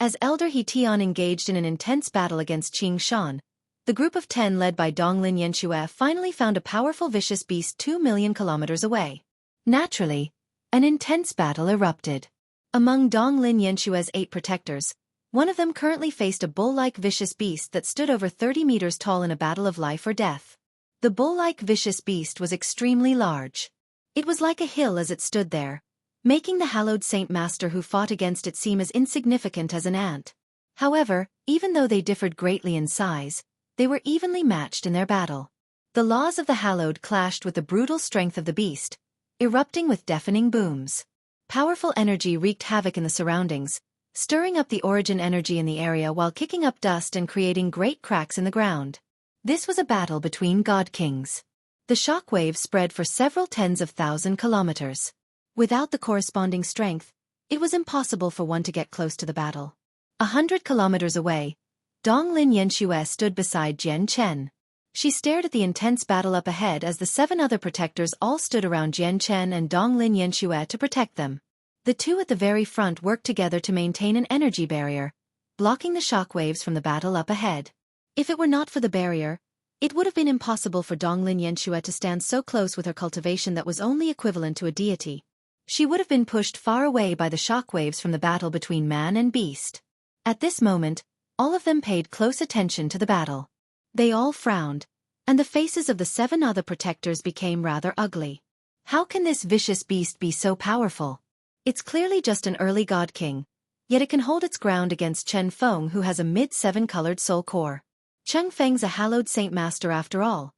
As Elder He Tian engaged in an intense battle against Qing Shan, the group of 10 led by Donglin Yanxue finally found a powerful vicious beast 2 million kilometers away. Naturally, an intense battle erupted. Among Donglin Yanxue's 8 protectors, one of them currently faced a bull-like vicious beast that stood over 30 meters tall in a battle of life or death. The bull-like vicious beast was extremely large. It was like a hill as it stood there, making the hallowed Saint Master who fought against it seem as insignificant as an ant. However, even though they differed greatly in size, they were evenly matched in their battle. The laws of the hallowed clashed with the brutal strength of the beast, erupting with deafening booms. Powerful energy wreaked havoc in the surroundings, stirring up the origin energy in the area while kicking up dust and creating great cracks in the ground. This was a battle between god kings. The shockwaves spread for several tens of thousand kilometers. Without the corresponding strength, it was impossible for one to get close to the battle. 100 kilometers away, Donglin Yanxue stood beside Jian Chen. She stared at the intense battle up ahead as the 7 other protectors all stood around Jian Chen and Donglin Yanxue to protect them. The 2 at the very front worked together to maintain an energy barrier, blocking the shockwaves from the battle up ahead. If it were not for the barrier, it would have been impossible for Donglin Yanxue to stand so close with her cultivation that was only equivalent to a deity. She would have been pushed far away by the shockwaves from the battle between man and beast. At this moment, all of them paid close attention to the battle. They all frowned, and the faces of the 7 other protectors became rather ugly. How can this vicious beast be so powerful? It's clearly just an early god king, yet it can hold its ground against Chen Feng who has a mid-7 colored soul core. Chen Feng's a hallowed saint master after all.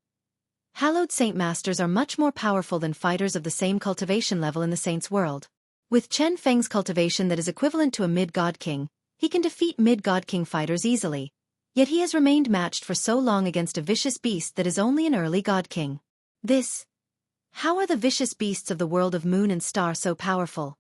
Hallowed saint masters are much more powerful than fighters of the same cultivation level in the saints' world. With Chen Feng's cultivation that is equivalent to a mid-god king, he can defeat mid-god king fighters easily. Yet he has remained matched for so long against a vicious beast that is only an early god king. How are the vicious beasts of the world of moon and star so powerful?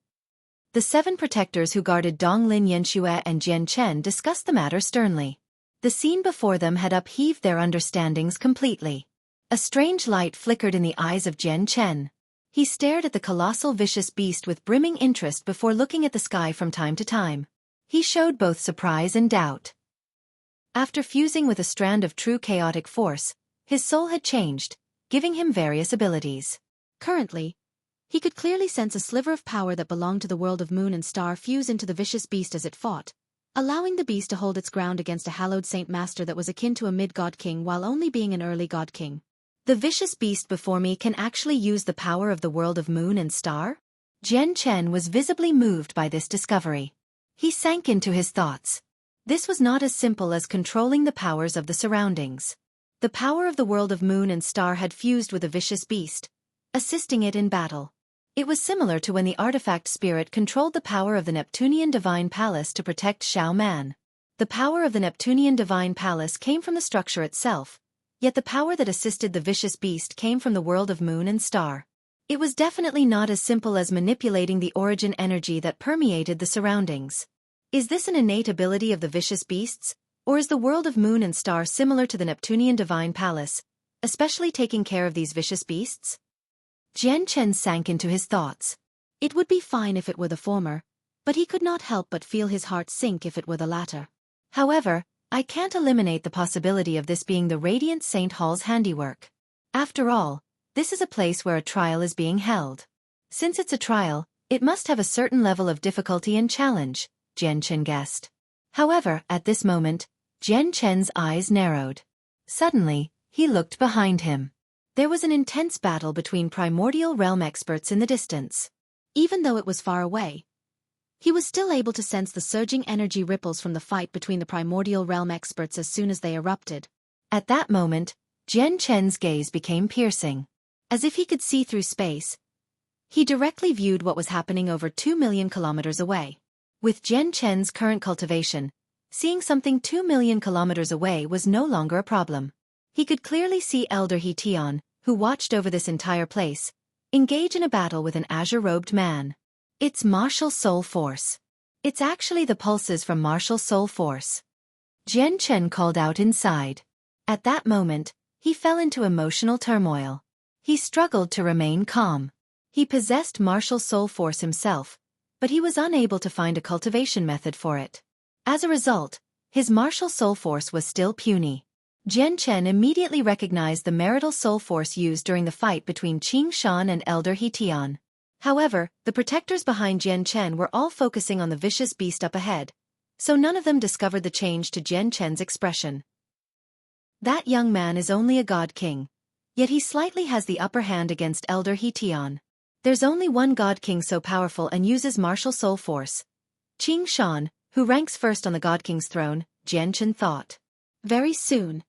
The 7 protectors who guarded Donglin Yanxue and Jian Chen discussed the matter sternly. The scene before them had upheaved their understandings completely. A strange light flickered in the eyes of Jian Chen. He stared at the colossal vicious beast with brimming interest before looking at the sky from time to time. He showed both surprise and doubt. After fusing with a strand of true chaotic force, his soul had changed, giving him various abilities. Currently, he could clearly sense a sliver of power that belonged to the world of moon and star fuse into the vicious beast as it fought, allowing the beast to hold its ground against a hallowed saint master that was akin to a mid-god king while only being an early god king. The vicious beast before me can actually use the power of the world of moon and star? Jian Chen was visibly moved by this discovery. He sank into his thoughts. This was not as simple as controlling the powers of the surroundings. The power of the world of moon and star had fused with a vicious beast, assisting it in battle. It was similar to when the artifact spirit controlled the power of the Neptunian Divine Palace to protect Xiao Man. The power of the Neptunian Divine Palace came from the structure itself, yet the power that assisted the vicious beast came from the world of moon and star. It was definitely not as simple as manipulating the origin energy that permeated the surroundings. Is this an innate ability of the vicious beasts, or is the world of moon and star similar to the Neptunian Divine Palace, especially taking care of these vicious beasts? Jian Chen sank into his thoughts. It would be fine if it were the former, but he could not help but feel his heart sink if it were the latter. However, I can't eliminate the possibility of this being the Radiant Saint Hall's handiwork. After all, this is a place where a trial is being held. Since it's a trial, it must have a certain level of difficulty and challenge, Jian Chen guessed. However, at this moment, Jian Chen's eyes narrowed. Suddenly, he looked behind him. There was an intense battle between primordial realm experts in the distance. Even though it was far away, he was still able to sense the surging energy ripples from the fight between the primordial realm experts as soon as they erupted. At that moment, Jian Chen's gaze became piercing. As if he could see through space, he directly viewed what was happening over 2 million kilometers away. With Jian Chen's current cultivation, seeing something 2 million kilometers away was no longer a problem. He could clearly see Elder He Tian, who watched over this entire place, engage in a battle with an azure-robed man. It's martial soul force. It's actually the pulses from martial soul force. Jian Chen called out inside. At that moment, he fell into emotional turmoil. He struggled to remain calm. He possessed martial soul force himself, but he was unable to find a cultivation method for it. As a result, his martial soul force was still puny. Jian Chen immediately recognized the marital soul force used during the fight between Qing Shan and Elder He Tian. However, the protectors behind Jian Chen were all focusing on the vicious beast up ahead, so none of them discovered the change to Jian Chen's expression. That young man is only a god king, yet he slightly has the upper hand against Elder He Tian. There's only one god king so powerful and uses martial soul force. Qing Shan, who ranks first on the god king's throne, Jian Chen thought. Very soon,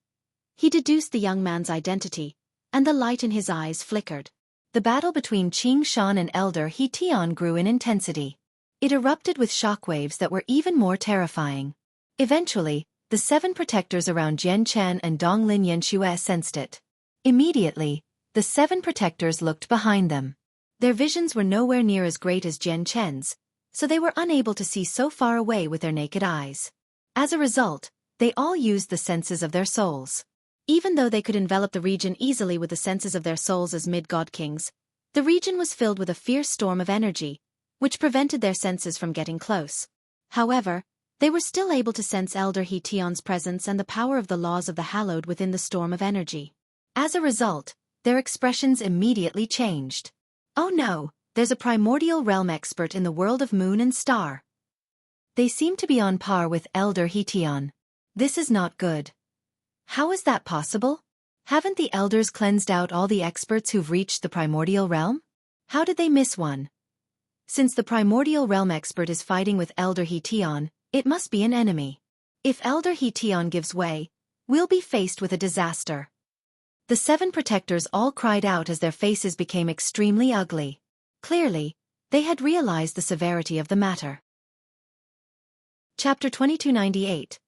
he deduced the young man's identity, and the light in his eyes flickered. The battle between Qing Shan and Elder He Tian grew in intensity. It erupted with shockwaves that were even more terrifying. Eventually, the 7 protectors around Jian Chen and Donglin Yanxue sensed it. Immediately, the 7 protectors looked behind them. Their visions were nowhere near as great as Jian Chen's, so they were unable to see so far away with their naked eyes. As a result, they all used the senses of their souls. Even though they could envelop the region easily with the senses of their souls as mid-god kings, the region was filled with a fierce storm of energy, which prevented their senses from getting close. However, they were still able to sense Elder He Tian's presence and the power of the laws of the hallowed within the storm of energy. As a result, their expressions immediately changed. Oh no, there's a primordial realm expert in the world of moon and star. They seem to be on par with Elder He Tian. This is not good. How is that possible? Haven't the elders cleansed out all the experts who've reached the primordial realm? How did they miss one? Since the primordial realm expert is fighting with Elder He Tian, it must be an enemy. If Elder He Tian gives way, we'll be faced with a disaster. The 7 protectors all cried out as their faces became extremely ugly. Clearly, they had realized the severity of the matter. Chapter 2298.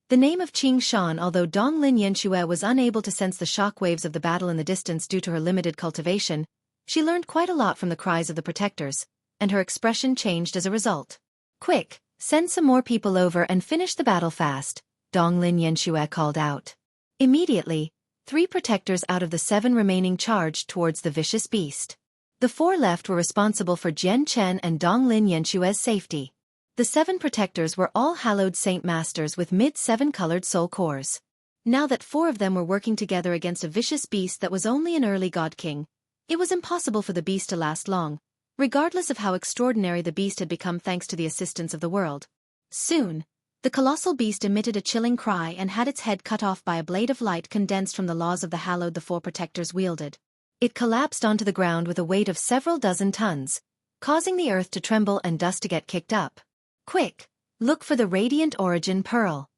The name of Qing Shan. Although Donglin Yanxue was unable to sense the shockwaves of the battle in the distance due to her limited cultivation, she learned quite a lot from the cries of the protectors, and her expression changed as a result. Quick, send some more people over and finish the battle fast, Donglin Yanxue called out. Immediately, 3 protectors out of the 7 remaining charged towards the vicious beast. The 4 left were responsible for Jian Chen and Donglin Yanxue's safety. The 7 protectors were all hallowed saint masters with mid-7 colored soul cores. Now that 4 of them were working together against a vicious beast that was only an early god king, it was impossible for the beast to last long, regardless of how extraordinary the beast had become thanks to the assistance of the world. Soon, the colossal beast emitted a chilling cry and had its head cut off by a blade of light condensed from the laws of the hallowed the 4 protectors wielded. It collapsed onto the ground with a weight of several dozen tons, causing the earth to tremble and dust to get kicked up. Quick, look for the radiant origin pearl.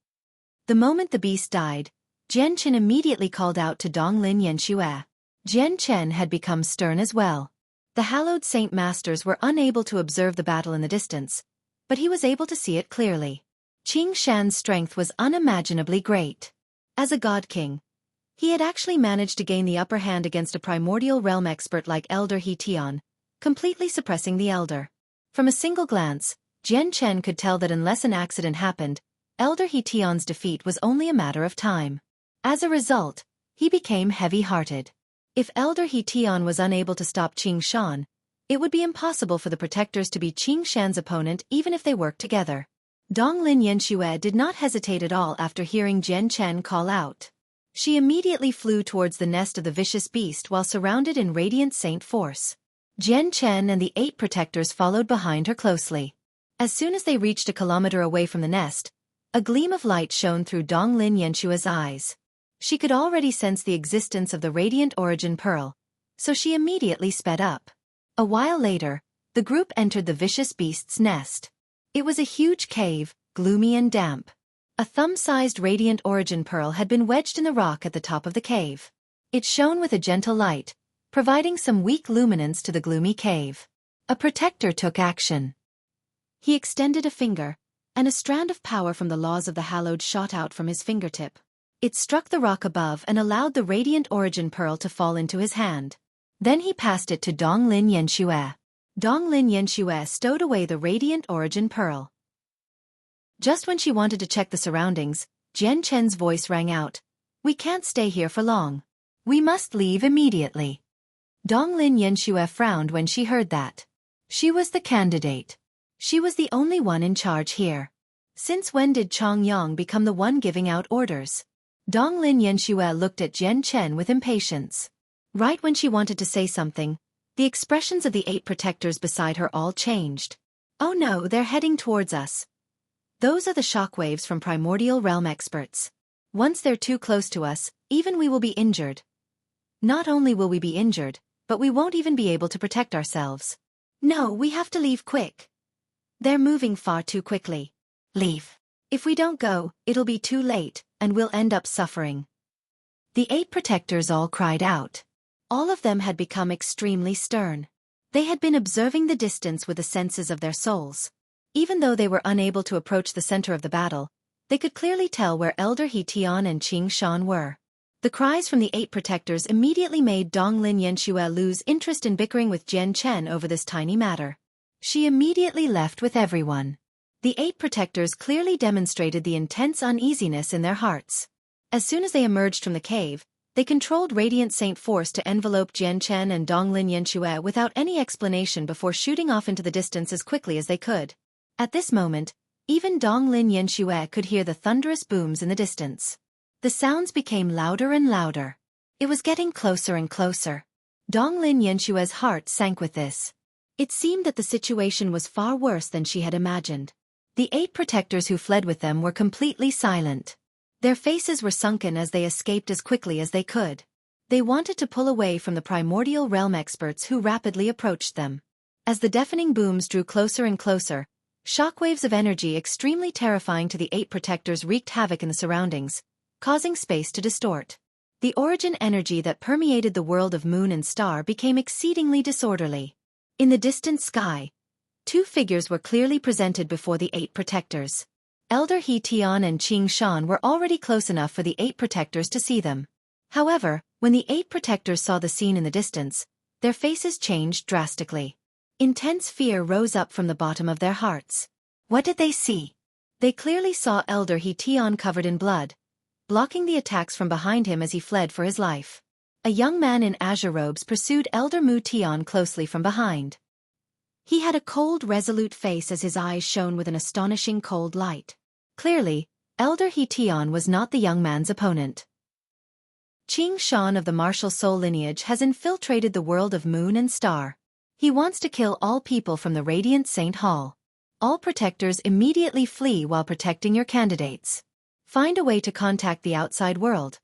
The moment the beast died, Jian Chen immediately called out to Donglin Yanxue. Jian Chen had become stern as well. The hallowed saint masters were unable to observe the battle in the distance, but he was able to see it clearly. Qing Shan's strength was unimaginably great. As a god king, he had actually managed to gain the upper hand against a primordial realm expert like Elder He Tian, completely suppressing the elder. From a single glance, Jian Chen could tell that unless an accident happened, Elder He Tian's defeat was only a matter of time. As a result, he became heavy-hearted. If Elder He Tian was unable to stop Qing Shan, it would be impossible for the protectors to be Qing Shan's opponent even if they worked together. Donglin Yanxue did not hesitate at all after hearing Jian Chen call out. She immediately flew towards the nest of the vicious beast while surrounded in radiant saint force. Jian Chen and the 8 protectors followed behind her closely. As soon as they reached a kilometer away from the nest, a gleam of light shone through Donglin Yanxue's eyes. She could already sense the existence of the radiant origin pearl, so she immediately sped up. A while later, the group entered the vicious beast's nest. It was a huge cave, gloomy and damp. A thumb-sized radiant origin pearl had been wedged in the rock at the top of the cave. It shone with a gentle light, providing some weak luminance to the gloomy cave. A protector took action. He extended a finger, and a strand of power from the laws of the hallowed shot out from his fingertip. It struck the rock above and allowed the radiant origin pearl to fall into his hand. Then he passed it to Donglin Yanxue. Donglin Yanxue stowed away the radiant origin pearl. Just when she wanted to check the surroundings, Jian Chen's voice rang out. "We can't stay here for long. We must leave immediately." Donglin Yanxue frowned when she heard that. She was the candidate. She was the only one in charge here. Since when did Chong Yang become the one giving out orders? Donglin Yanxue looked at Jian Chen with impatience. Right when she wanted to say something, the expressions of the 8 protectors beside her all changed. Oh no, they're heading towards us. Those are the shockwaves from primordial realm experts. Once they're too close to us, even we will be injured. Not only will we be injured, but we won't even be able to protect ourselves. No, we have to leave quick. They're moving far too quickly. Leave. If we don't go, it'll be too late, and we'll end up suffering. The 8 protectors all cried out. All of them had become extremely stern. They had been observing the distance with the senses of their souls. Even though they were unable to approach the center of the battle, they could clearly tell where Elder He Tian and Qing Shan were. The cries from the 8 protectors immediately made Donglin Yanxue lose interest in bickering with Jian Chen over this tiny matter. She immediately left with everyone. The 8 protectors clearly demonstrated the intense uneasiness in their hearts. As soon as they emerged from the cave, they controlled Radiant Saint Force to envelope Jian Chen and Donglin Yanxue without any explanation before shooting off into the distance as quickly as they could. At this moment, even Donglin Yanxue could hear the thunderous booms in the distance. The sounds became louder and louder. It was getting closer and closer. Donglin Yanshue's heart sank with this. It seemed that the situation was far worse than she had imagined. The 8 protectors who fled with them were completely silent. Their faces were sunken as they escaped as quickly as they could. They wanted to pull away from the primordial realm experts who rapidly approached them. As the deafening booms drew closer and closer, shockwaves of energy extremely terrifying to the 8 protectors wreaked havoc in the surroundings, causing space to distort. The origin energy that permeated the world of moon and star became exceedingly disorderly. In the distant sky, 2 figures were clearly presented before the 8 protectors. Elder He Tian and Qing Shan were already close enough for the 8 protectors to see them. However, when the 8 protectors saw the scene in the distance, their faces changed drastically. Intense fear rose up from the bottom of their hearts. What did they see? They clearly saw Elder He Tian covered in blood, blocking the attacks from behind him as he fled for his life. A young man in azure robes pursued Elder Mu Tian closely from behind. He had a cold, resolute face as his eyes shone with an astonishing cold light. Clearly, Elder He Tian was not the young man's opponent. Qing Shan of the martial soul lineage has infiltrated the world of moon and star. He wants to kill all people from the Radiant Saint Hall. All protectors immediately flee while protecting your candidates. Find a way to contact the outside world.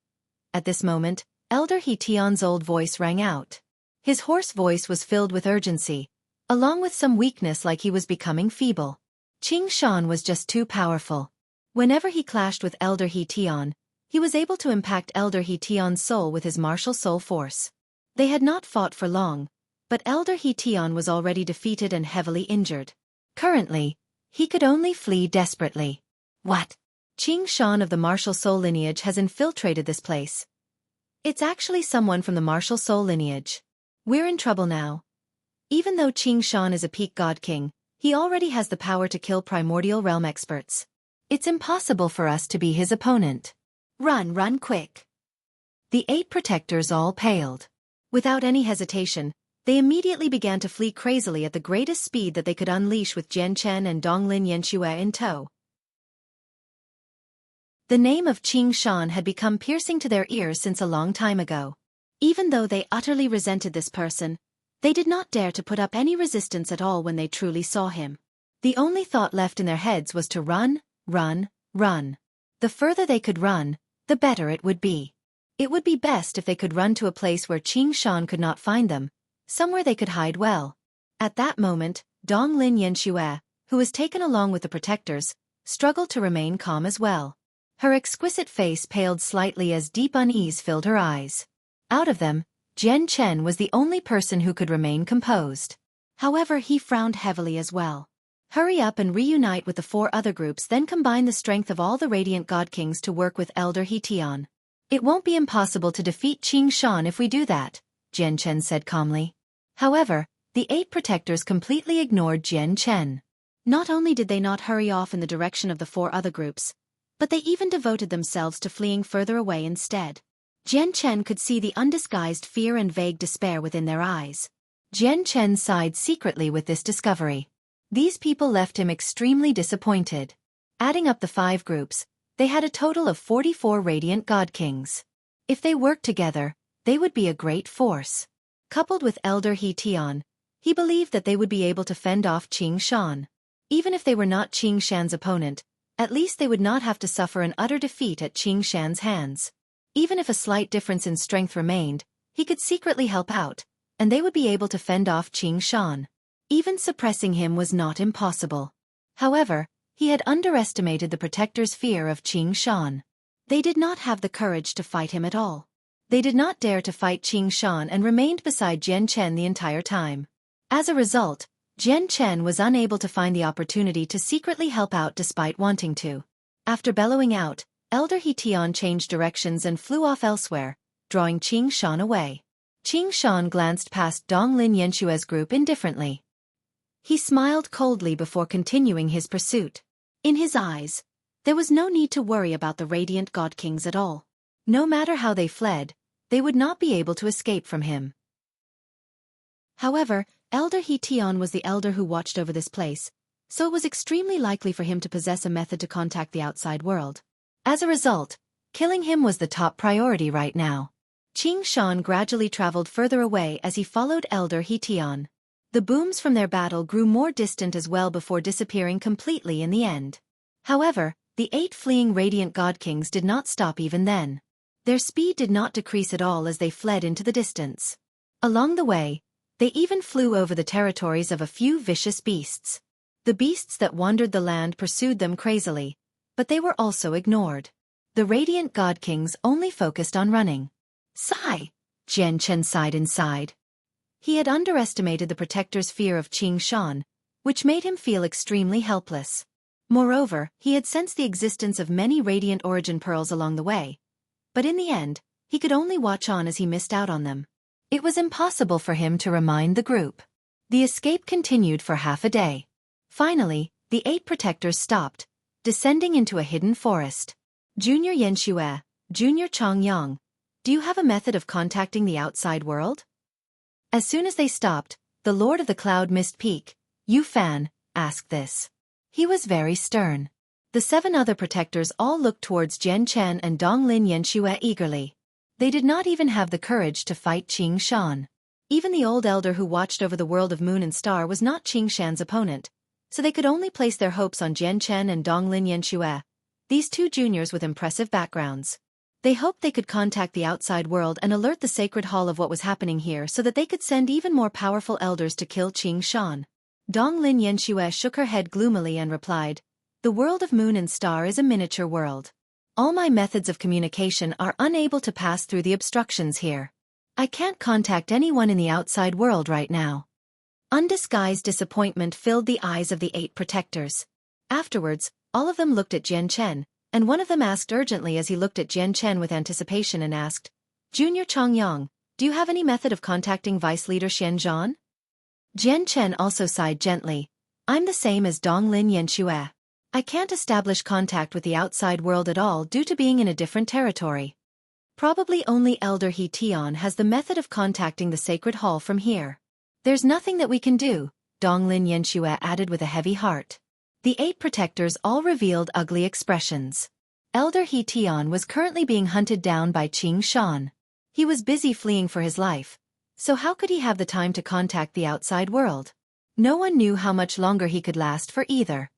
At this moment, Elder He Tian's old voice rang out. His hoarse voice was filled with urgency, along with some weakness like he was becoming feeble. Qing Shan was just too powerful. Whenever he clashed with Elder He Tian, he was able to impact Elder He Tian's soul with his martial soul force. They had not fought for long, but Elder He Tian was already defeated and heavily injured. Currently, he could only flee desperately. What? Qing Shan of the martial soul lineage has infiltrated this place. It's actually someone from the martial soul lineage. We're in trouble now. Even though Qing Shan is a peak god king, he already has the power to kill primordial realm experts. It's impossible for us to be his opponent. Run quick. The 8 protectors all paled. Without any hesitation, they immediately began to flee crazily at the greatest speed that they could unleash with Jian Chen and Donglin Yanxue in tow. The name of Qing Shan had become piercing to their ears since a long time ago. Even though they utterly resented this person, they did not dare to put up any resistance at all when they truly saw him. The only thought left in their heads was to run. The further they could run, the better it would be. It would be best if they could run to a place where Qing Shan could not find them, somewhere they could hide well. At that moment, Donglin Yanxue, who was taken along with the protectors, struggled to remain calm as well. Her exquisite face paled slightly as deep unease filled her eyes. Out of them, Jian Chen was the only person who could remain composed. However, he frowned heavily as well. Hurry up and reunite with the 4 other groups, then combine the strength of all the Radiant God Kings to work with Elder He Tian. It won't be impossible to defeat Qing Shan if we do that, Jian Chen said calmly. However, the 8 protectors completely ignored Jian Chen. Not only did they not hurry off in the direction of the 4 other groups, but they even devoted themselves to fleeing further away instead. Jian Chen could see the undisguised fear and vague despair within their eyes. Jian Chen sighed secretly with this discovery. These people left him extremely disappointed. Adding up the 5 groups, they had a total of 44 radiant god kings. If they worked together, they would be a great force. Coupled with Elder He Tian, he believed that they would be able to fend off Qing Shan. Even if they were not Qing Shan's opponent, at least they would not have to suffer an utter defeat at Qing Shan's hands. Even if a slight difference in strength remained, he could secretly help out, and they would be able to fend off Qing Shan. Even suppressing him was not impossible. However, he had underestimated the protector's fear of Qing Shan. They did not have the courage to fight him at all. They did not dare to fight Qing Shan and remained beside Jian Chen the entire time. As a result, Jian Chen was unable to find the opportunity to secretly help out despite wanting to. After bellowing out, Elder He Tian changed directions and flew off elsewhere, drawing Qing Shan away. Qing Shan glanced past Donglin Yanshue's group indifferently. He smiled coldly before continuing his pursuit. In his eyes, there was no need to worry about the radiant god kings at all. No matter how they fled, they would not be able to escape from him. However, Elder He Tian was the elder who watched over this place, so it was extremely likely for him to possess a method to contact the outside world. As a result, killing him was the top priority right now. Qing Shan gradually traveled further away as he followed Elder He Tian. The booms from their battle grew more distant as well before disappearing completely in the end. However, the 8 fleeing radiant god kings did not stop even then. Their speed did not decrease at all as they fled into the distance. Along the way, they even flew over the territories of a few vicious beasts. The beasts that wandered the land pursued them crazily, but they were also ignored. The radiant god kings only focused on running. Sigh! Jian Chen sighed inside. He had underestimated the protector's fear of Qing Shan, which made him feel extremely helpless. Moreover, he had sensed the existence of many radiant origin pearls along the way, but in the end, he could only watch on as he missed out on them. It was impossible for him to remind the group. The escape continued for half a day. Finally, the 8 protectors stopped, descending into a hidden forest. Junior Yanxue, Junior Changyang, do you have a method of contacting the outside world? As soon as they stopped, the Lord of the Cloud Mist Peak, Yu Fan, asked this. He was very stern. The 7 other protectors all looked towards Jian Chen and Donglin Yanxue eagerly. They did not even have the courage to fight Qing Shan. Even the old elder who watched over the world of Moon and Star was not Qing Shan's opponent, so they could only place their hopes on Jian Chen and Donglin Yanxue, these 2 juniors with impressive backgrounds. They hoped they could contact the outside world and alert the Sacred Hall of what was happening here so that they could send even more powerful elders to kill Qing Shan. Donglin Yanxue shook her head gloomily and replied, "The world of Moon and Star is a miniature world. All my methods of communication are unable to pass through the obstructions here. I can't contact anyone in the outside world right now." Undisguised disappointment filled the eyes of the 8 protectors. Afterwards, all of them looked at Jian Chen, and one of them asked urgently as he looked at Jian Chen with anticipation and asked, "Junior Changyang, do you have any method of contacting Vice Leader Xian Zhan?" Jian Chen also sighed gently. "I'm the same as Donglin Yanxue. I can't establish contact with the outside world at all due to being in a different territory. Probably only Elder He Tian has the method of contacting the Sacred Hall from here. There's nothing that we can do," Donglin Yanxue added with a heavy heart. The 8 protectors all revealed ugly expressions. Elder He Tian was currently being hunted down by Qing Shan. He was busy fleeing for his life, so how could he have the time to contact the outside world? No one knew how much longer he could last for either.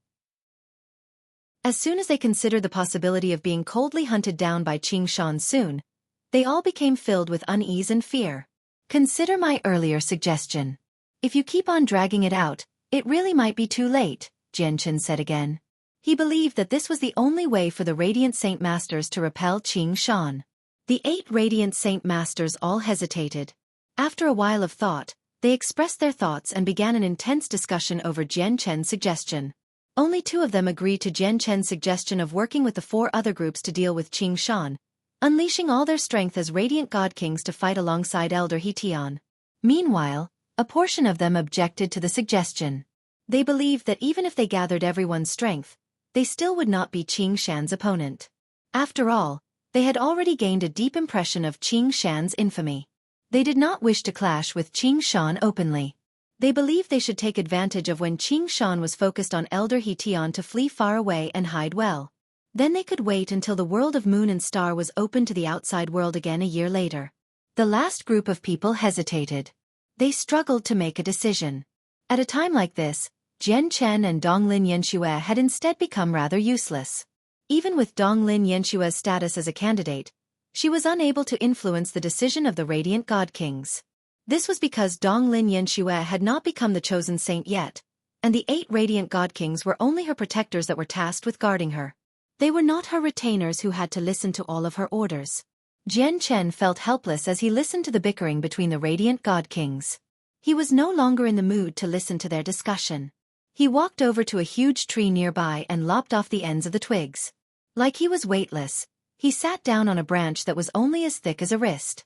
As soon as they considered the possibility of being coldly hunted down by Qing Shan soon, they all became filled with unease and fear. Consider my earlier suggestion. If you keep on dragging it out, it really might be too late, Jian Chen said again. He believed that this was the only way for the Radiant Saint Masters to repel Qing Shan. The 8 Radiant Saint Masters all hesitated. After a while of thought, they expressed their thoughts and began an intense discussion over Jian Chen's suggestion. Only 2 of them agreed to Jian Chen's suggestion of working with the 4 other groups to deal with Qing Shan, unleashing all their strength as Radiant God Kings to fight alongside Elder He Tian. Meanwhile, a portion of them objected to the suggestion. They believed that even if they gathered everyone's strength, they still would not be Qing Shan's opponent. After all, they had already gained a deep impression of Qing Shan's infamy. They did not wish to clash with Qing Shan openly. They believed they should take advantage of when Qing Shan was focused on Elder He Tian to flee far away and hide well. Then they could wait until the world of Moon and Star was open to the outside world again a year later. The last group of people hesitated. They struggled to make a decision. At a time like this, Jian Chen and Donglin Yanxue had instead become rather useless. Even with Donglin Yanshue's status as a candidate, she was unable to influence the decision of the Radiant God Kings. This was because Donglin Yanxue had not become the chosen saint yet, and the 8 Radiant God Kings were only her protectors that were tasked with guarding her. They were not her retainers who had to listen to all of her orders. Jian Chen felt helpless as he listened to the bickering between the Radiant God Kings. He was no longer in the mood to listen to their discussion. He walked over to a huge tree nearby and lopped off the ends of the twigs. Like he was weightless, he sat down on a branch that was only as thick as a wrist.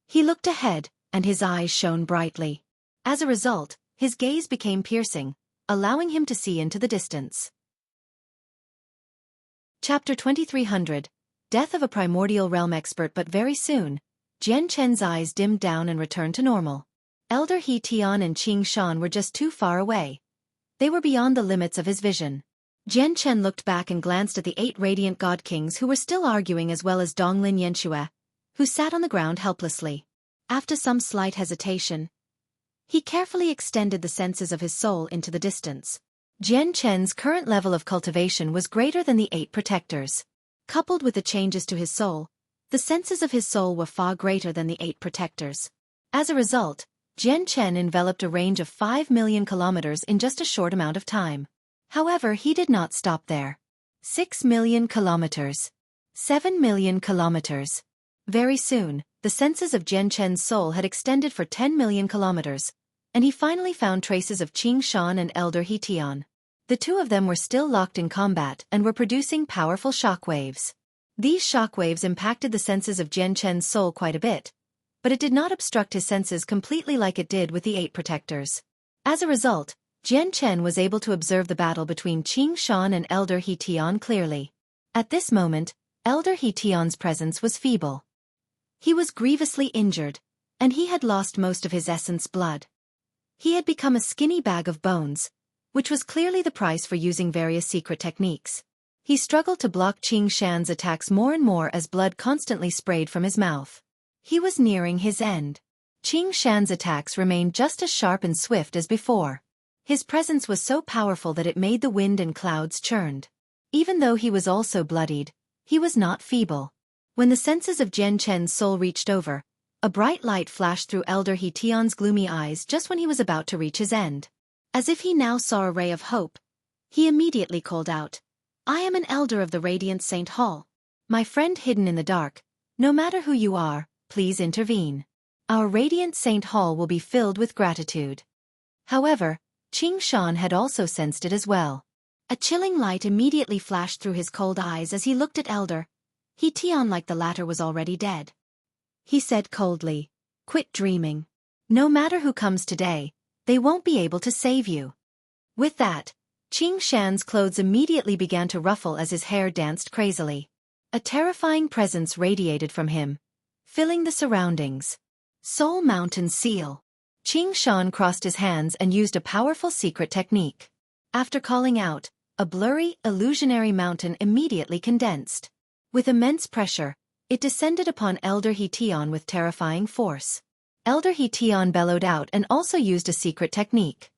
He looked ahead, and his eyes shone brightly. As a result, his gaze became piercing, allowing him to see into the distance. Chapter 2300, Death of a Primordial Realm Expert. But very soon, Jian Chen's eyes dimmed down and returned to normal. Elder He Tian and Qing Shan were just too far away. They were beyond the limits of his vision. Jian Chen looked back and glanced at the 8 Radiant God Kings who were still arguing, as well as Donglin Yanxue, who sat on the ground helplessly. After some slight hesitation, he carefully extended the senses of his soul into the distance. Jian Chen's current level of cultivation was greater than the 8 protectors. Coupled with the changes to his soul, the senses of his soul were far greater than the 8 protectors. As a result, Jian Chen enveloped a range of 5 million kilometers in just a short amount of time. However, he did not stop there. 6 million kilometers. 7 million kilometers. Very soon, the senses of Jian Chen's soul had extended for 10 million kilometers, and he finally found traces of Qing Shan and Elder He Tian. The two of them were still locked in combat and were producing powerful shockwaves. These shockwaves impacted the senses of Jian Chen's soul quite a bit, but it did not obstruct his senses completely like it did with the 8 protectors. As a result, Jian Chen was able to observe the battle between Qing Shan and Elder He Tian clearly. At this moment, Elder He Tian's presence was feeble. He was grievously injured, and he had lost most of his essence blood. He had become a skinny bag of bones, which was clearly the price for using various secret techniques. He struggled to block Qing Shan's attacks more and more as blood constantly sprayed from his mouth. He was nearing his end. Qing Shan's attacks remained just as sharp and swift as before. His presence was so powerful that it made the wind and clouds churned. Even though he was also bloodied, he was not feeble. When the senses of Jian Chen's soul reached over, a bright light flashed through Elder He Tian's gloomy eyes just when he was about to reach his end. As if he now saw a ray of hope, he immediately called out, "I am an elder of the Radiant Saint Hall. My friend hidden in the dark, no matter who you are, please intervene. Our Radiant Saint Hall will be filled with gratitude." However, Qing Shan had also sensed it as well. A chilling light immediately flashed through his cold eyes as he looked at Elder He Tian like the latter was already dead. He said coldly, "Quit dreaming. No matter who comes today, they won't be able to save you." With that, Qing Shan's clothes immediately began to ruffle as his hair danced crazily. A terrifying presence radiated from him, filling the surroundings. Soul Mountain Seal. Qing Shan crossed his hands and used a powerful secret technique. After calling out, a blurry, illusionary mountain immediately condensed. With immense pressure, it descended upon Elder He Tian with terrifying force. Elder He Tian bellowed out and also used a secret technique.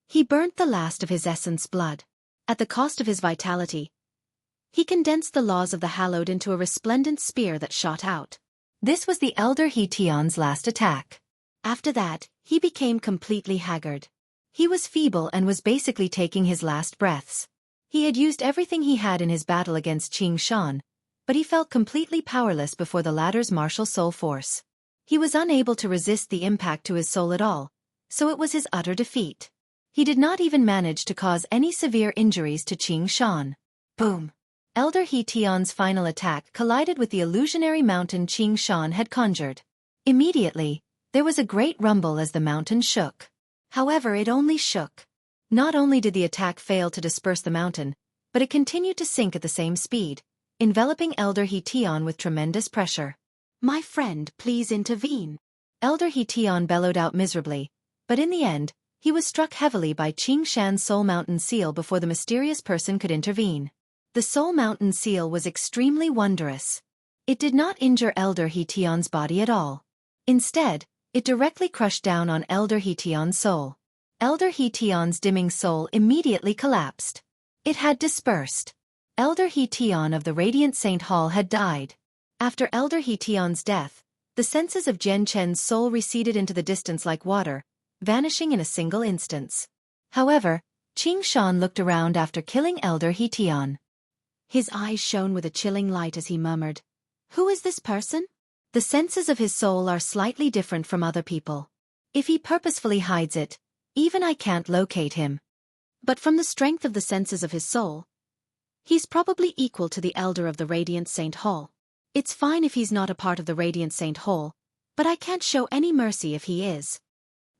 He burnt the last of his essence blood. At the cost of his vitality, he condensed the laws of the hallowed into a resplendent spear that shot out. This was the Elder He Tian's last attack. After that, he became completely haggard. He was feeble and was basically taking his last breaths. He had used everything he had in his battle against Qing Shan, but he felt completely powerless before the latter's martial soul force. He was unable to resist the impact to his soul at all, so it was his utter defeat. He did not even manage to cause any severe injuries to Qing Shan. Boom! Elder He Tian's final attack collided with the illusionary mountain Qing Shan had conjured. Immediately, there was a great rumble as the mountain shook. However, it only shook. Not only did the attack fail to disperse the mountain, but it continued to sink at the same speed, enveloping Elder He Tian with tremendous pressure. "My friend, please intervene." Elder He bellowed out miserably, but in the end, he was struck heavily by Qing Shan's Soul Mountain seal before the mysterious person could intervene. The Soul Mountain seal was extremely wondrous. It did not injure Elder He's body at all. Instead, it directly crushed down on Elder He's soul. Elder He's dimming soul immediately collapsed. It had dispersed. Elder Hetion of the Radiant Saint Hall had died. After Elder Hetion's death, the senses of Jian Chen's soul receded into the distance like water, vanishing in a single instance. However, Qing Shan looked around after killing Elder Hetion. His eyes shone with a chilling light as he murmured, "Who is this person? The senses of his soul are slightly different from other people. If he purposefully hides it, even I can't locate him. But from the strength of the senses of his soul, he's probably equal to the Elder of the Radiant Saint Hall. It's fine if he's not a part of the Radiant Saint Hall, but I can't show any mercy if he is."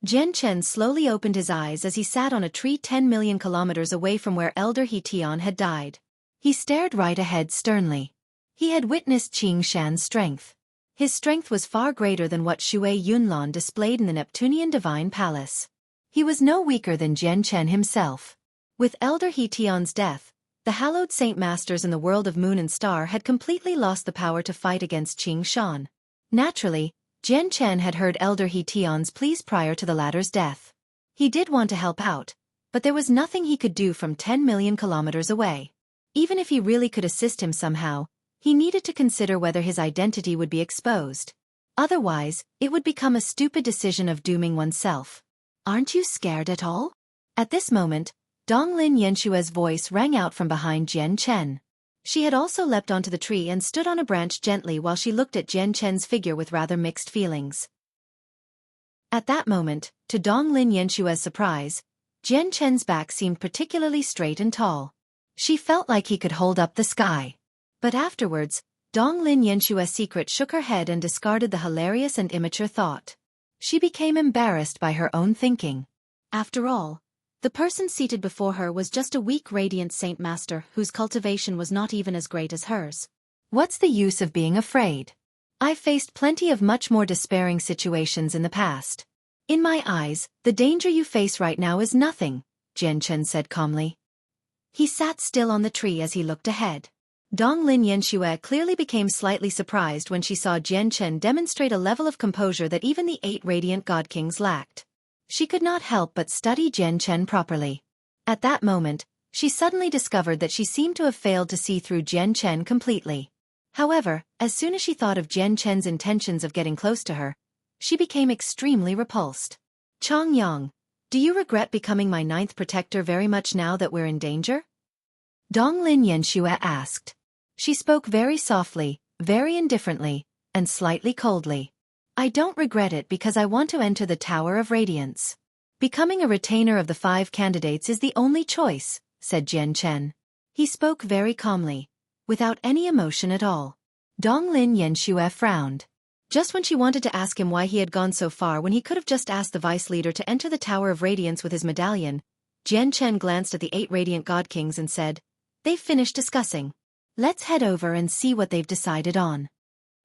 Jian Chen slowly opened his eyes as he sat on a tree 10 million kilometers away from where Elder Hetion had died. He stared right ahead sternly. He had witnessed Qing Shan's strength. His strength was far greater than what Xue Yunlan displayed in the Neptunian Divine Palace. He was no weaker than Jian Chen himself. With Elder Hetion's death, the hallowed Saint Masters in the world of Moon and Star had completely lost the power to fight against Qing Shan. Naturally, Jian Chen had heard Elder Hetion's pleas prior to the latter's death. He did want to help out, but there was nothing he could do from 10 million kilometers away. Even if he really could assist him somehow, he needed to consider whether his identity would be exposed. Otherwise, it would become a stupid decision of dooming oneself. "Aren't you scared at all?" At this moment, Donglin Yenshue's voice rang out from behind Jian Chen. She had also leapt onto the tree and stood on a branch gently while she looked at Jian Chen's figure with rather mixed feelings. At that moment, to Donglin Yenshue's surprise, Jian Chen's back seemed particularly straight and tall. She felt like he could hold up the sky. But afterwards, Donglin Yenshue's secret shook her head and discarded the hilarious and immature thought. She became embarrassed by her own thinking. After all, the person seated before her was just a weak radiant saint master whose cultivation was not even as great as hers. What's the use of being afraid? I've faced plenty of much more despairing situations in the past. In my eyes, the danger you face right now is nothing, Jian Chen said calmly. He sat still on the tree as he looked ahead. Donglin Yanxue clearly became slightly surprised when she saw Jian Chen demonstrate a level of composure that even the 8 radiant god kings lacked. She could not help but study Jian Chen properly. At that moment, she suddenly discovered that she seemed to have failed to see through Jian Chen completely. However, as soon as she thought of Jian Chen's intentions of getting close to her, she became extremely repulsed. "Chong Yang, do you regret becoming my 9th protector very much now that we're in danger?" Donglin Yanxue asked. She spoke very softly, very indifferently, and slightly coldly. "I don't regret it because I want to enter the Tower of Radiance. Becoming a retainer of the 5 candidates is the only choice," said Jian Chen. He spoke very calmly, without any emotion at all. Donglin Yanxue frowned. Just when she wanted to ask him why he had gone so far when he could have just asked the vice leader to enter the Tower of Radiance with his medallion, Jian Chen glanced at the 8 radiant god kings and said, "They've finished discussing. Let's head over and see what they've decided on."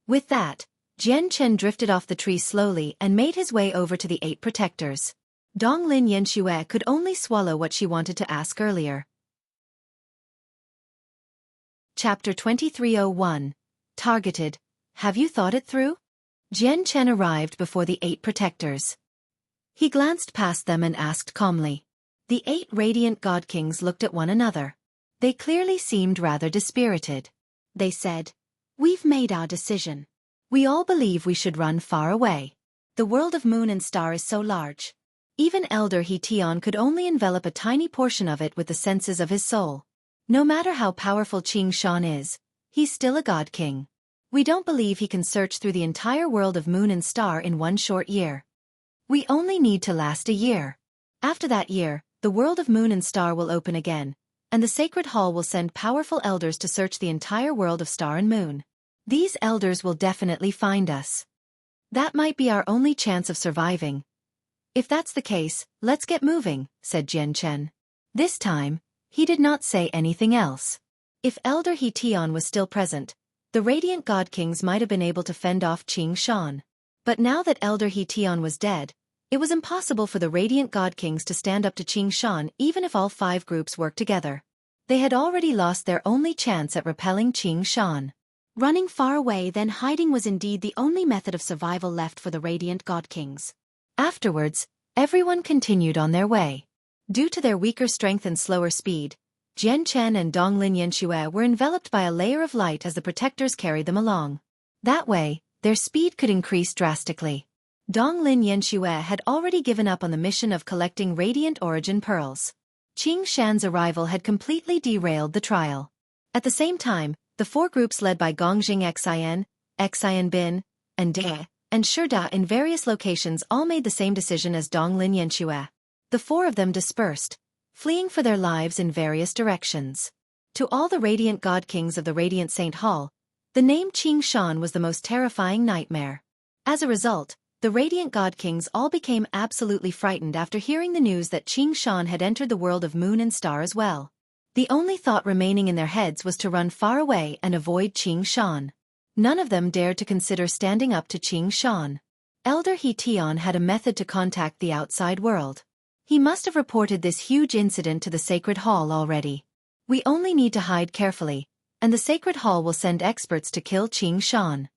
With that, Jian Chen drifted off the tree slowly and made his way over to the 8 protectors. Donglin Yanxue could only swallow what she wanted to ask earlier. Chapter 2301. Targeted. Have you thought it through? Jian Chen arrived before the 8 protectors. He glanced past them and asked calmly. The 8 radiant god kings looked at one another. They clearly seemed rather dispirited. They said, "We've made our decision. We all believe we should run far away. The world of Moon and Star is so large. Even Elder Hetion could only envelop a tiny portion of it with the senses of his soul. No matter how powerful Qing Shan is, he's still a god king. We don't believe he can search through the entire world of Moon and Star in one short year. We only need to last a year. After that year, the world of Moon and Star will open again, and the Sacred Hall will send powerful elders to search the entire world of Star and Moon. These elders will definitely find us. That might be our only chance of surviving. If that's the case, let's get moving," said Jian Chen. This time, he did not say anything else. If Elder Hetion was still present, the radiant god kings might have been able to fend off Qing Shan. But now that Elder He Tian was dead, it was impossible for the Radiant God Kings to stand up to Qing Shan even if all 5 groups worked together. They had already lost their only chance at repelling Qing Shan. Running far away, then hiding, was indeed the only method of survival left for the Radiant God Kings. Afterwards, everyone continued on their way. Due to their weaker strength and slower speed, Jian Chen and Donglin Yanxue were enveloped by a layer of light as the protectors carried them along. That way, their speed could increase drastically. Donglin Yanxue had already given up on the mission of collecting Radiant Origin Pearls. Qing Shan's arrival had completely derailed the trial. At the same time, the 4 groups led by Gongjing Xian Bin, and De, and Shida in various locations all made the same decision as Donglin Yanxue. The 4 of them dispersed, fleeing for their lives in various directions. To all the Radiant God Kings of the Radiant Saint Hall, the name Qing Shan was the most terrifying nightmare. As a result, the Radiant God Kings all became absolutely frightened after hearing the news that Qing Shan had entered the world of Moon and Star as well. The only thought remaining in their heads was to run far away and avoid Qing Shan. None of them dared to consider standing up to Qing Shan. Elder He Tian had a method to contact the outside world. He must have reported this huge incident to the Sacred Hall already. We only need to hide carefully, and the Sacred Hall will send experts to kill Qing Shan.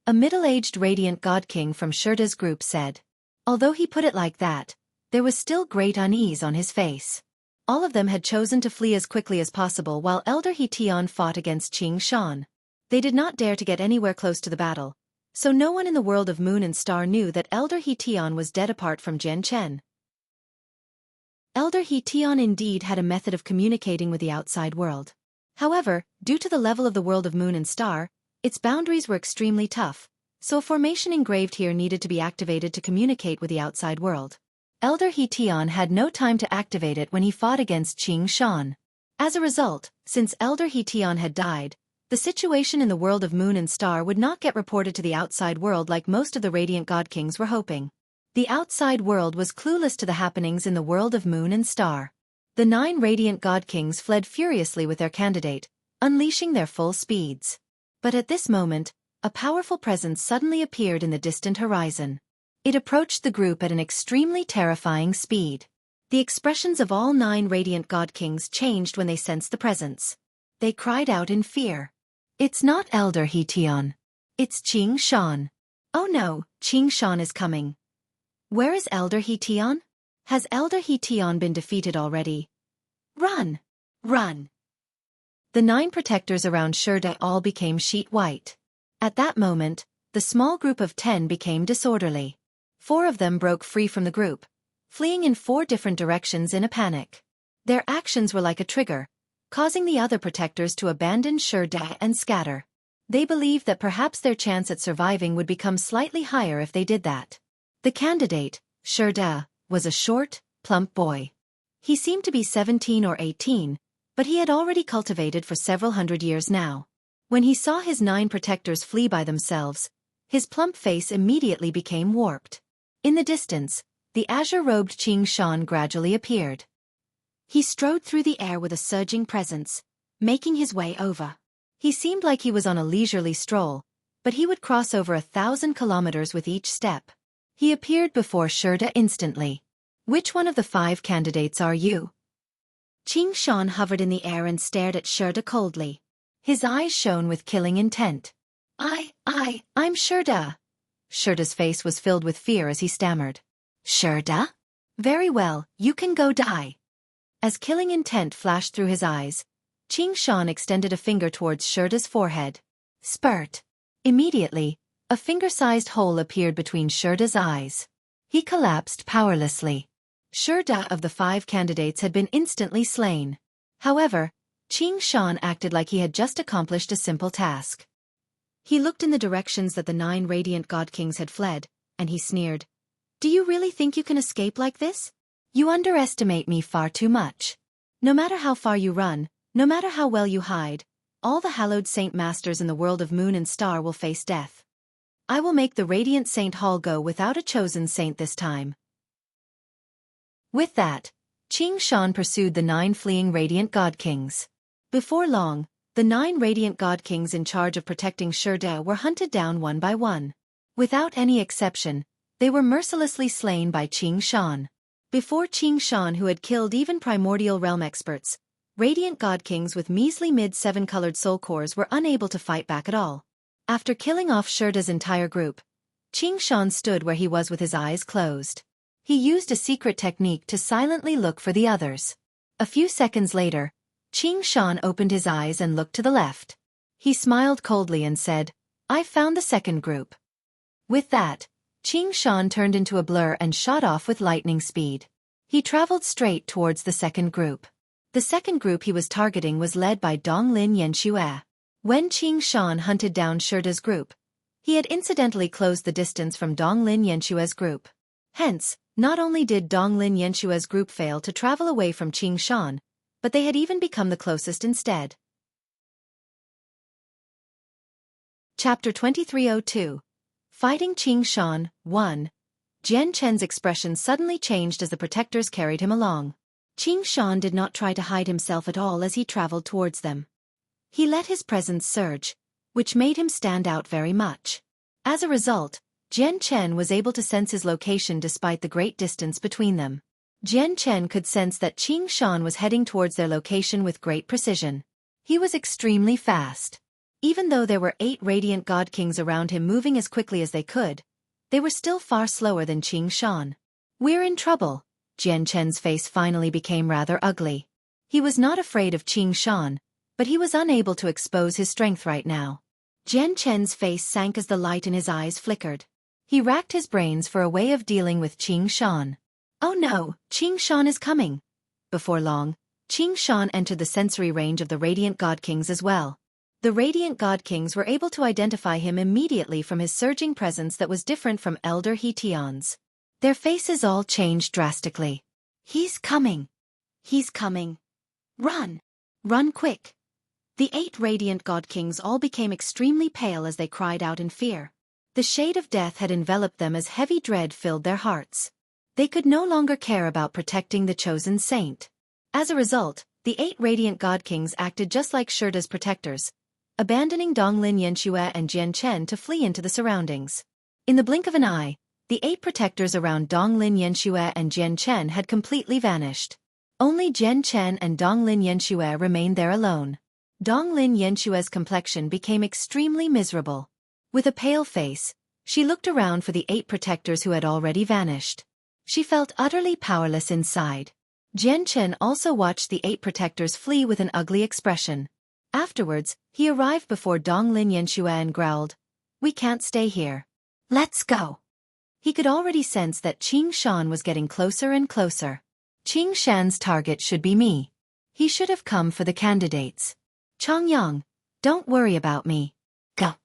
A middle-aged Radiant God King from Shida's group said. Although he put it like that, there was still great unease on his face. All of them had chosen to flee as quickly as possible while Elder He Tian fought against Qing Shan. They did not dare to get anywhere close to the battle, so no one in the world of Moon and Star knew that Elder He Tian was dead apart from Jian Chen. Elder He Tian indeed had a method of communicating with the outside world. However, due to the level of the world of Moon and Star, its boundaries were extremely tough, so a formation engraved here needed to be activated to communicate with the outside world. Elder He Tian had no time to activate it when he fought against Qing Shan. As a result, since Elder He Tian had died, the situation in the world of Moon and Star would not get reported to the outside world like most of the Radiant God Kings were hoping. The outside world was clueless to the happenings in the world of Moon and Star. The 9 Radiant God Kings fled furiously with their candidate, unleashing their full speeds. But at this moment, a powerful presence suddenly appeared in the distant horizon. It approached the group at an extremely terrifying speed. The expressions of all 9 Radiant God Kings changed when they sensed the presence. They cried out in fear. It's not Elder He Tian. It's Qing Shan. Oh no, Qing Shan is coming. Where is Elder He Tian? Has Elder He Tian been defeated already? Run! Run! The 9 protectors around Shida all became sheet white. At that moment, the small group of 10 became disorderly. 4 of them broke free from the group, fleeing in 4 different directions in a panic. Their actions were like a trigger, causing the other protectors to abandon Shida and scatter. They believed that perhaps their chance at surviving would become slightly higher if they did that. The candidate, Shida, was a short, plump boy. He seemed to be 17 or 18, but he had already cultivated for several hundred years now. When he saw his 9 protectors flee by themselves, his plump face immediately became warped. In the distance, the azure-robed Qing Shan gradually appeared. He strode through the air with a surging presence, making his way over. He seemed like he was on a leisurely stroll, but he would cross over 1,000 kilometers with each step. He appeared before Shida instantly. Which one of the 5 candidates are you? Qing Shan hovered in the air and stared at Shida coldly. His eyes shone with killing intent. I'm Shida. Shida's face was filled with fear as he stammered. Shida? Very well, you can go die. As killing intent flashed through his eyes, Qing Shan extended a finger towards Shida's forehead. Spurt. Immediately, a finger-sized hole appeared between Shida's eyes. He collapsed powerlessly. Shida of the 5 candidates had been instantly slain. However, Qing Shan acted like he had just accomplished a simple task. He looked in the directions that the 9 Radiant God Kings had fled, and he sneered. Do you really think you can escape like this? You underestimate me far too much. No matter how far you run, no matter how well you hide, all the hallowed saint masters in the world of Moon and Star will face death. I will make the Radiant Saint Hall go without a chosen saint this time. With that, Qing Shan pursued the 9 fleeing Radiant God Kings. Before long, the 9 Radiant God Kings in charge of protecting Shida were hunted down one by one. Without any exception, they were mercilessly slain by Qing Shan. Before Qing Shan, who had killed even primordial realm experts, radiant god kings with measly mid-7 colored soul cores were unable to fight back at all. After killing off Shurda's entire group, Qing Shan stood where he was with his eyes closed. He used a secret technique to silently look for the others. A few seconds later, Qing Shan opened his eyes and looked to the left. He smiled coldly and said, "I've found the second group." With that, Qing Shan turned into a blur and shot off with lightning speed. He traveled straight towards the second group. The second group he was targeting was led by Donglin Yanxue. When Qing Shan hunted down Shurda's group, he had incidentally closed the distance from Donglin Yanxue's group. Hence, not only did Donglin Yanxue's group fail to travel away from Qing Shan, but they had even become the closest instead. Chapter 2302. Fighting Qing Shan, 1. Jian Chen's expression suddenly changed as the protectors carried him along. Qing Shan did not try to hide himself at all as he traveled towards them. He let his presence surge, which made him stand out very much. As a result, Jian Chen was able to sense his location despite the great distance between them. Jian Chen could sense that Qing Shan was heading towards their location with great precision. He was extremely fast. Even though there were 8 radiant god kings around him moving as quickly as they could, they were still far slower than Qing Shan. "We're in trouble." Jian Chen's face finally became rather ugly. He was not afraid of Qing Shan, but he was unable to expose his strength right now. Jian Chen's face sank as the light in his eyes flickered. He racked his brains for a way of dealing with Qing Shan. "Oh no, Qing Shan is coming." Before long, Qing Shan entered the sensory range of the radiant god kings as well. The radiant god kings were able to identify him immediately from his surging presence that was different from Elder He Tian's. Their faces all changed drastically. "He's coming. He's coming. Run! Run quick!" The 8 radiant god kings all became extremely pale as they cried out in fear. The shade of death had enveloped them as heavy dread filled their hearts. They could no longer care about protecting the chosen saint. As a result, the 8 radiant god kings acted just like Shurda's protectors, abandoning Donglin Yanxue and Jian Chen to flee into the surroundings. In the blink of an eye, the 8 protectors around Donglin Yanxue and Jian Chen had completely vanished. Only Jian Chen and Donglin Yanxue remained there alone. Donglin Yanxue's complexion became extremely miserable. With a pale face, she looked around for the 8 protectors who had already vanished. She felt utterly powerless inside. Jian Chen also watched the 8 protectors flee with an ugly expression. Afterwards, he arrived before Donglin Yanxue and growled, "We can't stay here. Let's go." He could already sense that Qing Shan was getting closer and closer. Qing Shan's target should be me. He should have come for the candidates. "Chongyang, don't worry about me. Go."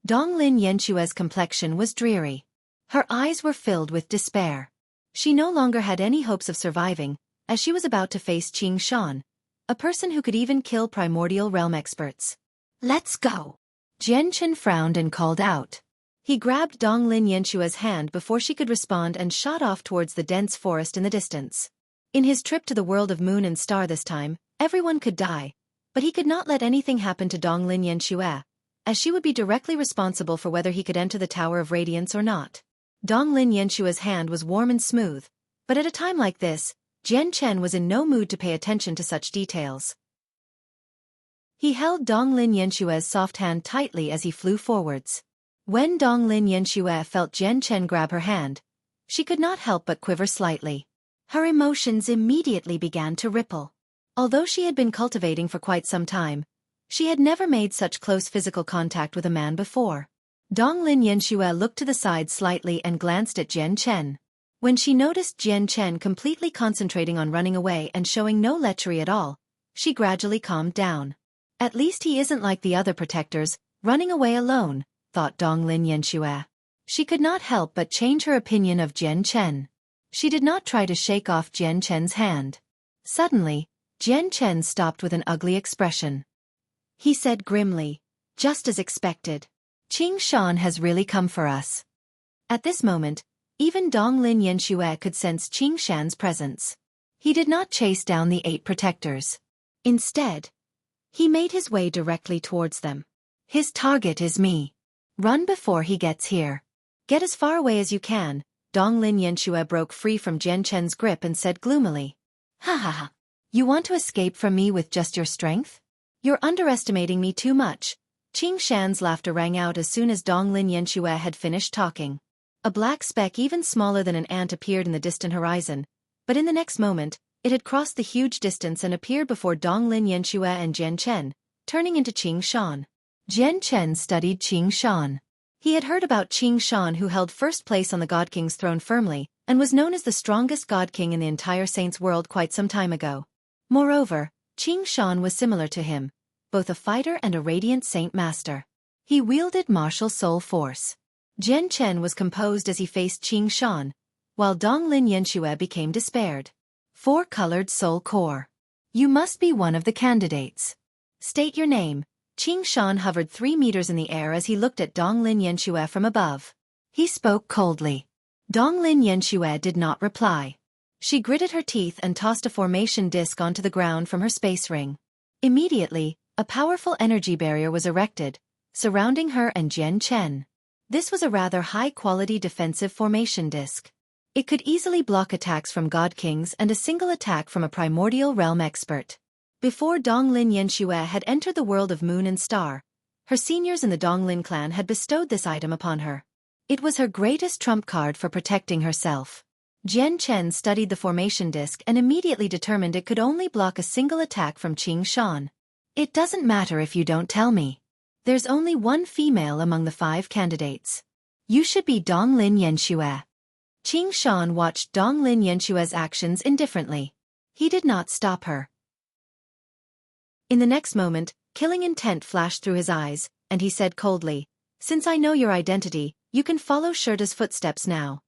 Donglin Yanxue's complexion was dreary. Her eyes were filled with despair. She no longer had any hopes of surviving, as she was about to face Qing Shan, a person who could even kill primordial realm experts. "Let's go." Jian Chen frowned and called out. He grabbed Donglin Yanxue's hand before she could respond and shot off towards the dense forest in the distance. In his trip to the world of Moon and Star this time, everyone could die, but he could not let anything happen to Donglin Yanxue, as she would be directly responsible for whether he could enter the Tower of Radiance or not. Donglin Yanxue's hand was warm and smooth, but at a time like this, Jian Chen was in no mood to pay attention to such details. He held Donglin Yanxue's soft hand tightly as he flew forwards. When Donglin Yanxue felt Jian Chen grab her hand, she could not help but quiver slightly. Her emotions immediately began to ripple. Although she had been cultivating for quite some time, she had never made such close physical contact with a man before. Donglin Yanxue looked to the side slightly and glanced at Jian Chen. When she noticed Jian Chen completely concentrating on running away and showing no lechery at all, she gradually calmed down. "At least he isn't like the other protectors, running away alone," thought Donglin Yanxue. She could not help but change her opinion of Jian Chen. She did not try to shake off Jian Chen's hand. Suddenly, Jian Chen stopped with an ugly expression. He said grimly, "Just as expected. Qing Shan has really come for us." At this moment, even Donglin Yanxue could sense Qing Shan's presence. He did not chase down the 8 protectors. Instead, he made his way directly towards them. "His target is me. Run before he gets here." Get as far away as you can. Donglin Yanxue broke free from Jian Chen's grip and said gloomily. Ha ha ha. You want to escape from me with just your strength? You're underestimating me too much. Qing Shan's laughter rang out as soon as Donglin Yanxue had finished talking. A black speck even smaller than an ant appeared in the distant horizon, but in the next moment, it had crossed the huge distance and appeared before Donglin Yanxue and Jian Chen, turning into Qing Shan. Jian Chen studied Qing Shan. He had heard about Qing Shan, who held first place on the God King's throne firmly, and was known as the strongest God King in the entire Saints world quite some time ago. Moreover, Qing Shan was similar to him, both a fighter and a radiant saint master. He wielded martial soul force. Jian Chen was composed as he faced Qing Shan, while Donglin Yanxue became despaired. Four-colored soul core. You must be one of the candidates. State your name. Qing Shan hovered 3 meters in the air as he looked at Donglin Yanxue from above. He spoke coldly. Donglin Yanxue did not reply. She gritted her teeth and tossed a formation disc onto the ground from her space ring. Immediately, a powerful energy barrier was erected, surrounding her and Jian Chen. This was a rather high-quality defensive formation disc. It could easily block attacks from God Kings and a single attack from a primordial realm expert. Before Donglin Yanxue had entered the world of Moon and Star, her seniors in the Donglin clan had bestowed this item upon her. It was her greatest trump card for protecting herself. Jian Chen studied the formation disc and immediately determined it could only block a single attack from Qing Shan. It doesn't matter if you don't tell me. There's only one female among the 5 candidates. You should be Donglin Yanxue. Qing Shan watched Donglin Yanxue's actions indifferently. He did not stop her. In the next moment, killing intent flashed through his eyes, and he said coldly, "Since I know your identity, you can follow Shirta's footsteps now."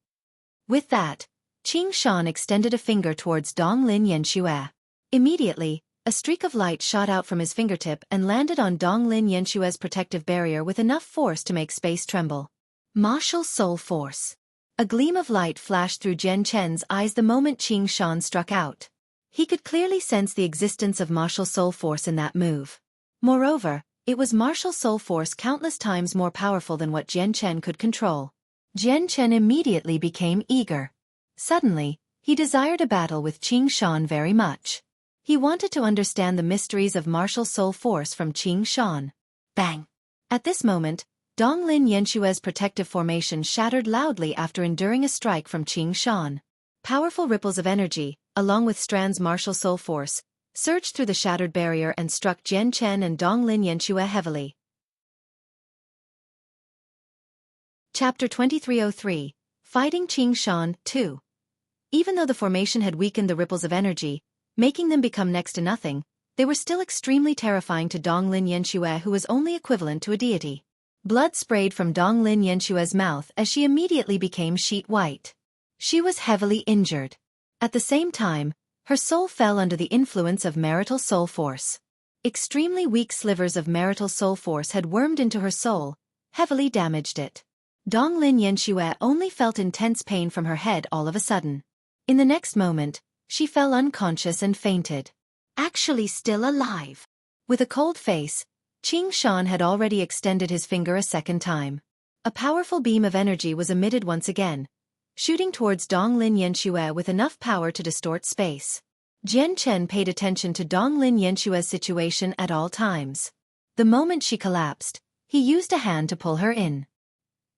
With that, Qing Shan extended a finger towards Donglin Yanxue. Immediately, a streak of light shot out from his fingertip and landed on Donglin Yanshue's protective barrier with enough force to make space tremble. Martial Soul Force. A gleam of light flashed through Jian Chen's eyes the moment Qing Shan struck out. He could clearly sense the existence of martial soul force in that move. Moreover, it was martial soul force countless times more powerful than what Jian Chen could control. Jian Chen immediately became eager. Suddenly, he desired a battle with Qing Shan very much. He wanted to understand the mysteries of martial soul force from Qing Shan. Bang! At this moment, Donglin Yanshue's protective formation shattered loudly after enduring a strike from Qing Shan. Powerful ripples of energy, along with Strand's martial soul force, surged through the shattered barrier and struck Jian Chen and Donglin Yanxue heavily. Chapter 2303, Fighting Qing Shan 2. Even though the formation had weakened the ripples of energy, making them become next to nothing, they were still extremely terrifying to Donglin Yanxue, who was only equivalent to a deity. Blood sprayed from Donglin Yanshue's mouth as she immediately became sheet white. She was heavily injured. At the same time, her soul fell under the influence of marital soul force. Extremely weak slivers of marital soul force had wormed into her soul, heavily damaged it. Donglin Yanxue only felt intense pain from her head all of a sudden. In the next moment, she fell unconscious and fainted. Actually still alive. With a cold face, Qing Shan had already extended his finger a second time. A powerful beam of energy was emitted once again, shooting towards Donglin Yanxue with enough power to distort space. Jian Chen paid attention to Donglin Yanshue's situation at all times. The moment she collapsed, he used a hand to pull her in.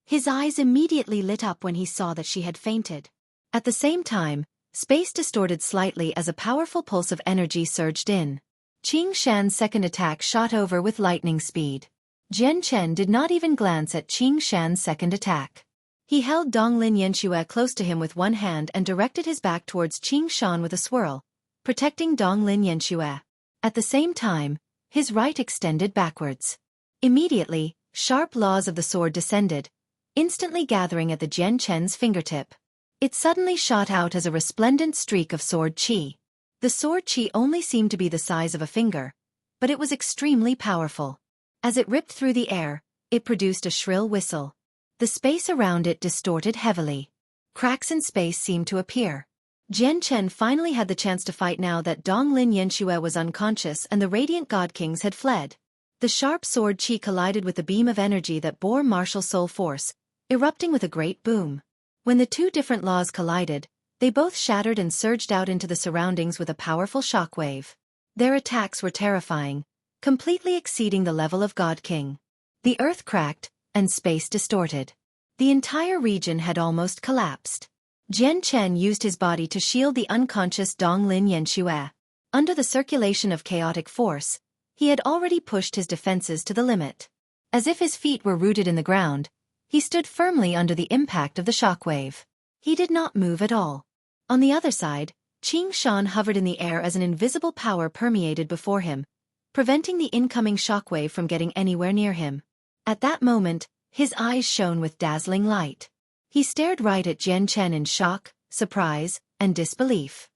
His eyes immediately lit up when he saw that she had fainted. At the same time, space distorted slightly as a powerful pulse of energy surged in. Qing Shan's second attack shot over with lightning speed. Jian Chen did not even glance at Qing Shan's second attack. He held Donglin Yanxue close to him with one hand and directed his back towards Qing Shan with a swirl, protecting Donglin Yanxue. At the same time, his right extended backwards. Immediately, sharp laws of the sword descended, instantly gathering at the Jian Chen's fingertip. It suddenly shot out as a resplendent streak of sword qi. The sword qi only seemed to be the size of a finger, but it was extremely powerful. As it ripped through the air, it produced a shrill whistle. The space around it distorted heavily. Cracks in space seemed to appear. Jian Chen finally had the chance to fight now that Donglin Yanxue was unconscious and the radiant God Kings had fled. The sharp sword qi collided with the beam of energy that bore martial soul force, erupting with a great boom. When the two different laws collided, they both shattered and surged out into the surroundings with a powerful shockwave. Their attacks were terrifying, completely exceeding the level of God King. The earth cracked, and space distorted. The entire region had almost collapsed. Jian Chen used his body to shield the unconscious Donglin Yanxue. Under the circulation of chaotic force, he had already pushed his defenses to the limit. As if his feet were rooted in the ground, he stood firmly under the impact of the shockwave. He did not move at all. On the other side, Qing Shan hovered in the air as an invisible power permeated before him, preventing the incoming shockwave from getting anywhere near him. At that moment, his eyes shone with dazzling light. He stared right at Jian Chen in shock, surprise, and disbelief.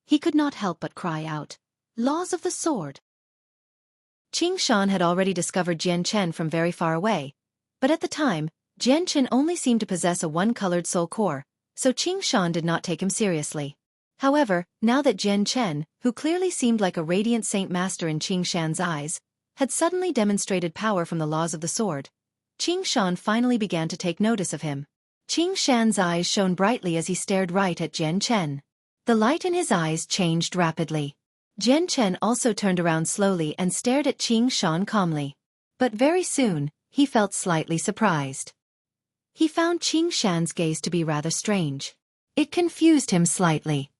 He could not help but cry out, "Laws of the sword!" Qing Shan had already discovered Jian Chen from very far away, but at the time, Jian Chen only seemed to possess a one-colored soul core, so Qing Shan did not take him seriously. However, now that Jian Chen, who clearly seemed like a radiant saint master in Qing Shan's eyes, had suddenly demonstrated power from the laws of the sword, Qing Shan finally began to take notice of him. Qing Shan's eyes shone brightly as he stared right at Jian Chen. The light in his eyes changed rapidly. Jian Chen also turned around slowly and stared at Qing Shan calmly. But very soon, he felt slightly surprised. He found Qing Shan's gaze to be rather strange. It confused him slightly.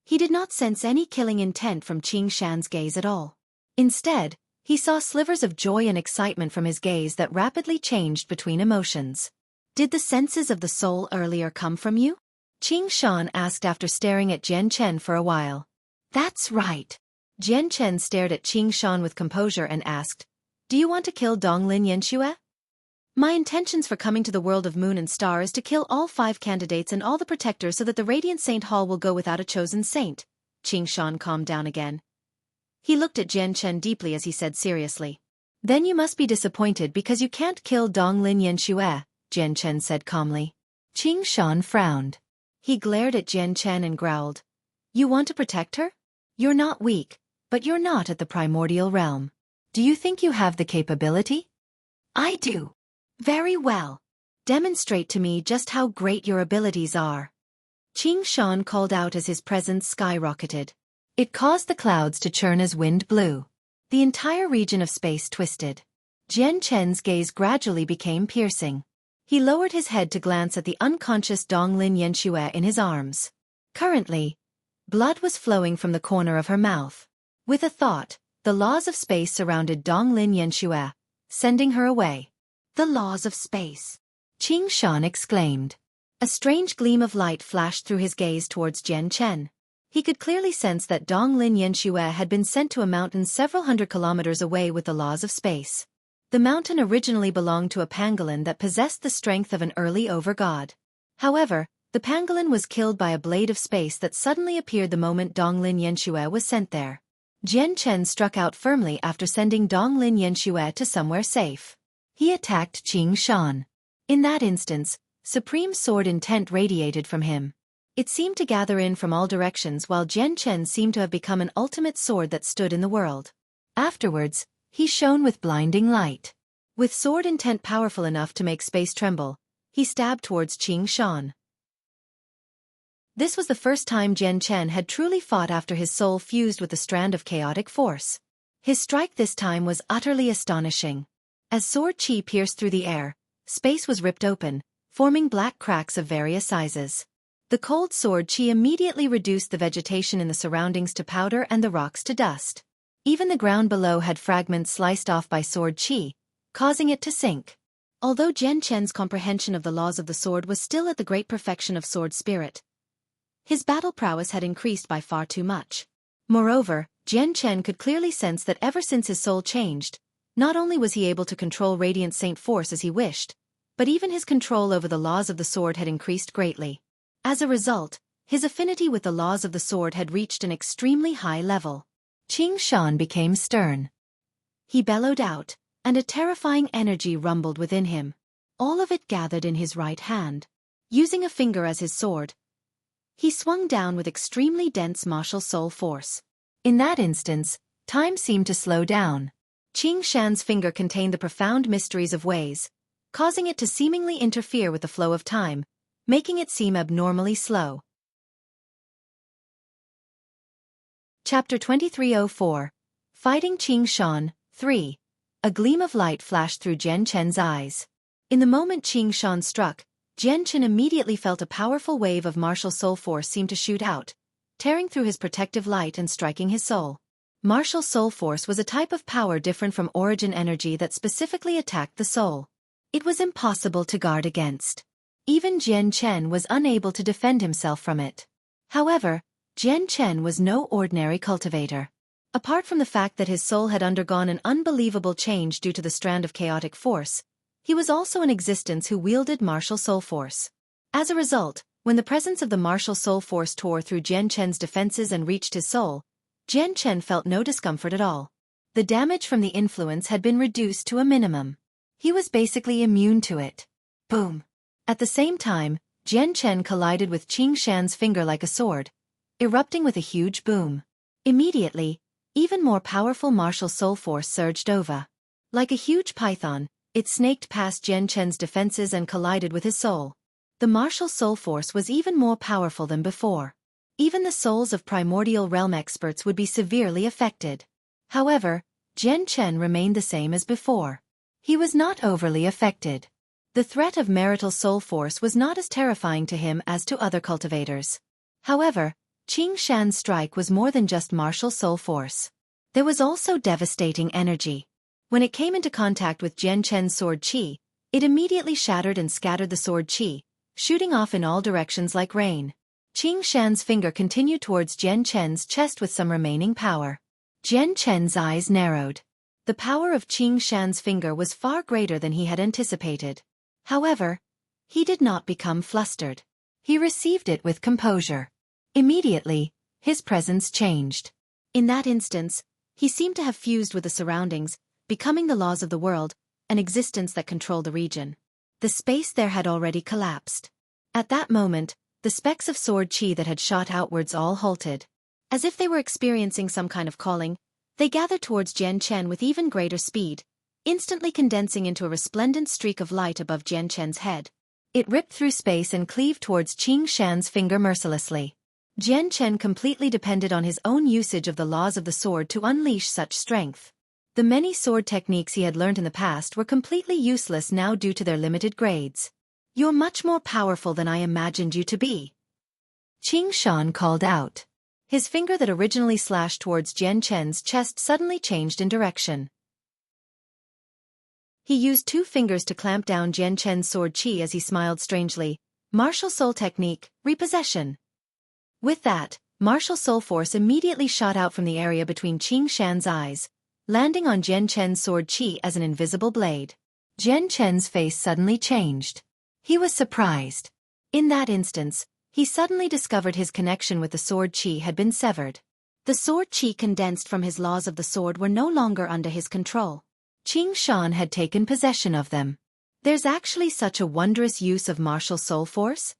He did not sense any killing intent from Qing Shan's gaze at all. Instead, he saw slivers of joy and excitement from his gaze that rapidly changed between emotions. "Did the senses of the soul earlier come from you?" Qing Shan asked after staring at Jian Chen for a while. "That's right." Jian Chen stared at Qing Shan with composure and asked, "Do you want to kill Donglin Yanxue?" "My intentions for coming to the world of Moon and Star is to kill all 5 candidates and all the protectors so that the Radiant Saint Hall will go without a chosen saint." Qing Shan calmed down again. He looked at Jian Chen deeply as he said seriously, "Then you must be disappointed because you can't kill Donglin Yanxue," Jian Chen said calmly. Qing Shan frowned. He glared at Jian Chen and growled, "You want to protect her? You're not weak, but you're not at the primordial realm. Do you think you have the capability?" "I do." "Very well. Demonstrate to me just how great your abilities are." Qing Shan called out as his presence skyrocketed. It caused the clouds to churn as wind blew. The entire region of space twisted. Jian Chen's gaze gradually became piercing. He lowered his head to glance at the unconscious Donglin Yanxue in his arms. Currently, blood was flowing from the corner of her mouth. With a thought, the laws of space surrounded Donglin Yanxue, sending her away. "The laws of space!" Qing Shan exclaimed. A strange gleam of light flashed through his gaze towards Jian Chen. He could clearly sense that Donglin Yanxue had been sent to a mountain several hundred kilometers away with the laws of space. The mountain originally belonged to a pangolin that possessed the strength of an early over-god. However, the pangolin was killed by a blade of space that suddenly appeared the moment Donglin Yanxue was sent there. Jian Chen struck out firmly after sending Donglin Yanxue to somewhere safe. He attacked Qing Shan. In that instance, supreme sword intent radiated from him. It seemed to gather in from all directions while Jian Chen seemed to have become an ultimate sword that stood in the world. Afterwards, he shone with blinding light. With sword intent powerful enough to make space tremble, he stabbed towards Qing Shan. This was the first time Jian Chen had truly fought after his soul fused with the strand of chaotic force. His strike this time was utterly astonishing. As sword qi pierced through the air, space was ripped open, forming black cracks of various sizes. The cold sword qi immediately reduced the vegetation in the surroundings to powder and the rocks to dust. Even the ground below had fragments sliced off by sword qi, causing it to sink. Although Jian Chen's comprehension of the laws of the sword was still at the great perfection of sword spirit, his battle prowess had increased by far too much. Moreover, Jian Chen could clearly sense that ever since his soul changed, not only was he able to control Radiant Saint Force as he wished, but even his control over the laws of the sword had increased greatly. As a result, his affinity with the laws of the sword had reached an extremely high level. Qing Shan became stern. He bellowed out, and a terrifying energy rumbled within him. All of it gathered in his right hand. Using a finger as his sword, he swung down with extremely dense martial soul force. In that instance, time seemed to slow down. Qing Shan's finger contained the profound mysteries of ways, causing it to seemingly interfere with the flow of time, making it seem abnormally slow. Chapter 2304. Fighting Qing Shan, 3. A gleam of light flashed through Jian Chen's eyes. In the moment Qing Shan struck, Jian Chen immediately felt a powerful wave of martial soul force seem to shoot out, tearing through his protective light and striking his soul. Martial soul force was a type of power different from origin energy that specifically attacked the soul. It was impossible to guard against. Even Jian Chen was unable to defend himself from it. However, Jian Chen was no ordinary cultivator. Apart from the fact that his soul had undergone an unbelievable change due to the strand of chaotic force, he was also an existence who wielded martial soul force. As a result, when the presence of the martial soul force tore through Jian Chen's defenses and reached his soul, Jian Chen felt no discomfort at all. The damage from the influence had been reduced to a minimum. He was basically immune to it. Boom! At the same time, Jian Chen collided with Qing Shan's finger like a sword, erupting with a huge boom. Immediately, even more powerful martial soul force surged over. Like a huge python, it snaked past Jian Chen's defenses and collided with his soul. The martial soul force was even more powerful than before. Even the souls of primordial realm experts would be severely affected. However, Jian Chen remained the same as before. He was not overly affected. The threat of marital soul force was not as terrifying to him as to other cultivators. However, Qing Shan's strike was more than just martial soul force. There was also devastating energy. When it came into contact with Jian Chen's sword qi, it immediately shattered and scattered the sword qi, shooting off in all directions like rain. Qing Shan's finger continued towards Jian Chen's chest with some remaining power. Jian Chen's eyes narrowed. The power of Qing Shan's finger was far greater than he had anticipated. However, he did not become flustered. He received it with composure. Immediately, his presence changed. In that instance, he seemed to have fused with the surroundings, becoming the laws of the world, an existence that controlled the region. The space there had already collapsed. At that moment, the specks of sword qi that had shot outwards all halted. As if they were experiencing some kind of calling, they gathered towards Jian Chen with even greater speed, instantly condensing into a resplendent streak of light above Jian Chen's head. It ripped through space and cleaved towards Qing Shan's finger mercilessly. Jian Chen completely depended on his own usage of the laws of the sword to unleash such strength. The many sword techniques he had learned in the past were completely useless now due to their limited grades. "You're much more powerful than I imagined you to be," Qing Shan called out. His finger that originally slashed towards Jian Chen's chest suddenly changed in direction. He used two fingers to clamp down Jian Chen's sword qi as he smiled strangely. Martial soul technique, repossession. With that, martial soul force immediately shot out from the area between Qing Shan's eyes, landing on Jian Chen's sword qi as an invisible blade. Jian Chen's face suddenly changed. He was surprised. In that instance, he suddenly discovered his connection with the sword qi had been severed. The sword qi condensed from his laws of the sword were no longer under his control. Qing Shan had taken possession of them. There's actually such a wondrous use of martial soul force?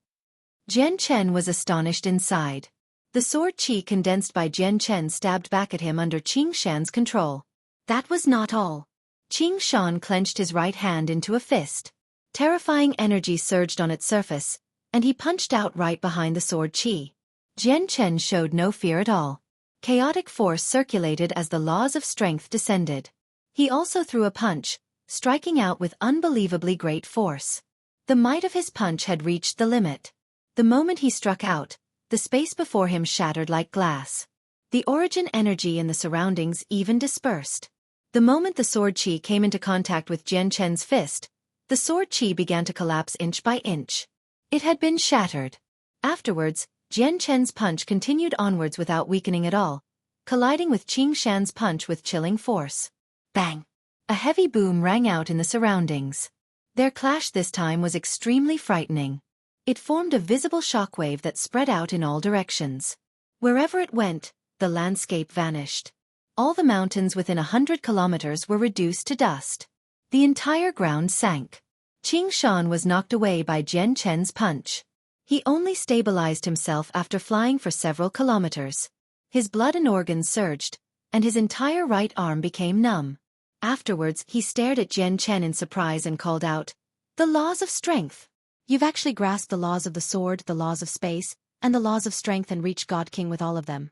Jian Chen was astonished inside. The sword qi condensed by Jian Chen stabbed back at him under Qing Shan's control. That was not all. Qing Shan clenched his right hand into a fist. Terrifying energy surged on its surface, and he punched out right behind the sword qi. Jian Chen showed no fear at all. Chaotic force circulated as the laws of strength descended. He also threw a punch, striking out with unbelievably great force. The might of his punch had reached the limit. The moment he struck out, the space before him shattered like glass. The origin energy in the surroundings even dispersed. The moment the sword qi came into contact with Jian Chen's fist, the sword qi began to collapse inch by inch. It had been shattered. Afterwards, Jian Chen's punch continued onwards without weakening at all, colliding with Qing Shan's punch with chilling force. Bang! A heavy boom rang out in the surroundings. Their clash this time was extremely frightening. It formed a visible shockwave that spread out in all directions. Wherever it went, the landscape vanished. All the mountains within 100 kilometers were reduced to dust. The entire ground sank. Qing Shan was knocked away by Jian Chen's punch. He only stabilized himself after flying for several kilometers. His blood and organs surged, and his entire right arm became numb. Afterwards, he stared at Jian Chen in surprise and called out, The laws of strength. You've actually grasped the laws of the sword, the laws of space, and the laws of strength and reached God King with all of them.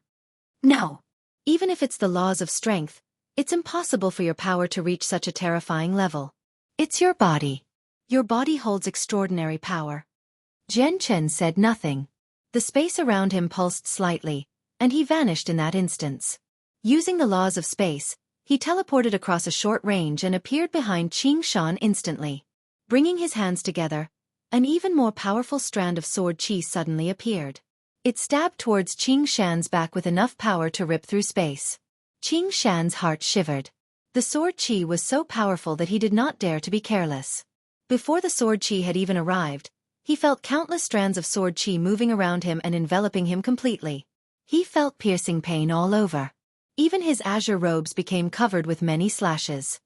No. Even if it's the laws of strength, it's impossible for your power to reach such a terrifying level. It's your body. Your body holds extraordinary power. Jian Chen said nothing. The space around him pulsed slightly, and he vanished in that instance. Using the laws of space, he teleported across a short range and appeared behind Qing Shan instantly. Bringing his hands together, an even more powerful strand of sword qi suddenly appeared. It stabbed towards Qing Shan's back with enough power to rip through space. Qing Shan's heart shivered. The sword qi was so powerful that he did not dare to be careless. Before the sword qi had even arrived, he felt countless strands of sword qi moving around him and enveloping him completely. He felt piercing pain all over. Even his azure robes became covered with many slashes.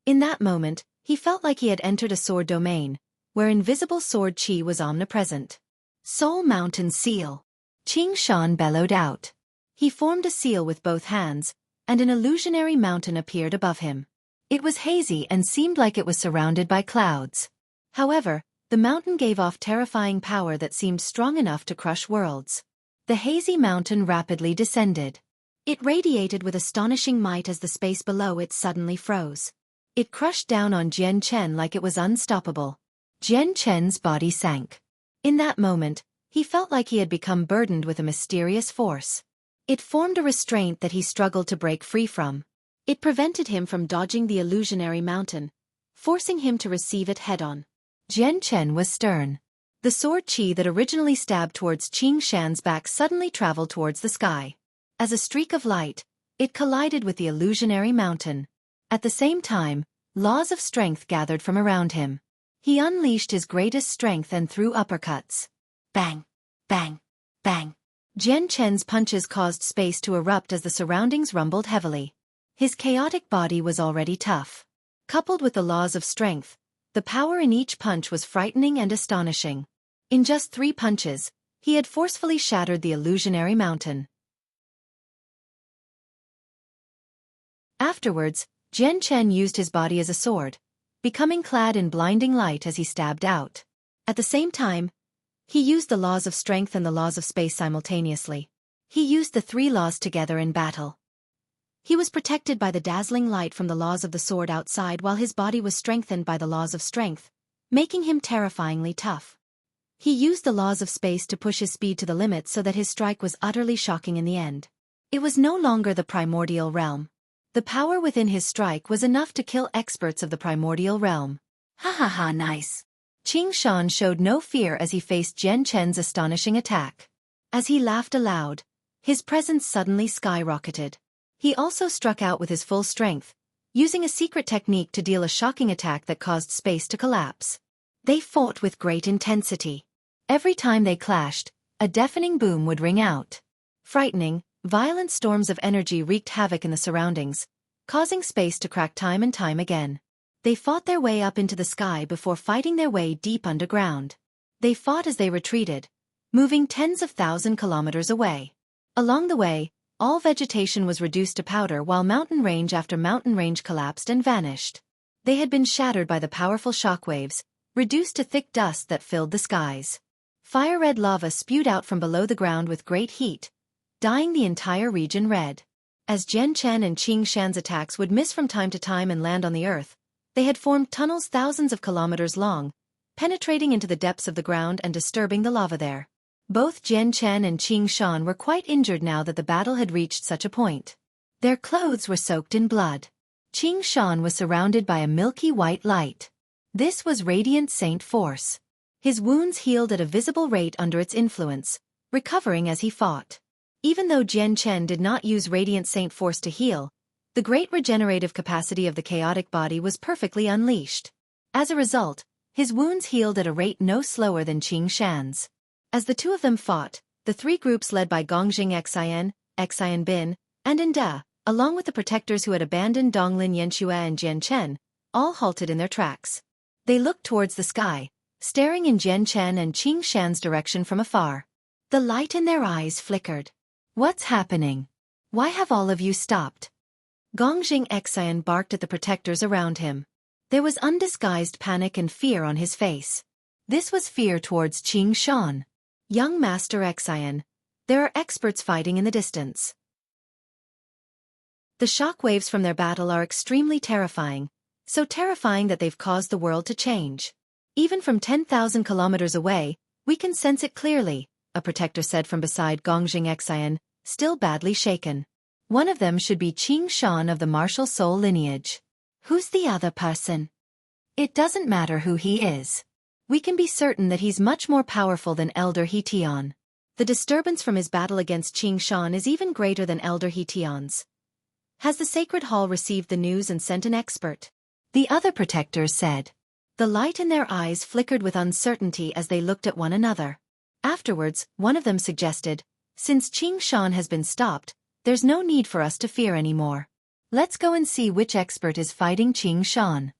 In that moment, he felt like he had entered a sword domain, where invisible sword qi was omnipresent. Soul Mountain Seal. Qing Shan bellowed out. He formed a seal with both hands, and an illusionary mountain appeared above him. It was hazy and seemed like it was surrounded by clouds. However, the mountain gave off terrifying power that seemed strong enough to crush worlds. The hazy mountain rapidly descended. It radiated with astonishing might as the space below it suddenly froze. It crushed down on Jian Chen like it was unstoppable. Jian Chen's body sank. In that moment, he felt like he had become burdened with a mysterious force. It formed a restraint that he struggled to break free from. It prevented him from dodging the illusionary mountain, forcing him to receive it head-on. Jian Chen was stern. The sword qi that originally stabbed towards Qing Shan's back suddenly traveled towards the sky. As a streak of light, it collided with the illusionary mountain. At the same time, laws of strength gathered from around him. He unleashed his greatest strength and threw uppercuts. Bang! Bang! Bang! Jian Chen's punches caused space to erupt as the surroundings rumbled heavily. His chaotic body was already tough. Coupled with the laws of strength, the power in each punch was frightening and astonishing. In just 3 punches, he had forcefully shattered the illusionary mountain. Afterwards, Jian Chen used his body as a sword, becoming clad in blinding light as he stabbed out. At the same time, he used the laws of strength and the laws of space simultaneously. He used the 3 laws together in battle. He was protected by the dazzling light from the laws of the sword outside while his body was strengthened by the laws of strength, making him terrifyingly tough. He used the laws of space to push his speed to the limit so that his strike was utterly shocking in the end. It was no longer the primordial realm. The power within his strike was enough to kill experts of the primordial realm. Ha ha ha, nice. Qing Shan showed no fear as he faced Jian Chen's astonishing attack. As he laughed aloud, his presence suddenly skyrocketed. He also struck out with his full strength, using a secret technique to deal a shocking attack that caused space to collapse. They fought with great intensity. Every time they clashed, a deafening boom would ring out. Frightening, violent storms of energy wreaked havoc in the surroundings, causing space to crack time and time again. They fought their way up into the sky before fighting their way deep underground. They fought as they retreated, moving tens of thousand kilometers away. Along the way, all vegetation was reduced to powder while mountain range after mountain range collapsed and vanished. They had been shattered by the powerful shockwaves, reduced to thick dust that filled the skies. Fire-red lava spewed out from below the ground with great heat, dyeing the entire region red. As Jian Chen and Qing Shan's attacks would miss from time to time and land on the earth, they had formed tunnels thousands of kilometers long, penetrating into the depths of the ground and disturbing the lava there. Both Jian Chen and Qing Shan were quite injured now that the battle had reached such a point. Their clothes were soaked in blood. Qing Shan was surrounded by a milky white light. This was radiant saint force. His wounds healed at a visible rate under its influence, recovering as he fought. Even though Jian Chen did not use radiant saint force to heal, the great regenerative capacity of the chaotic body was perfectly unleashed. As a result, his wounds healed at a rate no slower than Qing Shan's. As the 2 of them fought, the 3 groups led by Gongjing Xian Bin, and Enda, along with the protectors who had abandoned Donglin Yanxue and Jian Chen, all halted in their tracks. They looked towards the sky, staring in Jian Chen and Qing Shan's direction from afar. The light in their eyes flickered. What's happening? Why have all of you stopped? Gongjing Xian barked at the protectors around him. There was undisguised panic and fear on his face. This was fear towards Qing Shan. Young Master Xian, there are experts fighting in the distance. The shockwaves from their battle are extremely terrifying, so terrifying that they've caused the world to change. Even from 10,000 kilometers away, we can sense it clearly, a protector said from beside Gongjing Xian, still badly shaken. One of them should be Qing Shan of the martial soul lineage. Who's the other person? It doesn't matter who he is. We can be certain that he's much more powerful than Elder He Tian. The disturbance from his battle against Qing Shan is even greater than Elder He Tian's. Has the Sacred Hall received the news and sent an expert? The other protectors said. The light in their eyes flickered with uncertainty as they looked at one another. Afterwards, one of them suggested, since Qing Shan has been stopped, there's no need for us to fear anymore. Let's go and see which expert is fighting Qing Shan.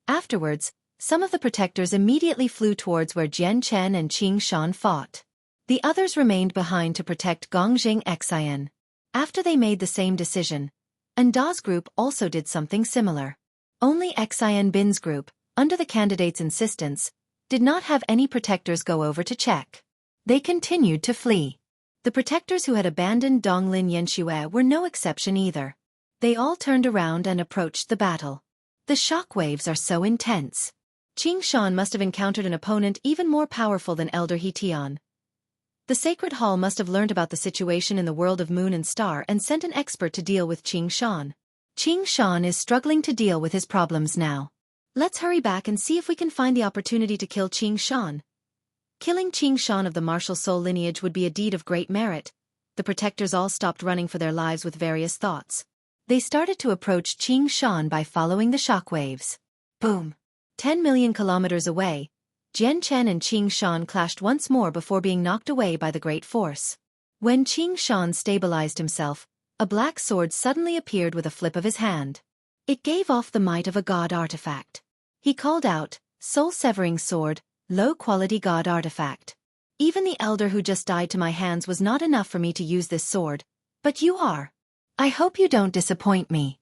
Afterwards, some of the protectors immediately flew towards where Jian Chen and Qing Shan fought. The others remained behind to protect Gongjing Xian. After they made the same decision, Da's group also did something similar. Only Xian Bin's group, under the candidate's insistence, did not have any protectors go over to check. They continued to flee. The protectors who had abandoned Donglin Yanxue were no exception either. They all turned around and approached the battle. The shockwaves are so intense. Qing Shan must have encountered an opponent even more powerful than Elder He Tian. The Sacred Hall must have learned about the situation in the world of Moon and Star and sent an expert to deal with Qing Shan. Qing Shan is struggling to deal with his problems now. Let's hurry back and see if we can find the opportunity to kill Qing Shan. Killing Qing Shan of the martial soul lineage would be a deed of great merit. The protectors all stopped running for their lives with various thoughts. They started to approach Qing Shan by following the shockwaves. Boom! 10 million kilometers away, Jian Chen and Qing Shan clashed once more before being knocked away by the great force. When Qing Shan stabilized himself, a black sword suddenly appeared with a flip of his hand. It gave off the might of a god artifact. He called out, soul-severing sword, low-quality god artifact. Even the elder who just died to my hands was not enough for me to use this sword, but you are. I hope you don't disappoint me.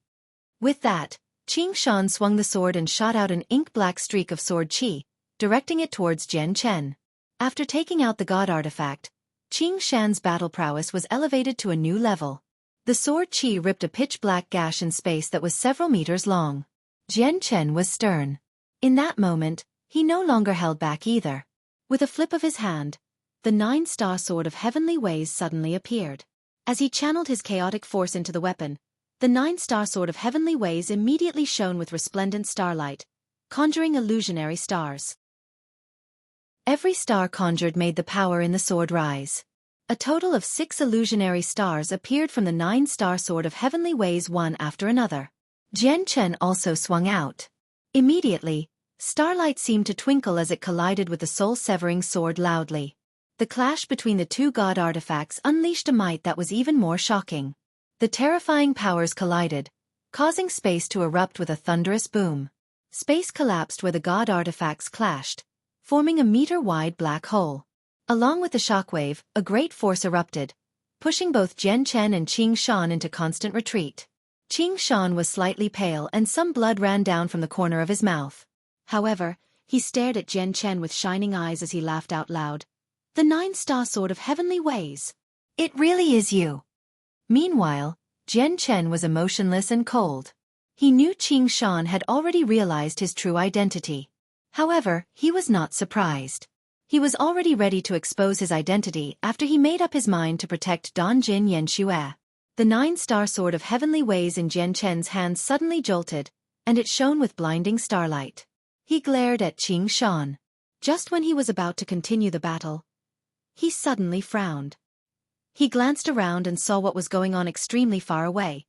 With that, Qing Shan swung the sword and shot out an ink-black streak of sword qi, directing it towards Jian Chen. After taking out the god artifact, Qing Shan's battle prowess was elevated to a new level. The sword qi ripped a pitch-black gash in space that was several meters long. Jian Chen was stern. In that moment, he no longer held back either. With a flip of his hand, the 9-star sword of heavenly ways suddenly appeared. As he channeled his chaotic force into the weapon, the 9-star sword of heavenly ways immediately shone with resplendent starlight, conjuring illusionary stars. Every star conjured made the power in the sword rise. A total of 6 illusionary stars appeared from the 9-star sword of heavenly ways one after another. Jian Chen also swung out. Immediately, starlight seemed to twinkle as it collided with the soul-severing sword loudly. The clash between the two god artifacts unleashed a might that was even more shocking. The terrifying powers collided, causing space to erupt with a thunderous boom. Space collapsed where the god artifacts clashed, forming a meter-wide black hole. Along with the shockwave, a great force erupted, pushing both Jian Chen and Qing Shan into constant retreat. Qing Shan was slightly pale and some blood ran down from the corner of his mouth. However, he stared at Jian Chen with shining eyes as he laughed out loud. The 9-star sword of heavenly ways. It really is you. Meanwhile, Jian Chen was emotionless and cold. He knew Qing Shan had already realized his true identity. However, he was not surprised. He was already ready to expose his identity after he made up his mind to protect Dongjin Yanxue. The 9-star sword of heavenly ways in Jian Chen's hand suddenly jolted, and it shone with blinding starlight. He glared at Qing Shan. Just when he was about to continue the battle, he suddenly frowned. He glanced around and saw what was going on extremely far away.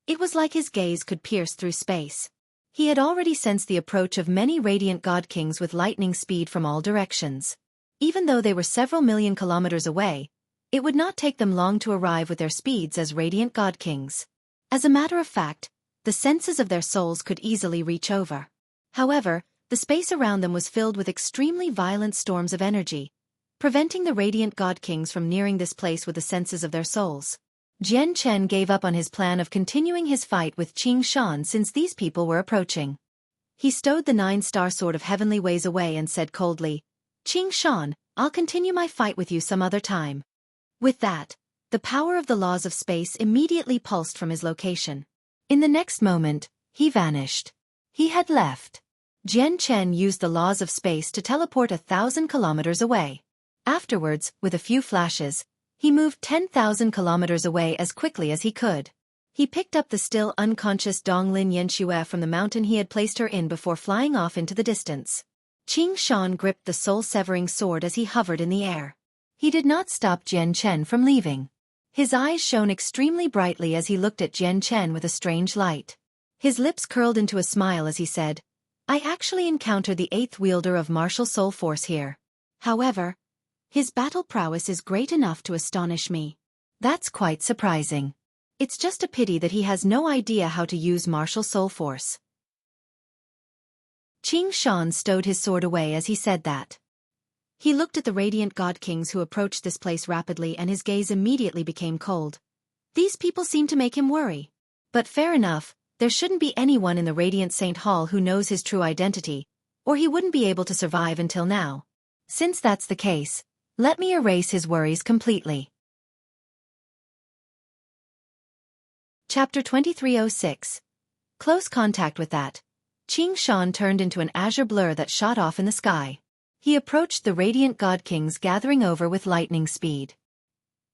It was like his gaze could pierce through space. He had already sensed the approach of many radiant god kings with lightning speed from all directions. Even though they were several million kilometers away, it would not take them long to arrive with their speeds as radiant god kings. As a matter of fact, the senses of their souls could easily reach over. However, the space around them was filled with extremely violent storms of energy, preventing the radiant god kings from nearing this place with the senses of their souls. Jian Chen gave up on his plan of continuing his fight with Qing Shan since these people were approaching. He stowed the 9-star sword of heavenly ways away and said coldly, "Qing Shan, I'll continue my fight with you some other time." With that, the power of the laws of space immediately pulsed from his location. In the next moment, he vanished. He had left. Jian Chen used the laws of space to teleport 1,000 kilometers away. Afterwards, with a few flashes, he moved 10,000 kilometers away as quickly as he could. He picked up the still unconscious Donglin Yanxue from the mountain he had placed her in before flying off into the distance. Qing Shan gripped the soul-severing sword as he hovered in the air. He did not stop Jian Chen from leaving. His eyes shone extremely brightly as he looked at Jian Chen with a strange light. His lips curled into a smile as he said, "I actually encountered the 8th wielder of martial soul force here. However, his battle prowess is great enough to astonish me. That's quite surprising. It's just a pity that he has no idea how to use martial soul force." Qing Shan stowed his sword away as he said that. He looked at the radiant god kings who approached this place rapidly and his gaze immediately became cold. These people seem to make him worry. But fair enough, there shouldn't be anyone in the Radiant Saint Hall who knows his true identity, or he wouldn't be able to survive until now. Since that's the case, let me erase his worries completely. Chapter 2306. Close contact with that. Qing Shan turned into an azure blur that shot off in the sky. He approached the radiant god kings gathering over with lightning speed.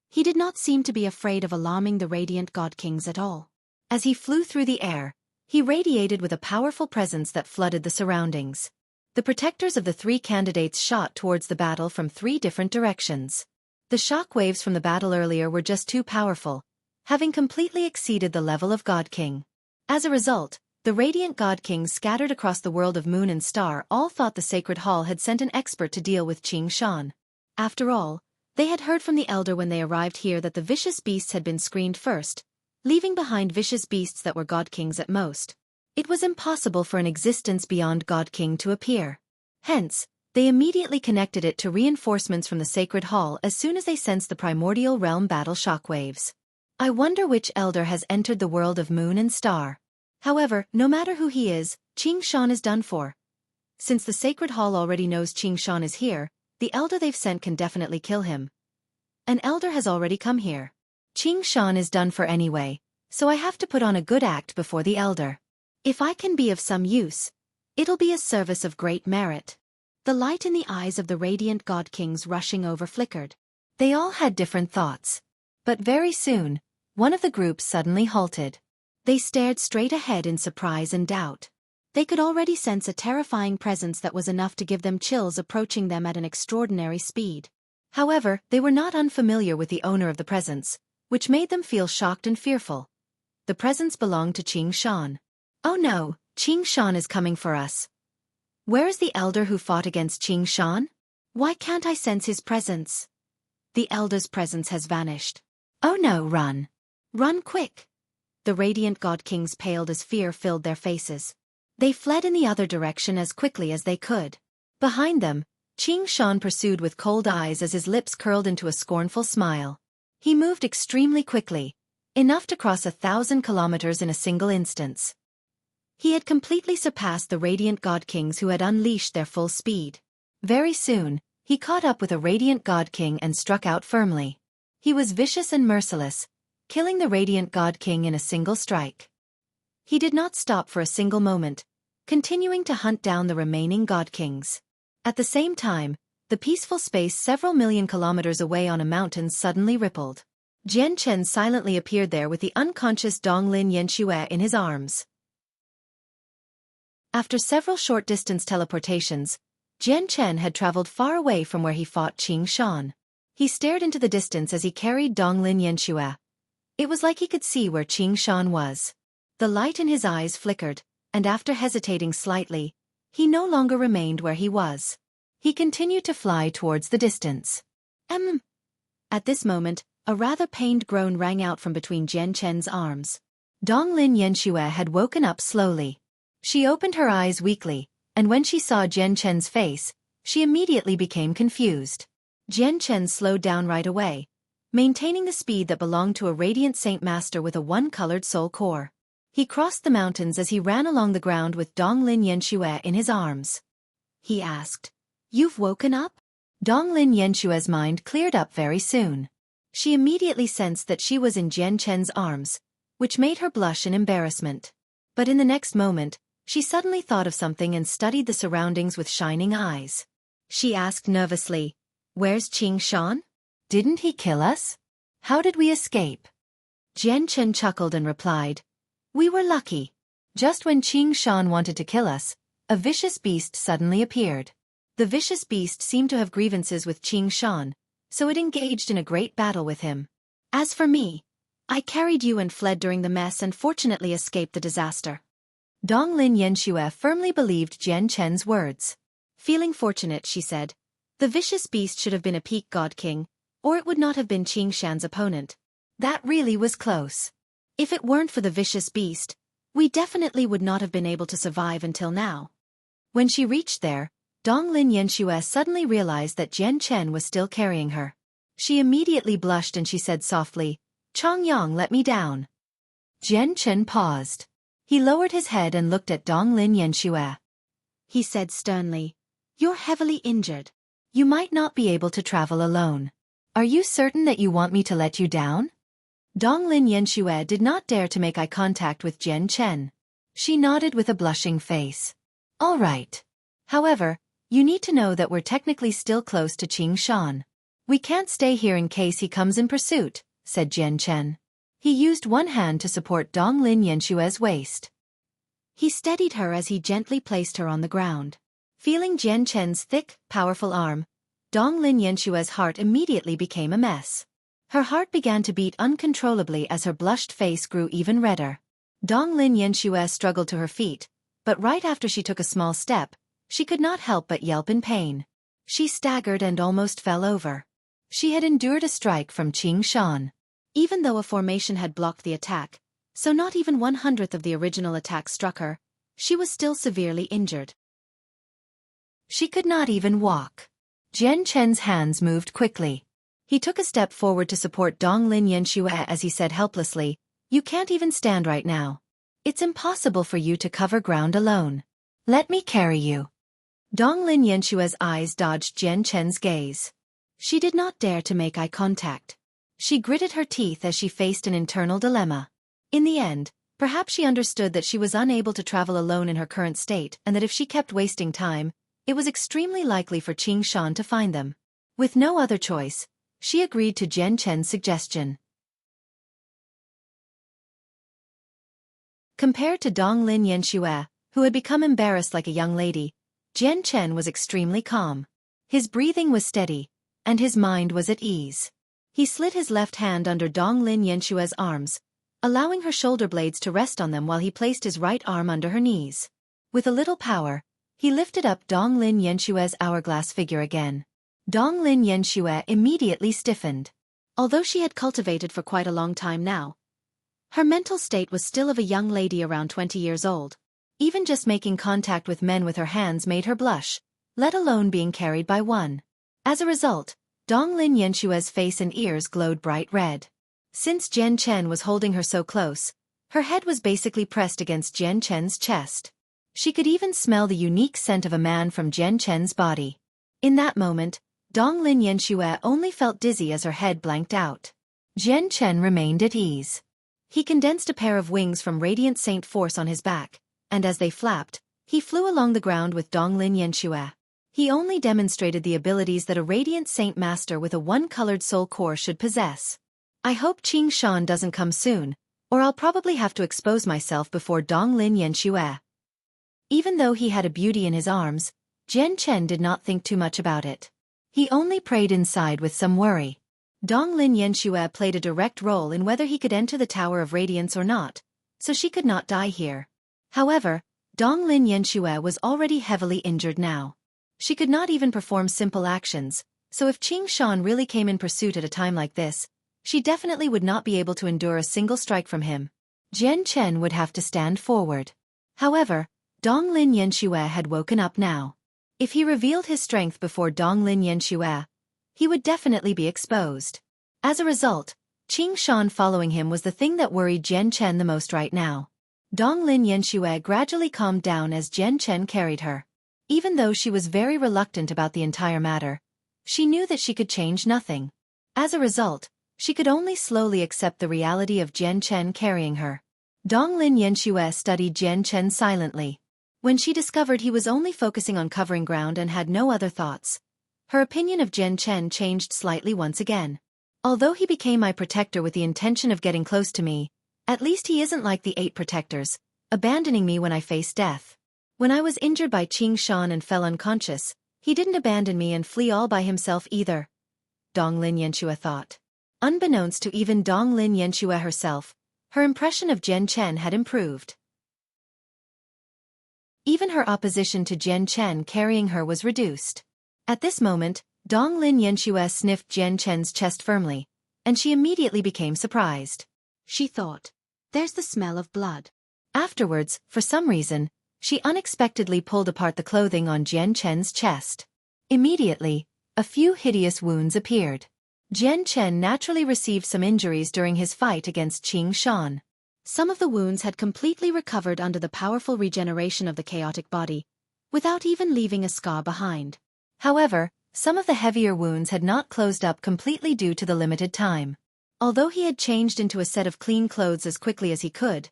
He did not seem to be afraid of alarming the radiant god kings at all. As he flew through the air, he radiated with a powerful presence that flooded the surroundings. The protectors of the 3 candidates shot towards the battle from 3 different directions. The shock waves from the battle earlier were just too powerful, having completely exceeded the level of God King. As a result, the radiant God Kings scattered across the world of Moon and Star all thought the Sacred Hall had sent an expert to deal with Qing Shan. After all, they had heard from the Elder when they arrived here that the vicious beasts had been screened first, leaving behind vicious beasts that were God Kings at most. It was impossible for an existence beyond God King to appear. Hence, they immediately connected it to reinforcements from the Sacred Hall as soon as they sensed the primordial realm battle shockwaves. I wonder which Elder has entered the world of Moon and Star. However, no matter who he is, Qing Shan is done for. Since the Sacred Hall already knows Qing Shan is here, the Elder they've sent can definitely kill him. An Elder has already come here. Qing Shan is done for anyway, so I have to put on a good act before the Elder. If I can be of some use, it'll be a service of great merit. The light in the eyes of the radiant God Kings rushing over flickered. They all had different thoughts. But very soon, one of the groups suddenly halted. They stared straight ahead in surprise and doubt. They could already sense a terrifying presence that was enough to give them chills approaching them at an extraordinary speed. However, they were not unfamiliar with the owner of the presence, which made them feel shocked and fearful. The presence belonged to Qing Shan. Oh no, Qing Shan is coming for us. Where is the Elder who fought against Qing Shan? Why can't I sense his presence? The Elder's presence has vanished. Oh no, run. Run quick. The radiant God Kings paled as fear filled their faces. They fled in the other direction as quickly as they could. Behind them, Qing Shan pursued with cold eyes as his lips curled into a scornful smile. He moved extremely quickly, enough to cross 1,000 kilometers in a single instance. He had completely surpassed the radiant God Kings who had unleashed their full speed. Very soon, he caught up with a radiant God King and struck out firmly. He was vicious and merciless, killing the radiant God King in a single strike. He did not stop for a single moment, continuing to hunt down the remaining God Kings. At the same time, the peaceful space several million kilometers away on a mountain suddenly rippled. Jian Chen silently appeared there with the unconscious Donglin Yanxue in his arms. After several short-distance teleportations, Jian Chen had traveled far away from where he fought Qing Shan. He stared into the distance as he carried Donglin Yanxue. It was like he could see where Qing Shan was. The light in his eyes flickered, and after hesitating slightly, he no longer remained where he was. He continued to fly towards the distance. At this moment, a rather pained groan rang out from between Jian Chen's arms. Donglin Yanxue had woken up slowly. She opened her eyes weakly, and when she saw Jian Chen's face, she immediately became confused. Jian Chen slowed down right away, maintaining the speed that belonged to a radiant saint master with a one-colored soul core. He crossed the mountains as he ran along the ground with Donglin Yanxue in his arms. He asked, "You've woken up?" Donglin Yanshue's mind cleared up very soon. She immediately sensed that she was in Jian Chen's arms, which made her blush in embarrassment. But in the next moment, she suddenly thought of something and studied the surroundings with shining eyes. She asked nervously, "Where's Qing Shan? Didn't he kill us? How did we escape?" Jian Chen chuckled and replied, "We were lucky. Just when Qing Shan wanted to kill us, a vicious beast suddenly appeared. The vicious beast seemed to have grievances with Qing Shan, so it engaged in a great battle with him. As for me, I carried you and fled during the mess and fortunately escaped the disaster." Donglin Yanxue firmly believed Jian Chen's words. Feeling fortunate, she said, "The vicious beast should have been a peak god king, or it would not have been Qing Shan's opponent. That really was close. If it weren't for the vicious beast, we definitely would not have been able to survive until now." When she reached there, Donglin Yanxue suddenly realized that Jian Chen was still carrying her. She immediately blushed and she said softly, "Chongyang, let me down." Jian Chen paused. He lowered his head and looked at Donglin Yanxue. He said sternly, "You're heavily injured. You might not be able to travel alone. Are you certain that you want me to let you down?" Donglin Yanxue did not dare to make eye contact with Jian Chen. She nodded with a blushing face. "All right. However, you need to know that we're technically still close to Qing Shan. We can't stay here in case he comes in pursuit," said Jian Chen. He used one hand to support Donglin Yanshue's waist. He steadied her as he gently placed her on the ground. Feeling Jian Chen's thick, powerful arm, Donglin Yanshue's heart immediately became a mess. Her heart began to beat uncontrollably as her blushed face grew even redder. Donglin Yanxue struggled to her feet, but right after she took a small step, she could not help but yelp in pain. She staggered and almost fell over. She had endured a strike from Qing Shan. Even though a formation had blocked the attack, so not even 1/100th of the original attack struck her, she was still severely injured. She could not even walk. Jian Chen's hands moved quickly. He took a step forward to support Donglin Yanxue as he said helplessly, "You can't even stand right now. It's impossible for you to cover ground alone. Let me carry you." Donglin Yanshue's eyes dodged Jian Chen's gaze. She did not dare to make eye contact. She gritted her teeth as she faced an internal dilemma. In the end, perhaps she understood that she was unable to travel alone in her current state and that if she kept wasting time, it was extremely likely for Qing Shan to find them. With no other choice, she agreed to Jian Chen's suggestion. Compared to Donglin Yanxue, who had become embarrassed like a young lady, Jian Chen was extremely calm. His breathing was steady, and his mind was at ease. He slid his left hand under Donglin Yanshue's arms, allowing her shoulder blades to rest on them while he placed his right arm under her knees. With a little power, he lifted up Donglin Yanshue's hourglass figure again. Donglin Yanxue immediately stiffened. Although she had cultivated for quite a long time now, her mental state was still of a young lady around 20 years old. Even just making contact with men with her hands made her blush, let alone being carried by one. As a result, Donglin Yanshue's face and ears glowed bright red. Since Jian Chen was holding her so close, her head was basically pressed against Jian Chen's chest. She could even smell the unique scent of a man from Jian Chen's body. In that moment, Donglin Yanxue only felt dizzy as her head blanked out. Jian Chen remained at ease. He condensed a pair of wings from Radiant Saint Force on his back, and as they flapped, he flew along the ground with Donglin Yanxue. He only demonstrated the abilities that a Radiant Saint Master with a one-colored soul core should possess. I hope Qing Shan doesn't come soon, or I'll probably have to expose myself before Donglin Yanxue. Even though he had a beauty in his arms, Jian Chen did not think too much about it. He only prayed inside with some worry. Donglin Yanxue played a direct role in whether he could enter the Tower of Radiance or not, so she could not die here. However, Donglin Yanxue was already heavily injured now. She could not even perform simple actions, so if Qing Shan really came in pursuit at a time like this, she definitely would not be able to endure a single strike from him. Jian Chen would have to stand forward. However, Donglin Yanxue had woken up now. If he revealed his strength before Donglin Yanxue, he would definitely be exposed. As a result, Qing Shan following him was the thing that worried Jian Chen the most right now. Donglin Yanxue gradually calmed down as Jian Chen carried her. Even though she was very reluctant about the entire matter, she knew that she could change nothing. As a result, she could only slowly accept the reality of Jian Chen carrying her. Donglin Yanxue studied Jian Chen silently. When she discovered he was only focusing on covering ground and had no other thoughts, her opinion of Jian Chen changed slightly once again. Although he became my protector with the intention of getting close to me, at least he isn't like the 8 protectors, abandoning me when I faced death. When I was injured by Qing Shan and fell unconscious, he didn't abandon me and flee all by himself either, Donglin Yanxue thought. Unbeknownst to even Donglin Yanxue herself, her impression of Jian Chen had improved. Even her opposition to Jian Chen carrying her was reduced. At this moment, Donglin Yanxue sniffed Jian Chen's chest firmly, and she immediately became surprised. She thought, "There's the smell of blood." Afterwards, for some reason, she unexpectedly pulled apart the clothing on Jian Chen's chest. Immediately, a few hideous wounds appeared. Jian Chen naturally received some injuries during his fight against Qing Shan. Some of the wounds had completely recovered under the powerful regeneration of the chaotic body, without even leaving a scar behind. However, some of the heavier wounds had not closed up completely due to the limited time. Although he had changed into a set of clean clothes as quickly as he could,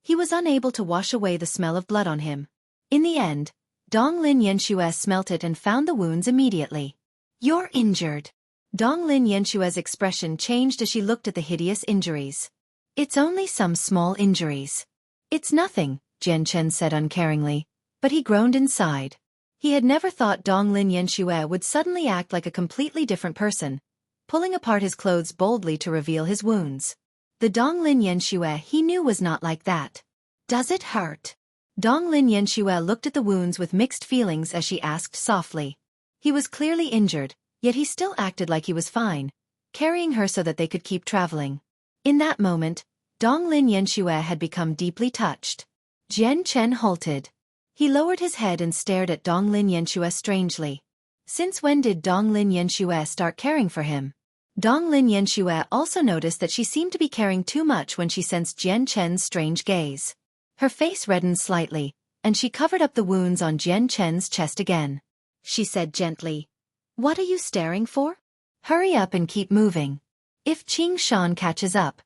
he was unable to wash away the smell of blood on him. In the end, Donglin Yanxue smelt it and found the wounds immediately. "You're injured." Donglin Yanshue's expression changed as she looked at the hideous injuries. "It's only some small injuries." "It's nothing," Jian Chen said uncaringly, but he groaned inside. He had never thought Donglin Yanxue would suddenly act like a completely different person, pulling apart his clothes boldly to reveal his wounds. The Donglin Yanxue he knew was not like that. "Does it hurt?" Donglin Yanxue looked at the wounds with mixed feelings as she asked softly. He was clearly injured, yet he still acted like he was fine, carrying her so that they could keep traveling. In that moment, Donglin Yanxue had become deeply touched. Jian Chen halted. He lowered his head and stared at Donglin Yanxue strangely. Since when did Donglin Yanxue start caring for him? Donglin Yanxue also noticed that she seemed to be caring too much when she sensed Jian Chen's strange gaze. Her face reddened slightly, and she covered up the wounds on Jian Chen's chest again. She said gently, "What are you staring for? Hurry up and keep moving. If Qing Shan catches up,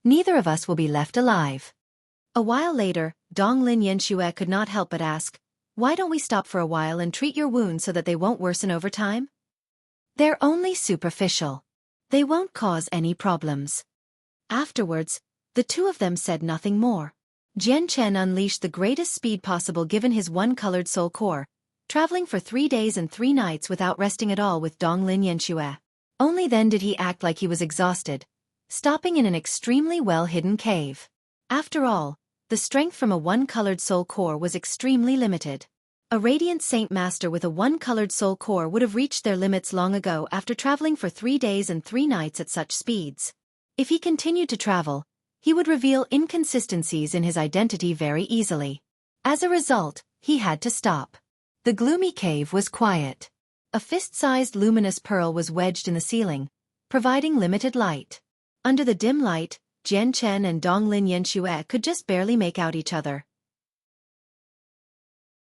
neither of us will be left alive." A while later, Donglin Yanxue could not help but ask, "Why don't we stop for a while and treat your wounds so that they won't worsen over time? They're only superficial. They won't cause any problems." Afterwards, the two of them said nothing more. Jian Chen unleashed the greatest speed possible given his one-colored soul core, traveling for 3 days and 3 nights without resting at all with Donglin Yanxue. Only then did he act like he was exhausted, stopping in an extremely well-hidden cave. After all, the strength from a one-colored soul core was extremely limited. A radiant saint master with a one-colored soul core would have reached their limits long ago after traveling for 3 days and 3 nights at such speeds. If he continued to travel, he would reveal inconsistencies in his identity very easily. As a result, he had to stop. The gloomy cave was quiet. A fist-sized luminous pearl was wedged in the ceiling, providing limited light. Under the dim light, Jian Chen and Donglin Yanxue could just barely make out each other.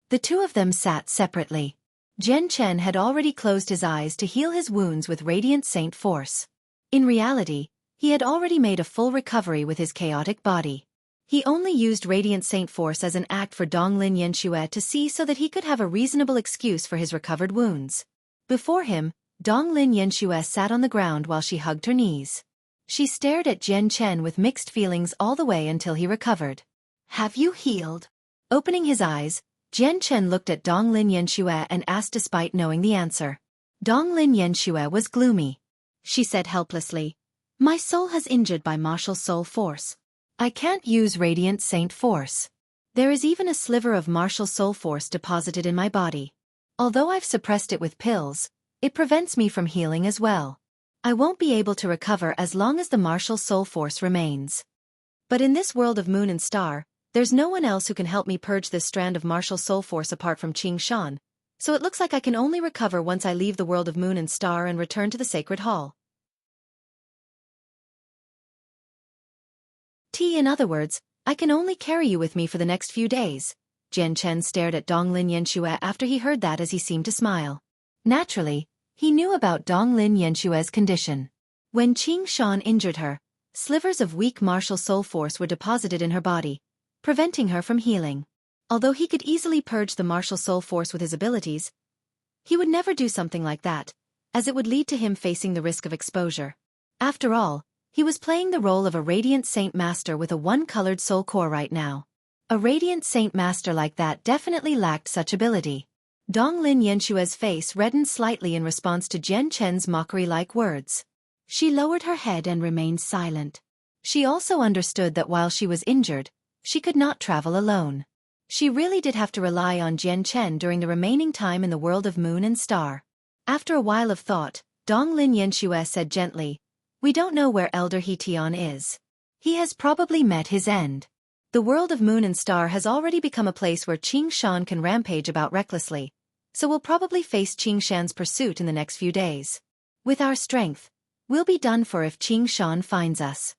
The two of them sat separately. Jian Chen had already closed his eyes to heal his wounds with Radiant Saint Force. In reality, he had already made a full recovery with his chaotic body. He only used Radiant Saint Force as an act for Donglin Yanxue to see so that he could have a reasonable excuse for his recovered wounds. Before him, Donglin Yanxue sat on the ground while she hugged her knees. She stared at Jian Chen with mixed feelings all the way until he recovered. "Have you healed?" Opening his eyes, Jian Chen looked at Donglin Yanxue and asked despite knowing the answer. Donglin Yanxue was gloomy. She said helplessly, "My soul has injured by martial soul force. I can't use Radiant Saint Force. There is even a sliver of martial soul force deposited in my body. Although I've suppressed it with pills, it prevents me from healing as well. I won't be able to recover as long as the martial soul force remains. But in this world of moon and star, there's no one else who can help me purge this strand of martial soul force apart from Qing Shan, so it looks like I can only recover once I leave the world of moon and star and return to the sacred hall." In other words, I can only carry you with me for the next few days. Jian Chen stared at Donglin Yanxue after he heard that as he seemed to smile. Naturally, he knew about Donglin Yanxue's condition. When Qing Shan injured her, slivers of weak martial soul force were deposited in her body, preventing her from healing. Although he could easily purge the martial soul force with his abilities, he would never do something like that, as it would lead to him facing the risk of exposure. After all, he was playing the role of a Radiant Saint Master with a one-colored soul core right now. A Radiant Saint Master like that definitely lacked such ability. Donglin Yanxue's face reddened slightly in response to Jian Chen's mockery-like words. She lowered her head and remained silent. She also understood that while she was injured, she could not travel alone. She really did have to rely on Jian Chen during the remaining time in the world of Moon and Star. After a while of thought, Donglin Yanxue said gently, "We don't know where Elder He Tian is. He has probably met his end. The world of Moon and Star has already become a place where Qing Shan can rampage about recklessly, so we'll probably face Qing Shan's pursuit in the next few days. With our strength, we'll be done for if Qing Shan finds us.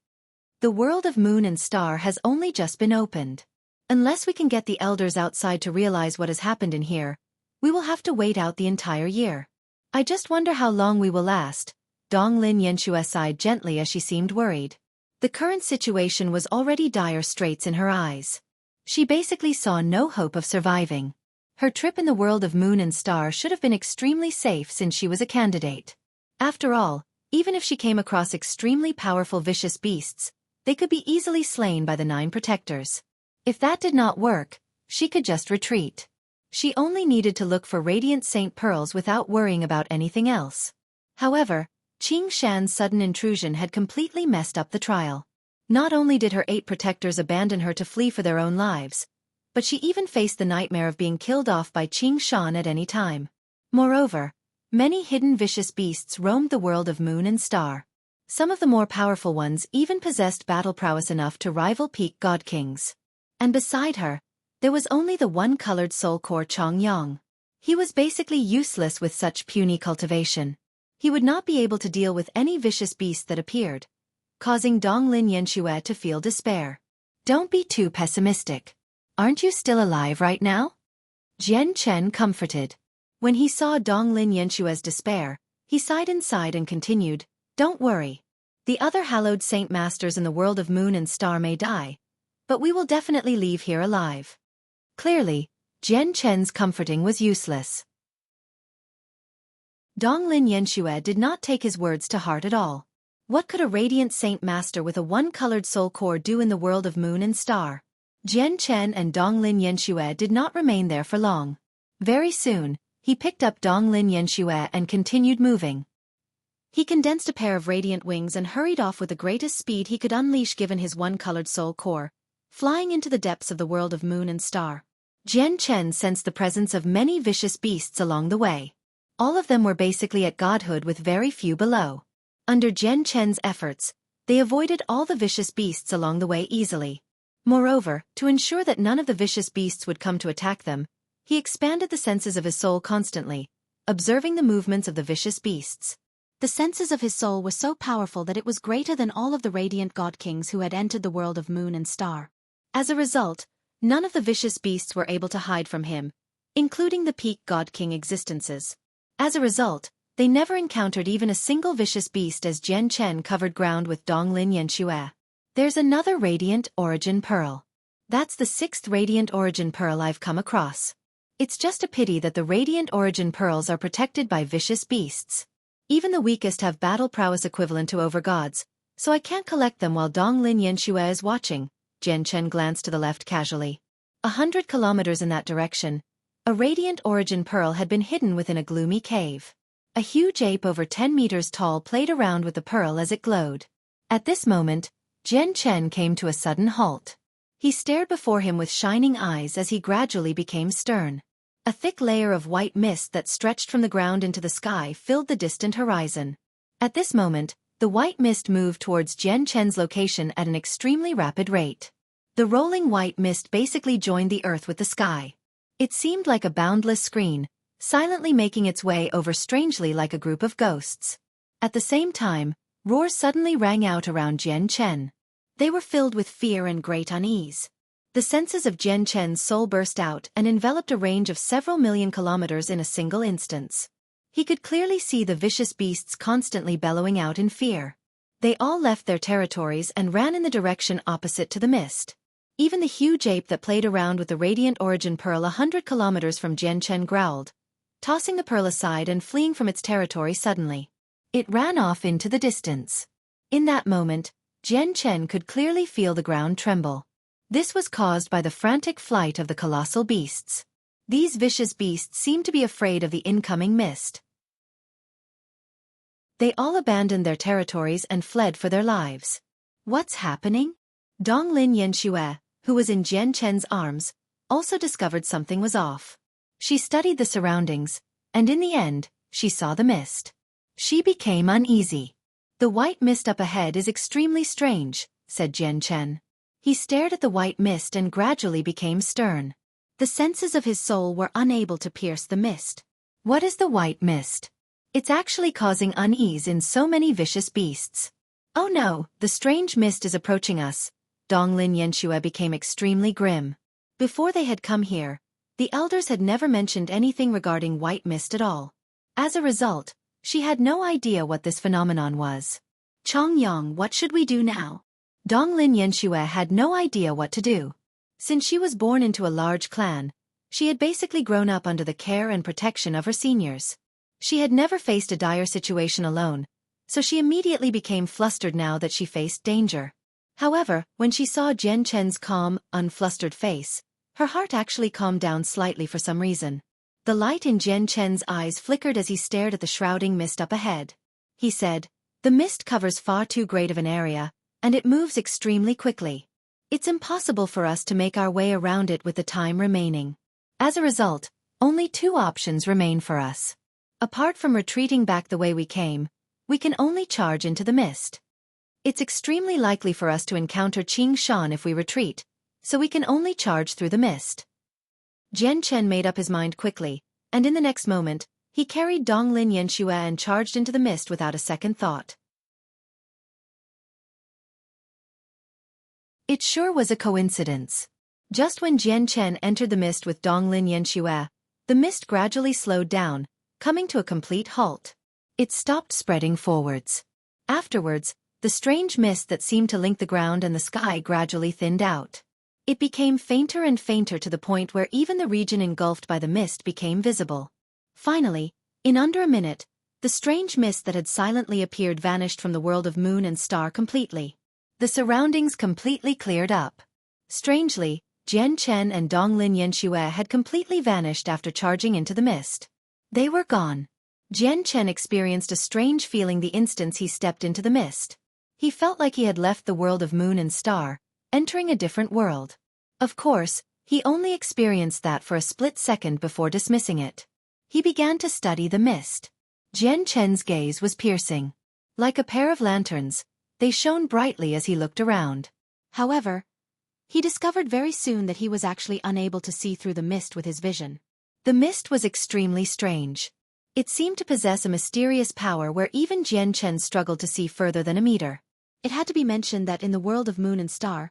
The world of Moon and Star has only just been opened. Unless we can get the elders outside to realize what has happened in here, we will have to wait out the entire year. I just wonder how long we will last." Donglin Yanxue sighed gently as she seemed worried. The current situation was already dire straits in her eyes. She basically saw no hope of surviving. Her trip in the world of Moon and Star should have been extremely safe since she was a candidate. After all, even if she came across extremely powerful vicious beasts, they could be easily slain by the 9 protectors. If that did not work, she could just retreat. She only needed to look for Radiant Saint Pearls without worrying about anything else. However, Qing Shan's sudden intrusion had completely messed up the trial. Not only did her 8 protectors abandon her to flee for their own lives, but she even faced the nightmare of being killed off by Qing Shan at any time. Moreover, many hidden vicious beasts roamed the world of Moon and Star. Some of the more powerful ones even possessed battle prowess enough to rival peak god kings. And beside her, there was only the one-colored soul core Chong Yang. He was basically useless with such puny cultivation. He would not be able to deal with any vicious beast that appeared, causing Donglin Yanxue to feel despair. "Don't be too pessimistic. Aren't you still alive right now?" Jian Chen comforted. When he saw Donglin Yanxue's despair, he sighed inside and continued, "Don't worry. The other hallowed saint masters in the world of Moon and Star may die, but we will definitely leave here alive." Clearly, Jian Chen's comforting was useless. Donglin Yanxue did not take his words to heart at all. What could a Radiant Saint Master with a one-colored soul core do in the world of Moon and Star? Jian Chen and Donglin Yanxue did not remain there for long. Very soon, he picked up Donglin Yanxue and continued moving. He condensed a pair of radiant wings and hurried off with the greatest speed he could unleash given his one-colored soul core, flying into the depths of the world of Moon and Star. Jian Chen sensed the presence of many vicious beasts along the way. All of them were basically at godhood with very few below. Under Jian Chen's efforts, they avoided all the vicious beasts along the way easily. Moreover, to ensure that none of the vicious beasts would come to attack them, he expanded the senses of his soul constantly, observing the movements of the vicious beasts. The senses of his soul were so powerful that it was greater than all of the radiant god kings who had entered the world of Moon and Star. As a result, none of the vicious beasts were able to hide from him, including the peak god king existences. As a result, they never encountered even a single vicious beast as Jian Chen covered ground with Donglin Yanxue. "There's another Radiant Origin Pearl. That's the 6th Radiant Origin Pearl I've come across. It's just a pity that the Radiant Origin Pearls are protected by vicious beasts. Even the weakest have battle prowess equivalent to overgods, so I can't collect them while Donglin Yanxue is watching." Jian Chen glanced to the left casually. 100 kilometers in that direction, a Radiant Origin Pearl had been hidden within a gloomy cave. A huge ape over 10 meters tall played around with the pearl as it glowed. At this moment, Jian Chen came to a sudden halt. He stared before him with shining eyes as he gradually became stern. A thick layer of white mist that stretched from the ground into the sky filled the distant horizon. At this moment, the white mist moved towards Jian Chen's location at an extremely rapid rate. The rolling white mist basically joined the earth with the sky. It seemed like a boundless screen, silently making its way over strangely like a group of ghosts. At the same time, roars suddenly rang out around Jian Chen. They were filled with fear and great unease. The senses of Jian Chen's soul burst out and enveloped a range of several million kilometers in a single instance. He could clearly see the vicious beasts constantly bellowing out in fear. They all left their territories and ran in the direction opposite to the mist. Even the huge ape that played around with the radiant origin pearl 100 kilometers from Jian Chen growled, tossing the pearl aside and fleeing from its territory suddenly. It ran off into the distance. In that moment, Jian Chen could clearly feel the ground tremble. This was caused by the frantic flight of the colossal beasts. These vicious beasts seemed to be afraid of the incoming mist. They all abandoned their territories and fled for their lives. What's happening? Donglin Yanxue, who was in Jian Chen's arms, also discovered something was off. She studied the surroundings, and in the end, she saw the mist. She became uneasy. The white mist up ahead is extremely strange, said Jian Chen. He stared at the white mist and gradually became stern. The senses of his soul were unable to pierce the mist. What is the white mist? It's actually causing unease in so many vicious beasts. Oh no, the strange mist is approaching us. Donglin Yanxue became extremely grim. Before they had come here, the elders had never mentioned anything regarding white mist at all. As a result, she had no idea what this phenomenon was. Chongyang, what should we do now? Donglin Yanxue had no idea what to do. Since she was born into a large clan, she had basically grown up under the care and protection of her seniors. She had never faced a dire situation alone, so she immediately became flustered now that she faced danger. However, when she saw Jian Chen's calm, unflustered face, her heart actually calmed down slightly for some reason. The light in Jian Chen's eyes flickered as he stared at the shrouding mist up ahead. He said, "The mist covers far too great of an area, and it moves extremely quickly. It's impossible for us to make our way around it with the time remaining. As a result, only two options remain for us. Apart from retreating back the way we came, we can only charge into the mist. It's extremely likely for us to encounter Qing Shan if we retreat, so we can only charge through the mist." Jian Chen made up his mind quickly, and in the next moment, he carried Donglin Yanxue and charged into the mist without a second thought. It sure was a coincidence. Just when Jian Chen entered the mist with Donglin Yanxue, the mist gradually slowed down, coming to a complete halt. It stopped spreading forwards. Afterwards, the strange mist that seemed to link the ground and the sky gradually thinned out. It became fainter and fainter to the point where even the region engulfed by the mist became visible. Finally, in under a minute, the strange mist that had silently appeared vanished from the world of moon and star completely. The surroundings completely cleared up. Strangely, Jian Chen and Donglin Yanxue had completely vanished after charging into the mist. They were gone. Jian Chen experienced a strange feeling the instant he stepped into the mist. He felt like he had left the world of moon and star, entering a different world. Of course, he only experienced that for a split second before dismissing it. He began to study the mist. Jian Chen's gaze was piercing. Like a pair of lanterns, they shone brightly as he looked around. However, he discovered very soon that he was actually unable to see through the mist with his vision. The mist was extremely strange. It seemed to possess a mysterious power where even Jian Chen struggled to see further than a meter. It had to be mentioned that in the world of moon and star,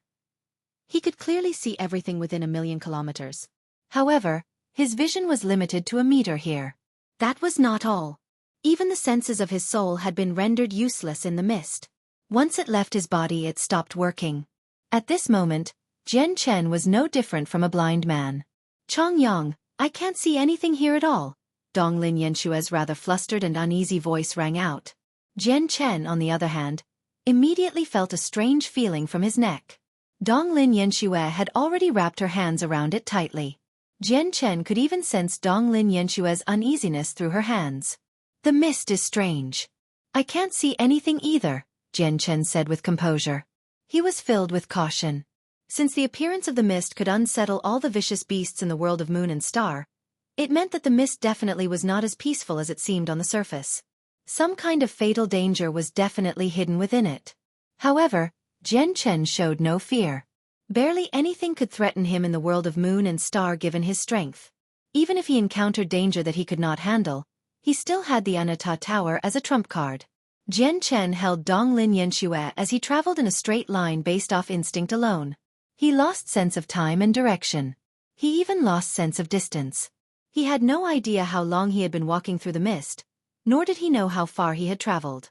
he could clearly see everything within 1,000,000 kilometers. However, his vision was limited to a meter here. That was not all. Even the senses of his soul had been rendered useless in the mist. Once it left his body, it stopped working. At this moment, Jian Chen was no different from a blind man. "Chongyang, I can't see anything here at all," Donglin Yanshue's rather flustered and uneasy voice rang out. Jian Chen, on the other hand, immediately felt a strange feeling from his neck. Donglin Yanxue had already wrapped her hands around it tightly. Jian Chen could even sense Donglin Yanshue's uneasiness through her hands. "The mist is strange. I can't see anything either," Jian Chen said with composure. He was filled with caution. Since the appearance of the mist could unsettle all the vicious beasts in the world of moon and star, it meant that the mist definitely was not as peaceful as it seemed on the surface. Some kind of fatal danger was definitely hidden within it. However, Jian Chen showed no fear. Barely anything could threaten him in the world of moon and star given his strength. Even if he encountered danger that he could not handle, he still had the Anata Tower as a trump card. Jian Chen held Donglin Yanxue as he traveled in a straight line based off instinct alone. He lost sense of time and direction. He even lost sense of distance. He had no idea how long he had been walking through the mist, nor did he know how far he had traveled.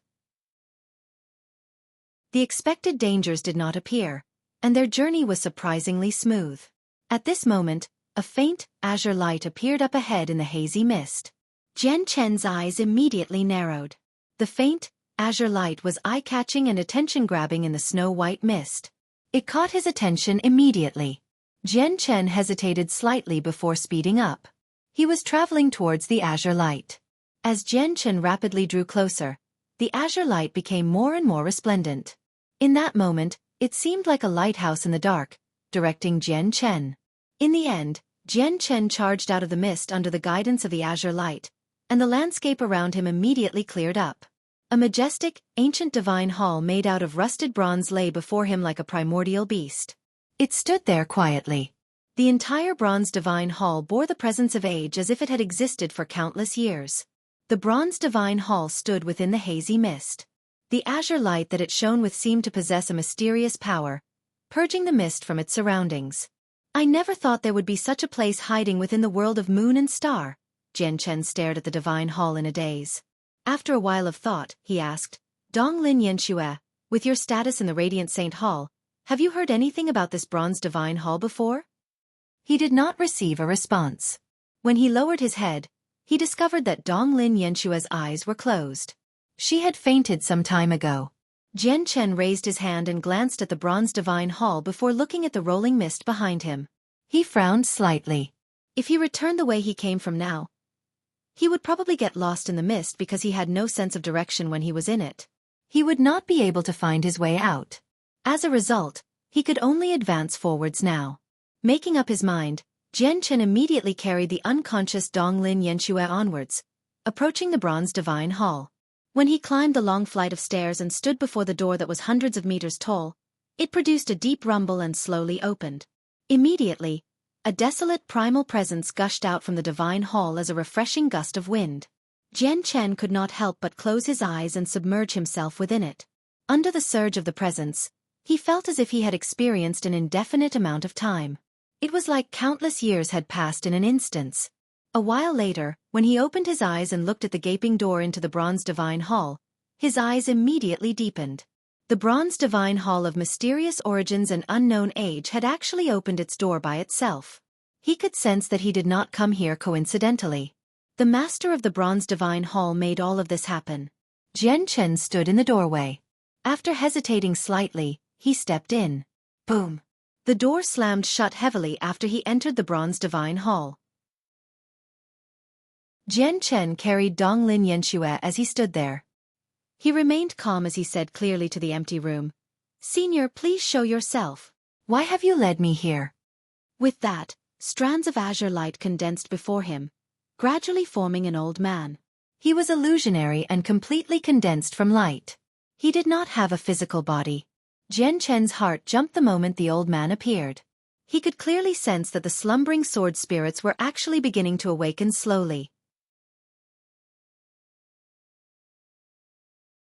The expected dangers did not appear, and their journey was surprisingly smooth. At this moment, a faint, azure light appeared up ahead in the hazy mist. Jian Chen's eyes immediately narrowed. The faint, azure light was eye-catching and attention-grabbing in the snow-white mist. It caught his attention immediately. Jian Chen hesitated slightly before speeding up. He was traveling towards the azure light. As Jian Chen rapidly drew closer, the azure light became more and more resplendent. In that moment, it seemed like a lighthouse in the dark, directing Jian Chen. In the end, Jian Chen charged out of the mist under the guidance of the azure light, and the landscape around him immediately cleared up. A majestic, ancient divine hall made out of rusted bronze lay before him like a primordial beast. It stood there quietly. The entire bronze divine hall bore the presence of age as if it had existed for countless years. The bronze divine hall stood within the hazy mist. The azure light that it shone with seemed to possess a mysterious power, purging the mist from its surroundings. I never thought there would be such a place hiding within the world of moon and star. Jian Chen stared at the divine hall in a daze. After a while of thought, he asked, Donglin Yanxue, with your status in the Radiant Saint Hall, have you heard anything about this bronze divine hall before? He did not receive a response. When he lowered his head, he discovered that Donglin Yanshue's eyes were closed. She had fainted some time ago. Jian Chen raised his hand and glanced at the bronze divine hall before looking at the rolling mist behind him. He frowned slightly. If he returned the way he came from now, he would probably get lost in the mist because he had no sense of direction when he was in it. He would not be able to find his way out. As a result, he could only advance forwards now. Making up his mind, Jian Chen immediately carried the unconscious Donglin Yanxue onwards, approaching the bronze divine hall. When he climbed the long flight of stairs and stood before the door that was hundreds of meters tall, it produced a deep rumble and slowly opened. Immediately, a desolate primal presence gushed out from the divine hall as a refreshing gust of wind. Jian Chen could not help but close his eyes and submerge himself within it. Under the surge of the presence, he felt as if he had experienced an indefinite amount of time. It was like countless years had passed in an instant. A while later, when he opened his eyes and looked at the gaping door into the bronze divine hall, his eyes immediately deepened. The bronze divine hall of mysterious origins and unknown age had actually opened its door by itself. He could sense that he did not come here coincidentally. The master of the bronze divine hall made all of this happen. Jian Chen stood in the doorway. After hesitating slightly, he stepped in. Boom! The door slammed shut heavily after he entered the bronze divine hall. Jian Chen carried Donglin Yanxue as he stood there. He remained calm as he said clearly to the empty room, "Senior, please show yourself. Why have you led me here?" With that, strands of azure light condensed before him, gradually forming an old man. He was illusionary and completely condensed from light. He did not have a physical body. Jian Chen's heart jumped the moment the old man appeared. He could clearly sense that the slumbering sword spirits were actually beginning to awaken slowly.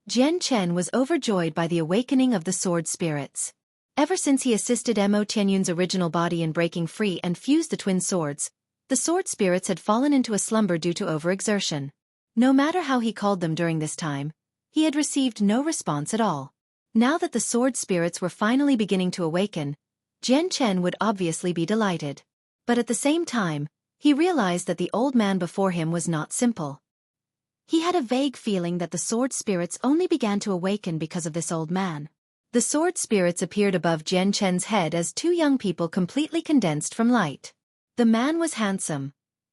Jian Chen was overjoyed by the awakening of the sword spirits. Ever since he assisted Mo Tianyun's original body in breaking free and fused the twin swords, the sword spirits had fallen into a slumber due to overexertion. No matter how he called them during this time, he had received no response at all. Now that the sword spirits were finally beginning to awaken, Jian Chen would obviously be delighted. But at the same time, he realized that the old man before him was not simple. He had a vague feeling that the sword spirits only began to awaken because of this old man. The sword spirits appeared above Jian Chen's head as two young people completely condensed from light. The man was handsome,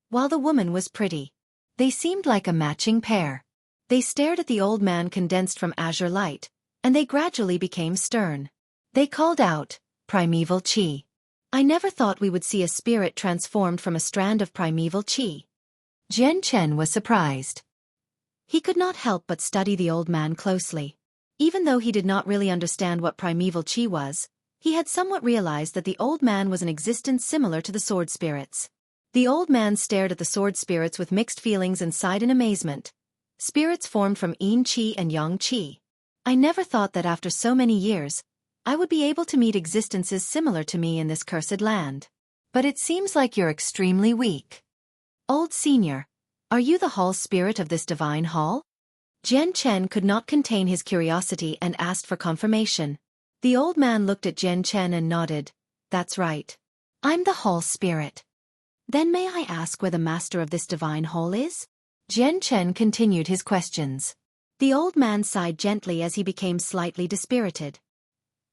while the woman was pretty. They seemed like a matching pair. They stared at the old man condensed from azure light, and they gradually became stern. They called out, "Primeval Qi." I never thought we would see a spirit transformed from a strand of primeval Qi. Jian Chen was surprised. He could not help but study the old man closely. Even though he did not really understand what primeval Qi was, he had somewhat realized that the old man was an existence similar to the sword spirits. The old man stared at the sword spirits with mixed feelings and sighed in amazement. Spirits formed from yin qi and yang qi. I never thought that after so many years, I would be able to meet existences similar to me in this cursed land. But it seems like you're extremely weak. Old Senior, are you the hall spirit of this divine hall? Jian Chen could not contain his curiosity and asked for confirmation. The old man looked at Jian Chen and nodded. That's right. I'm the hall spirit. Then may I ask where the master of this divine hall is? Jian Chen continued his questions. The old man sighed gently as he became slightly dispirited.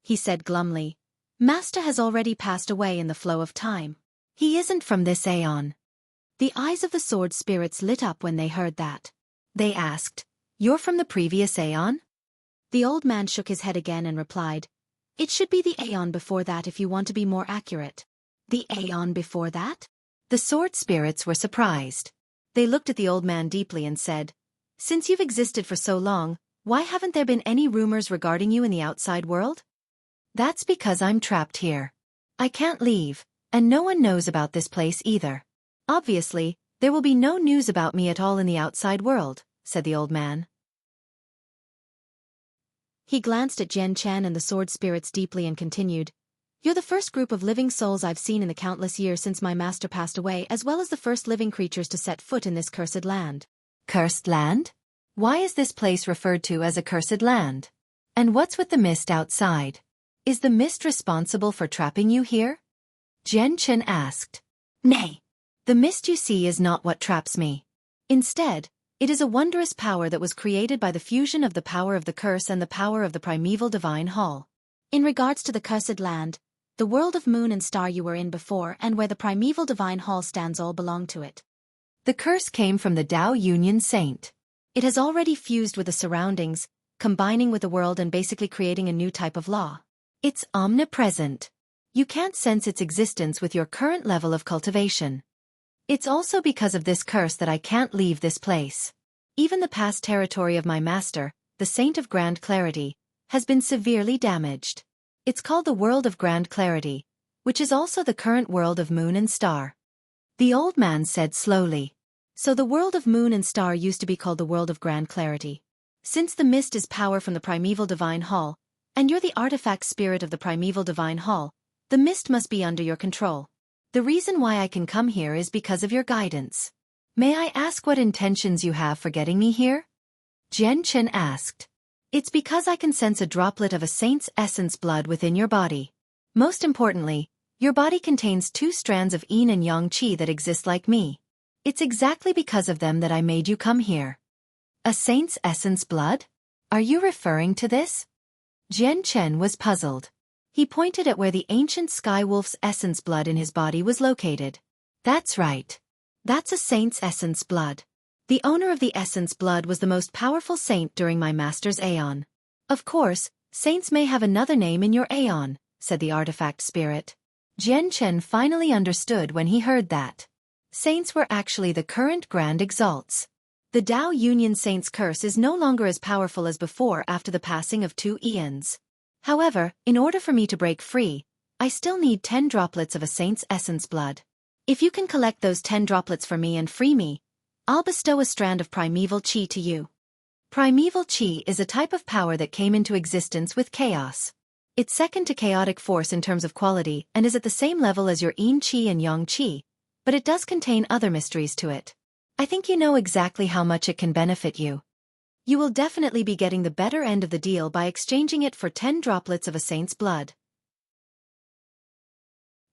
He said glumly, Master has already passed away in the flow of time. He isn't from this aeon. The eyes of the sword spirits lit up when they heard that. They asked, You're from the previous aeon? The old man shook his head again and replied, It should be the aeon before that if you want to be more accurate. The aeon before that? The sword spirits were surprised. They looked at the old man deeply and said, Since you've existed for so long, why haven't there been any rumors regarding you in the outside world? That's because I'm trapped here. I can't leave, and no one knows about this place either. Obviously, there will be no news about me at all in the outside world, said the old man. He glanced at Jian Chen and the sword spirits deeply and continued, You're the first group of living souls I've seen in the countless years since my master passed away, as well as the first living creatures to set foot in this cursed land. Cursed land? Why is this place referred to as a cursed land? And what's with the mist outside? Is the mist responsible for trapping you here? Jian Chen asked. Nay. The mist you see is not what traps me. Instead, it is a wondrous power that was created by the fusion of the power of the curse and the power of the primeval divine hall. In regards to the cursed land, the world of moon and star you were in before and where the primeval divine hall stands all belong to it. The curse came from the Tao Union Saint. It has already fused with the surroundings, combining with the world and basically creating a new type of law. It's omnipresent. You can't sense its existence with your current level of cultivation. It's also because of this curse that I can't leave this place. Even the past territory of my master, the Saint of Grand Clarity, has been severely damaged. It's called the World of Grand Clarity, which is also the current world of Moon and Star. The old man said slowly. So the world of Moon and Star used to be called the World of Grand Clarity. Since the mist is power from the primeval divine hall, and you're the artifact spirit of the primeval divine hall, the mist must be under your control. The reason why I can come here is because of your guidance. May I ask what intentions you have for getting me here? Jian Chen asked. It's because I can sense a droplet of a saint's essence blood within your body. Most importantly, your body contains 2 strands of yin and yang qi that exist like me. It's exactly because of them that I made you come here. A saint's essence blood? Are you referring to this? Jian Chen was puzzled. He pointed at where the ancient sky wolf's essence blood in his body was located. That's right. That's a saint's essence blood. The owner of the essence blood was the most powerful saint during my master's aeon. Of course, saints may have another name in your aeon, said the artifact spirit. Jian Chen finally understood when he heard that. Saints were actually the current grand exalts. The Tao Union Saint's curse is no longer as powerful as before after the passing of 2 eons. However, in order for me to break free, I still need 10 droplets of a saint's essence blood. If you can collect those 10 droplets for me and free me, I'll bestow a strand of primeval qi to you. Primeval qi is a type of power that came into existence with chaos. It's second to chaotic force in terms of quality and is at the same level as your yin qi and yang qi, but it does contain other mysteries to it. I think you know exactly how much it can benefit you. You will definitely be getting the better end of the deal by exchanging it for 10 droplets of a saint's blood.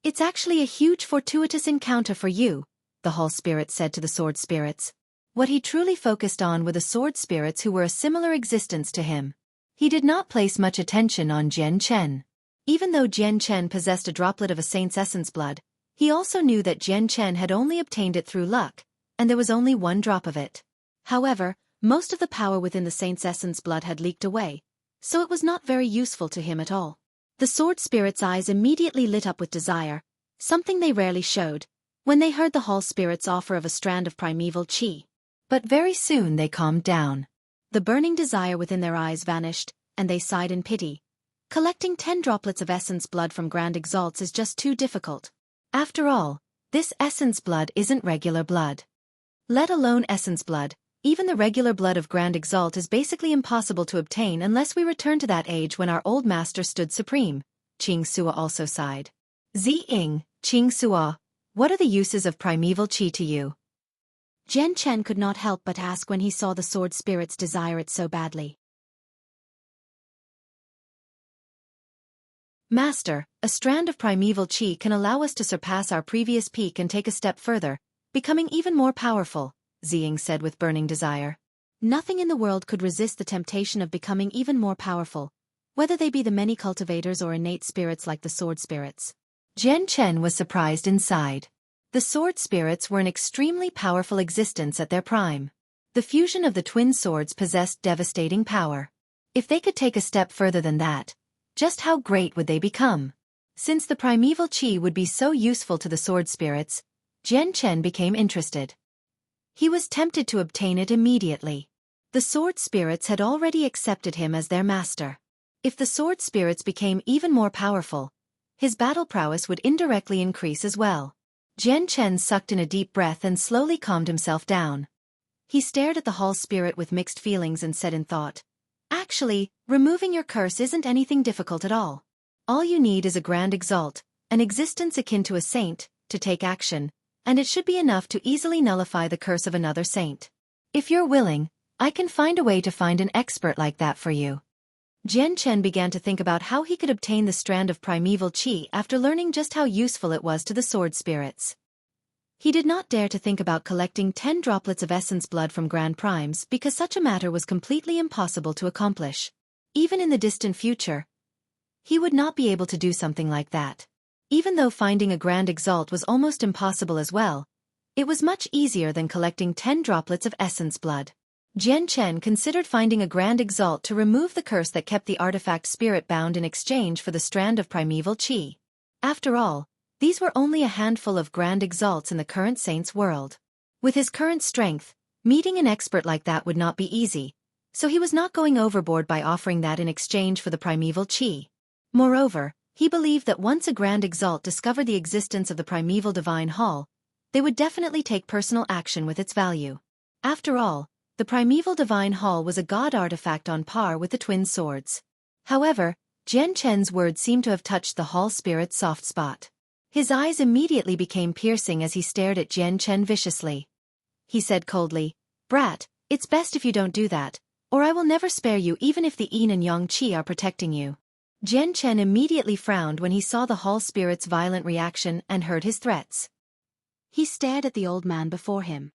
It's actually a huge fortuitous encounter for you, the hall spirit said to the sword spirits. What he truly focused on were the sword spirits who were a similar existence to him. He did not place much attention on Jian Chen. Even though Jian Chen possessed a droplet of a saint's essence blood, he also knew that Jian Chen had only obtained it through luck, and there was only 1 drop of it. However, most of the power within the saint's essence blood had leaked away, so it was not very useful to him at all. The sword spirit's eyes immediately lit up with desire, something they rarely showed, when they heard the hall spirit's offer of a strand of primeval qi. But very soon they calmed down. The burning desire within their eyes vanished, and they sighed in pity. Collecting 10 droplets of essence blood from Grand Exalts is just too difficult. After all, this essence blood isn't regular blood. Let alone essence blood, Even the regular blood of Grand Exalt is basically impossible to obtain unless we return to that age when our old master stood supreme. Qing Sua also sighed. Ziying, Qing Sua, what are the uses of primeval qi to you? Jian Chen could not help but ask when he saw the sword spirits desire it so badly. Master, a strand of primeval qi can allow us to surpass our previous peak and take a step further, becoming even more powerful, Ziying said with burning desire. Nothing in the world could resist the temptation of becoming even more powerful, whether they be the many cultivators or innate spirits like the sword spirits. Jian Chen was surprised inside. The sword spirits were an extremely powerful existence at their prime. The fusion of the twin swords possessed devastating power. If they could take a step further than that, just how great would they become? Since the primeval qi would be so useful to the sword spirits, Jian Chen became interested. He was tempted to obtain it immediately. The sword spirits had already accepted him as their master. If the sword spirits became even more powerful, his battle prowess would indirectly increase as well. Jian Chen sucked in a deep breath and slowly calmed himself down. He stared at the hall spirit with mixed feelings and said in thought, "Actually, removing your curse isn't anything difficult at all. All you need is a Grand Exalt, an existence akin to a saint, to take action, and it should be enough to easily nullify the curse of another saint. If you're willing, I can find a way to find an expert like that for you." Jian Chen began to think about how he could obtain the strand of primeval qi after learning just how useful it was to the sword spirits. He did not dare to think about collecting 10 droplets of essence blood from Grand Primes because such a matter was completely impossible to accomplish. Even in the distant future, he would not be able to do something like that. Even though finding a Grand Exalt was almost impossible as well, it was much easier than collecting 10 droplets of essence blood. Jian Chen considered finding a Grand Exalt to remove the curse that kept the artifact spirit bound in exchange for the strand of primeval qi. After all, these were only a handful of Grand Exalts in the current saint's world. With his current strength, meeting an expert like that would not be easy, so he was not going overboard by offering that in exchange for the primeval qi. Moreover, he believed that once a Grand Exalt discovered the existence of the primeval divine hall, they would definitely take personal action with its value. After all, the primeval divine hall was a god artifact on par with the twin swords. However, Jian Chen's words seemed to have touched the hall spirit's soft spot. His eyes immediately became piercing as he stared at Jian Chen viciously. He said coldly, "Brat, it's best if you don't do that, or I will never spare you even if the yin and yang qi are protecting you." Jian Chen immediately frowned when he saw the hall spirit's violent reaction and heard his threats. He stared at the old man before him.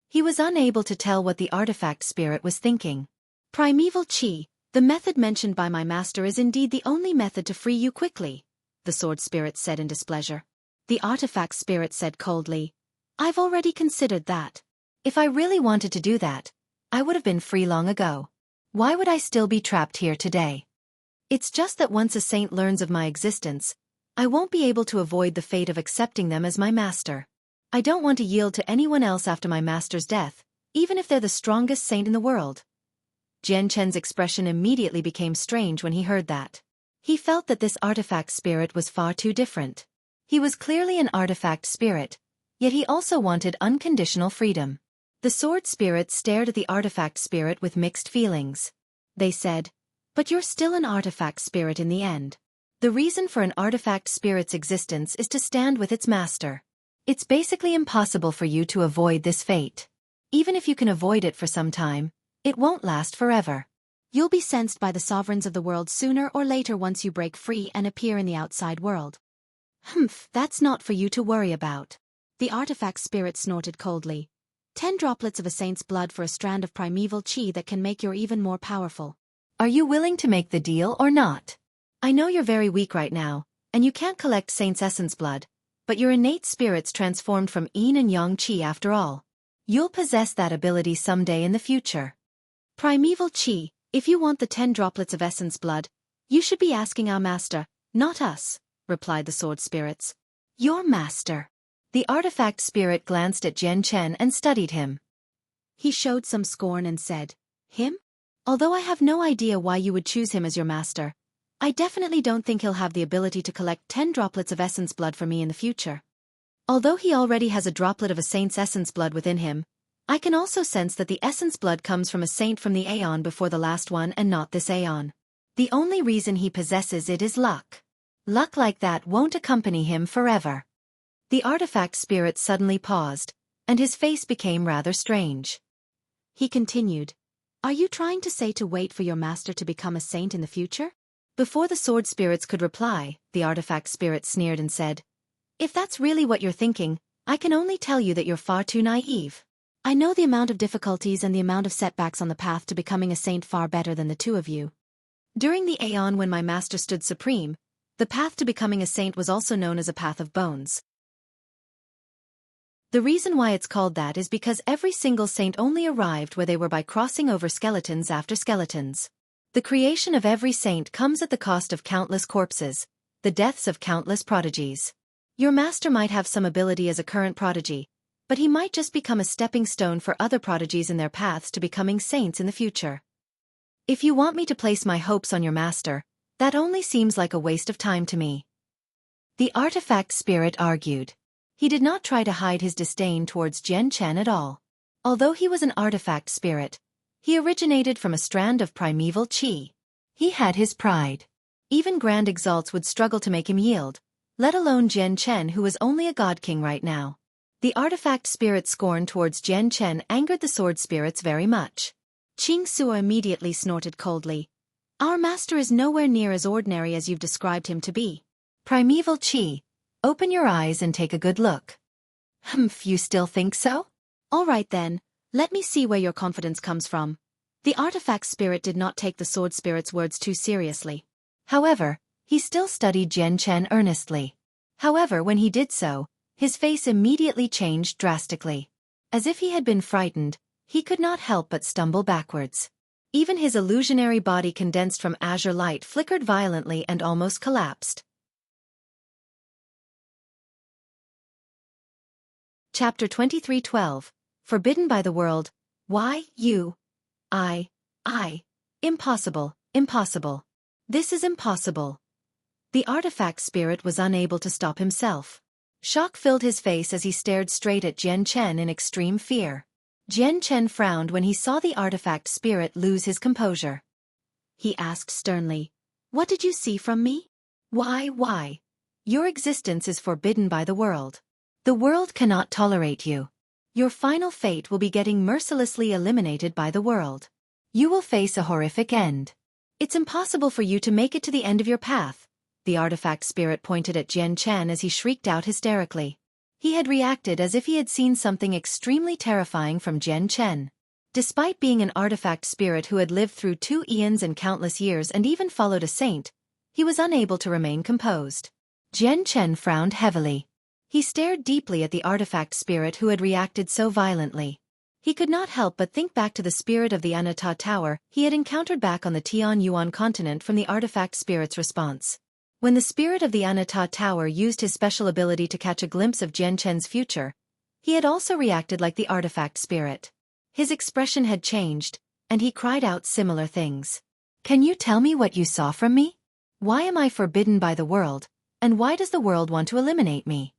He was unable to tell what the artifact spirit was thinking. "Primeval qi, the method mentioned by my master is indeed the only method to free you quickly," the sword spirit said in displeasure. The artifact spirit said coldly, "I've already considered that. If I really wanted to do that, I would have been free long ago. Why would I still be trapped here today? It's just that once a saint learns of my existence, I won't be able to avoid the fate of accepting them as my master. I don't want to yield to anyone else after my master's death, even if they're the strongest saint in the world." Jian Chen's expression immediately became strange when he heard that. He felt that this artifact spirit was far too different. He was clearly an artifact spirit, yet he also wanted unconditional freedom. The sword spirits stared at the artifact spirit with mixed feelings. They said, "But you're still an artifact spirit in the end. The reason for an artifact spirit's existence is to stand with its master. It's basically impossible for you to avoid this fate. Even if you can avoid it for some time, it won't last forever. You'll be sensed by the sovereigns of the world sooner or later once you break free and appear in the outside world." "Humph, that's not for you to worry about." The artifact spirit snorted coldly. 10 droplets of a saint's blood for a strand of primeval qi that can make you even more powerful. "Are you willing to make the deal or not? I know you're very weak right now, and you can't collect saint's essence blood, but your innate spirit's transformed from yin and yang qi after all. You'll possess that ability someday in the future. Primeval qi, if you want the 10 droplets of essence blood, you should be asking our master, not us," replied the sword spirits. "Your master?" The artifact spirit glanced at Jian Chen and studied him. He showed some scorn and said, "Him? "Although I have no idea why you would choose him as your master, I definitely don't think he'll have the ability to collect 10 droplets of essence blood for me in the future. Although he already has a droplet of a saint's essence blood within him, I can also sense that the essence blood comes from a saint from the aeon before the last one and not this aeon. The only reason he possesses it is luck. Luck like that won't accompany him forever. The artifact spirit suddenly paused, and his face became rather strange. He continued, "Are you trying to say to wait for your master to become a saint in the future?" Before the sword spirits could reply, the artifact spirit sneered and said, "If that's really what you're thinking, I can only tell you that you're far too naive. I know the amount of difficulties and the amount of setbacks on the path to becoming a saint far better than the two of you. During the aeon when my master stood supreme, the path to becoming a saint was also known as a path of bones. The reason why it's called that is because every single saint only arrived where they were by crossing over skeletons after skeletons. The creation of every saint comes at the cost of countless corpses, the deaths of countless prodigies. Your master might have some ability as a current prodigy, but he might just become a stepping stone for other prodigies in their paths to becoming saints in the future. If you want me to place my hopes on your master, that only seems like a waste of time to me." The artifact spirit argued. He did not try to hide his disdain towards Jian Chen at all. Although he was an artifact spirit, he originated from a strand of primeval qi. He had his pride. Even grand exalts would struggle to make him yield, let alone Jian Chen, who was only a god king right now. The artifact spirit's scorn towards Jian Chen angered the sword spirits very much. Qing Suo immediately snorted coldly. "Our master is nowhere near as ordinary as you've described him to be." Primeval qi, open your eyes and take a good look. Humph, you still think so? All right then, let me see where your confidence comes from. The artifact spirit did not take the sword spirit's words too seriously. However, he still studied Jian Chen earnestly. However, when he did so, his face immediately changed drastically. As if he had been frightened, he could not help but stumble backwards. Even his illusionary body condensed from azure light flickered violently and almost collapsed. Chapter 23:12. Forbidden by the world. Why, you? I. Impossible, impossible. This is impossible. The artifact spirit was unable to stop himself. Shock filled his face as he stared straight at Jian Chen in extreme fear. Jian Chen frowned when he saw the artifact spirit lose his composure. He asked sternly, "What did you see from me?" Why? Your existence is forbidden by the world. The world cannot tolerate you. Your final fate will be getting mercilessly eliminated by the world. You will face a horrific end. It's impossible for you to make it to the end of your path. The artifact spirit pointed at Jian Chen as he shrieked out hysterically. He had reacted as if he had seen something extremely terrifying from Jian Chen. Despite being an artifact spirit who had lived through 2 eons and countless years and even followed a saint, he was unable to remain composed. Jian Chen frowned heavily. He stared deeply at the artifact spirit who had reacted so violently. He could not help but think back to the spirit of the Anata Tower he had encountered back on the Tianyuan continent from the artifact spirit's response. When the spirit of the Anata Tower used his special ability to catch a glimpse of Jian Chen's future, he had also reacted like the artifact spirit. His expression had changed, and he cried out similar things. Can you tell me what you saw from me? Why am I forbidden by the world, and why does the world want to eliminate me?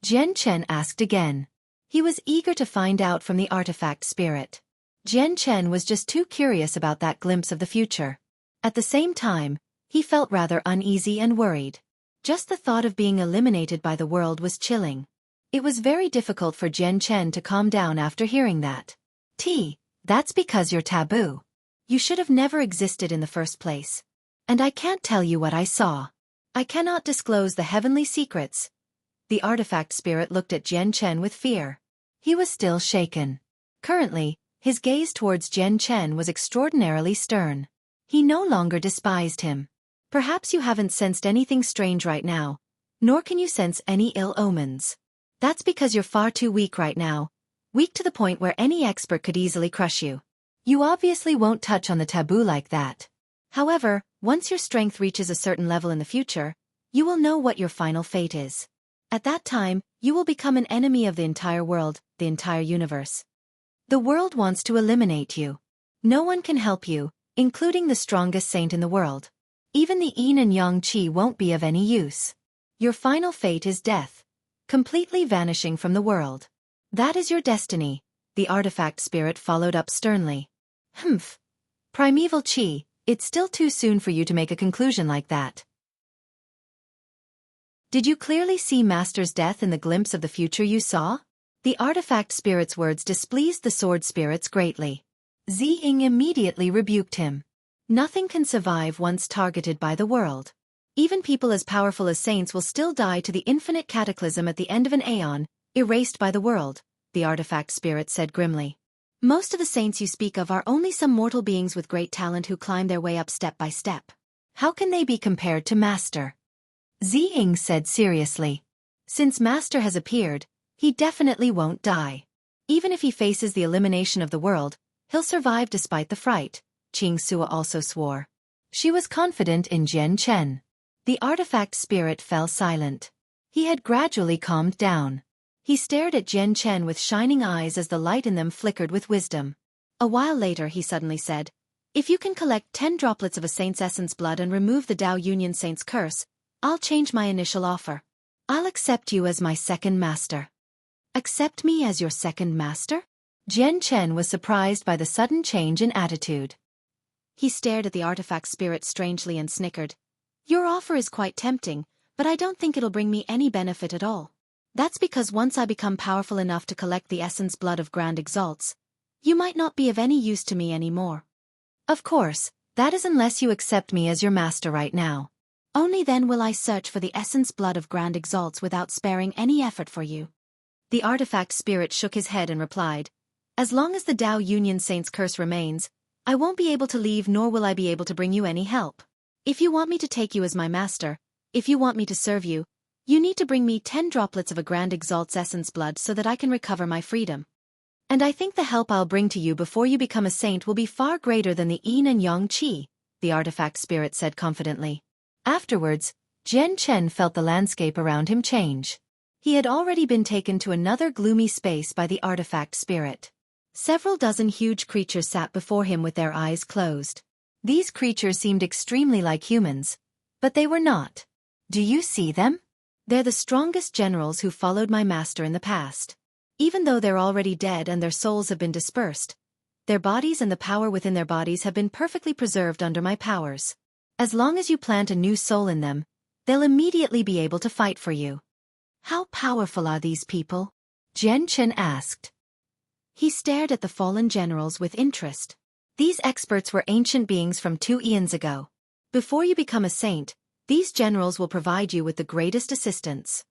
Jian Chen asked again. He was eager to find out from the artifact spirit. Jian Chen was just too curious about that glimpse of the future. At the same time, he felt rather uneasy and worried. Just the thought of being eliminated by the world was chilling. It was very difficult for Jian Chen to calm down after hearing that. That's because you're taboo. You should have never existed in the first place. And I can't tell you what I saw. I cannot disclose the heavenly secrets. The artifact spirit looked at Jian Chen with fear. He was still shaken. Currently, his gaze towards Jian Chen was extraordinarily stern. He no longer despised him. Perhaps you haven't sensed anything strange right now, nor can you sense any ill omens. That's because you're far too weak right now, weak to the point where any expert could easily crush you. You obviously won't touch on the taboo like that. However, once your strength reaches a certain level in the future, you will know what your final fate is. At that time, you will become an enemy of the entire world, the entire universe. The world wants to eliminate you. No one can help you, including the strongest saint in the world. Even the yin and yang qi won't be of any use. Your final fate is death, completely vanishing from the world. That is your destiny, the artifact spirit followed up sternly. Humph. Primeval Qi, it's still too soon for you to make a conclusion like that. Did you clearly see Master's death in the glimpse of the future you saw? The artifact spirit's words displeased the sword spirits greatly. Ziying immediately rebuked him. Nothing can survive once targeted by the world. Even people as powerful as saints will still die to the infinite cataclysm at the end of an aeon, erased by the world, the artifact spirit said grimly. Most of the saints you speak of are only some mortal beings with great talent who climb their way up step by step. How can they be compared to Master? Ziying said seriously. Since Master has appeared, he definitely won't die. Even if he faces the elimination of the world, he'll survive despite the fright, Qing Sua also swore. She was confident in Jian Chen. The artifact spirit fell silent. He had gradually calmed down. He stared at Jian Chen with shining eyes as the light in them flickered with wisdom. A while later he suddenly said, "If you can collect 10 droplets of a saint's essence blood and remove the Dao Union Saint's curse, I'll change my initial offer. I'll accept you as my second master." Accept me as your second master? Jian Chen was surprised by the sudden change in attitude. He stared at the artifact spirit strangely and snickered. Your offer is quite tempting, but I don't think it'll bring me any benefit at all. That's because once I become powerful enough to collect the essence blood of Grand Exalts, you might not be of any use to me anymore. Of course, that is unless you accept me as your master right now. Only then will I search for the essence blood of Grand Exalts without sparing any effort for you. The artifact spirit shook his head and replied, As long as the Dao Union Saint's curse remains, I won't be able to leave nor will I be able to bring you any help. If you want me to take you as my master, if you want me to serve you, you need to bring me 10 droplets of a Grand Exalt's essence blood so that I can recover my freedom. And I think the help I'll bring to you before you become a saint will be far greater than the Yin and Yang Qi, the artifact spirit said confidently. Afterwards, Jian Chen felt the landscape around him change. He had already been taken to another gloomy space by the artifact spirit. Several dozen huge creatures sat before him with their eyes closed. These creatures seemed extremely like humans, but they were not. Do you see them? They're the strongest generals who followed my master in the past. Even though they're already dead and their souls have been dispersed, their bodies and the power within their bodies have been perfectly preserved under my powers. As long as you plant a new soul in them, they'll immediately be able to fight for you. How powerful are these people? Jian Chen asked. He stared at the fallen generals with interest. These experts were ancient beings from 2 eons ago. Before you become a saint, these generals will provide you with the greatest assistance.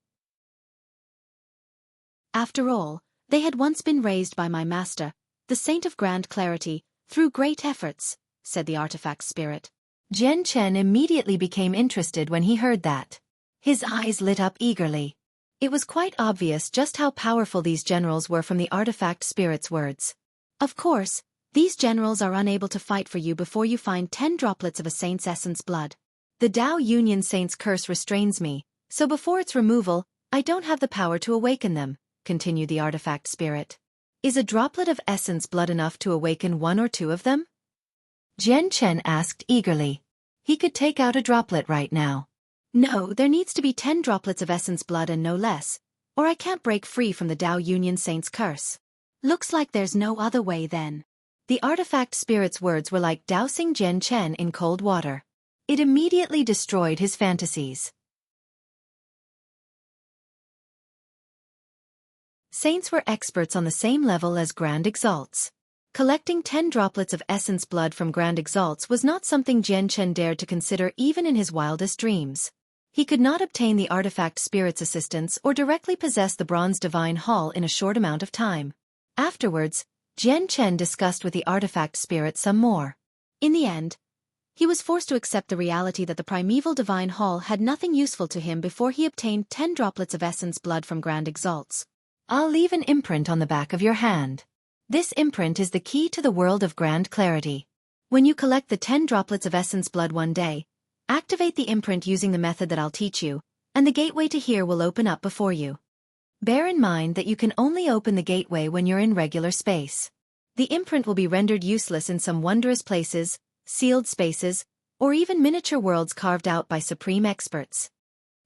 After all, they had once been raised by my master, the Saint of Grand Clarity, through great efforts, said the artifact spirit. Jian Chen immediately became interested when he heard that. His eyes lit up eagerly. It was quite obvious just how powerful these generals were from the artifact spirit's words. Of course, these generals are unable to fight for you before you find 10 droplets of a saint's essence blood. The Dao Union Saint's curse restrains me, so before its removal, I don't have the power to awaken them, continued the artifact spirit. Is a droplet of essence blood enough to awaken 1 or 2 of them? Jian Chen asked eagerly. He could take out a droplet right now. No, there needs to be 10 droplets of essence blood and no less, or I can't break free from the Dao Union Saint's curse. Looks like there's no other way then. The artifact spirit's words were like dousing Jian Chen in cold water. It immediately destroyed his fantasies. Saints were experts on the same level as Grand Exalts. Collecting 10 droplets of essence blood from Grand Exalts was not something Jian Chen dared to consider even in his wildest dreams. He could not obtain the artifact spirit's assistance or directly possess the Bronze Divine Hall in a short amount of time. Afterwards, Jian Chen discussed with the artifact spirit some more. In the end, he was forced to accept the reality that the primeval Divine Hall had nothing useful to him before he obtained 10 droplets of essence blood from Grand Exalts. I'll leave an imprint on the back of your hand. This imprint is the key to the world of Grand Clarity. When you collect the 10 droplets of essence blood one day, activate the imprint using the method that I'll teach you, and the gateway to here will open up before you. Bear in mind that you can only open the gateway when you're in regular space. The imprint will be rendered useless in some wondrous places, sealed spaces, or even miniature worlds carved out by supreme experts.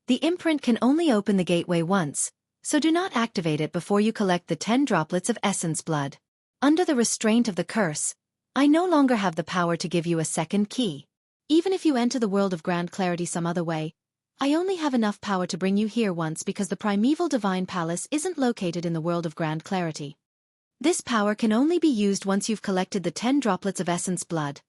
The imprint can only open the gateway once, so do not activate it before you collect the 10 droplets of essence blood. Under the restraint of the curse, I no longer have the power to give you a second key. Even if you enter the world of grand clarity some other way, I only have enough power to bring you here once because the primeval divine palace isn't located in the world of grand clarity. This power can only be used once you've collected the 10 droplets of essence blood.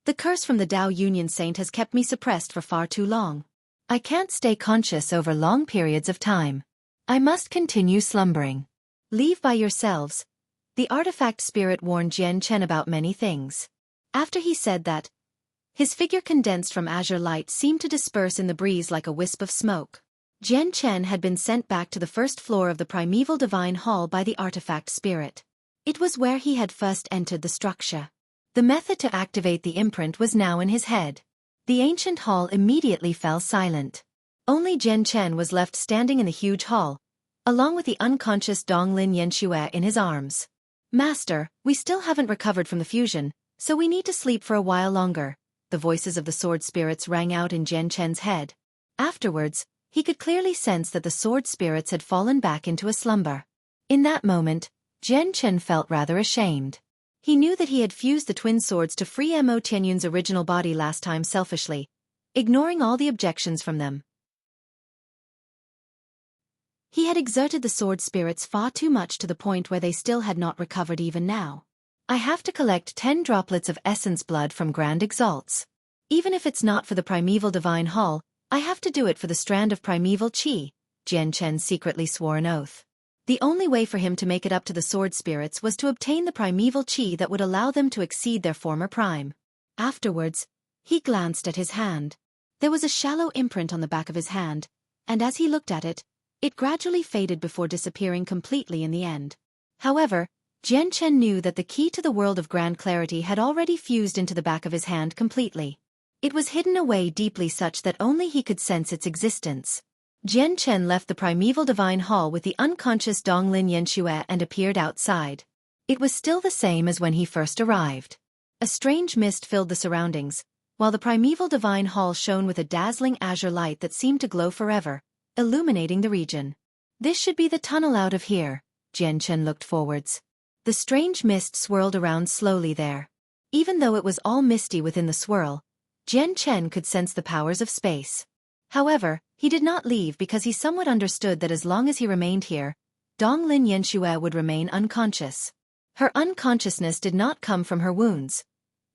The curse from the Dao Union Saint has kept me suppressed for far too long. I can't stay conscious over long periods of time. I must continue slumbering. Leave by yourselves. The artifact spirit warned Jian Chen about many things. After he said that, his figure condensed from azure light seemed to disperse in the breeze like a wisp of smoke. Jian Chen had been sent back to the first floor of the primeval divine hall by the artifact spirit. It was where he had first entered the structure. The method to activate the imprint was now in his head. The ancient hall immediately fell silent. Only Jian Chen was left standing in the huge hall, along with the unconscious Donglin Yanxue in his arms. Master, we still haven't recovered from the fusion, so we need to sleep for a while longer. The voices of the sword spirits rang out in Jian Chen's head. Afterwards, he could clearly sense that the sword spirits had fallen back into a slumber. In that moment, Jian Chen felt rather ashamed. He knew that he had fused the twin swords to free Mo Tianyun's original body last time selfishly, ignoring all the objections from them. He had exerted the sword spirits far too much to the point where they still had not recovered even now. I have to collect 10 droplets of essence blood from Grand Exalts. Even if it's not for the primeval divine hall, I have to do it for the strand of primeval chi. Jian Chen secretly swore an oath. The only way for him to make it up to the sword spirits was to obtain the primeval chi that would allow them to exceed their former prime. Afterwards, he glanced at his hand. There was a shallow imprint on the back of his hand, and as he looked at it, it gradually faded before disappearing completely in the end. However, Jian Chen knew that the key to the world of grand clarity had already fused into the back of his hand completely. It was hidden away deeply such that only he could sense its existence. Jian Chen left the primeval divine hall with the unconscious Donglin Yanxue and appeared outside. It was still the same as when he first arrived. A strange mist filled the surroundings, while the primeval divine hall shone with a dazzling azure light that seemed to glow forever, illuminating the region. This should be the tunnel out of here. Jian Chen looked forwards. The strange mist swirled around slowly there. Even though it was all misty within the swirl, Jian Chen could sense the powers of space. However, he did not leave because he somewhat understood that as long as he remained here, Donglin Yanxue would remain unconscious. Her unconsciousness did not come from her wounds.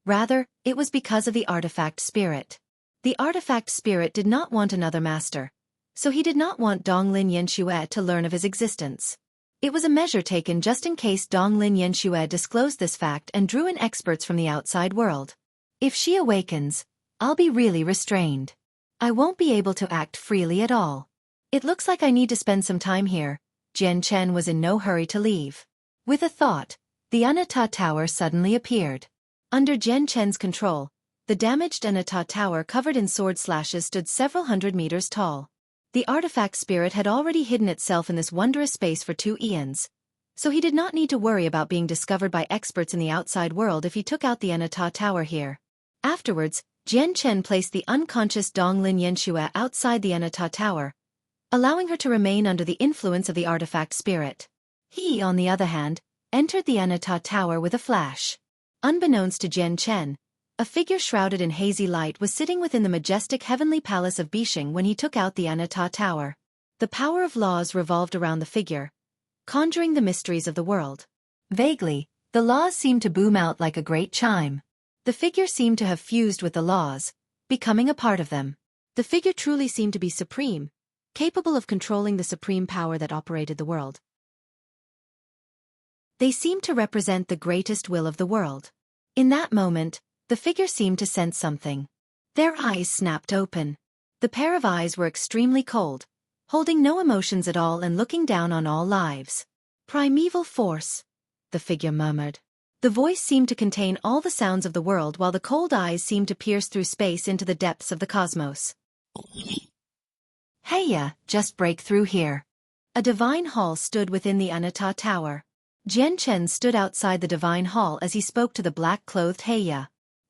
Rather, it was because of the artifact spirit. The artifact spirit did not want another master, so he did not want Donglin Yanxue to learn of his existence. It was a measure taken just in case Donglin Yanxue disclosed this fact and drew in experts from the outside world. If she awakens, I'll be really restrained. I won't be able to act freely at all. It looks like I need to spend some time here. Jian Chen was in no hurry to leave. With a thought, the Anata Tower suddenly appeared. Under Jian Chen's control, the damaged Anata Tower covered in sword slashes stood several hundred meters tall. The artifact spirit had already hidden itself in this wondrous space for 2 eons, so he did not need to worry about being discovered by experts in the outside world if he took out the Anata Tower here. Afterwards, Jian Chen placed the unconscious Donglin Yanxue outside the Anata Tower, allowing her to remain under the influence of the artifact spirit. He, on the other hand, entered the Anata Tower with a flash. Unbeknownst to Jian Chen, a figure shrouded in hazy light was sitting within the majestic heavenly palace of Bixing when he took out the Anata Tower. The power of laws revolved around the figure, conjuring the mysteries of the world. Vaguely, the laws seemed to boom out like a great chime. The figure seemed to have fused with the laws, becoming a part of them. The figure truly seemed to be supreme, capable of controlling the supreme power that operated the world. They seemed to represent the greatest will of the world. In that moment, the figure seemed to sense something. Their eyes snapped open. The pair of eyes were extremely cold, holding no emotions at all and looking down on all lives. Primeval force, the figure murmured. The voice seemed to contain all the sounds of the world while the cold eyes seemed to pierce through space into the depths of the cosmos. Heya, just break through here. A divine hall stood within the Anata Tower. Jian Chen stood outside the divine hall as he spoke to the black-clothed Heya.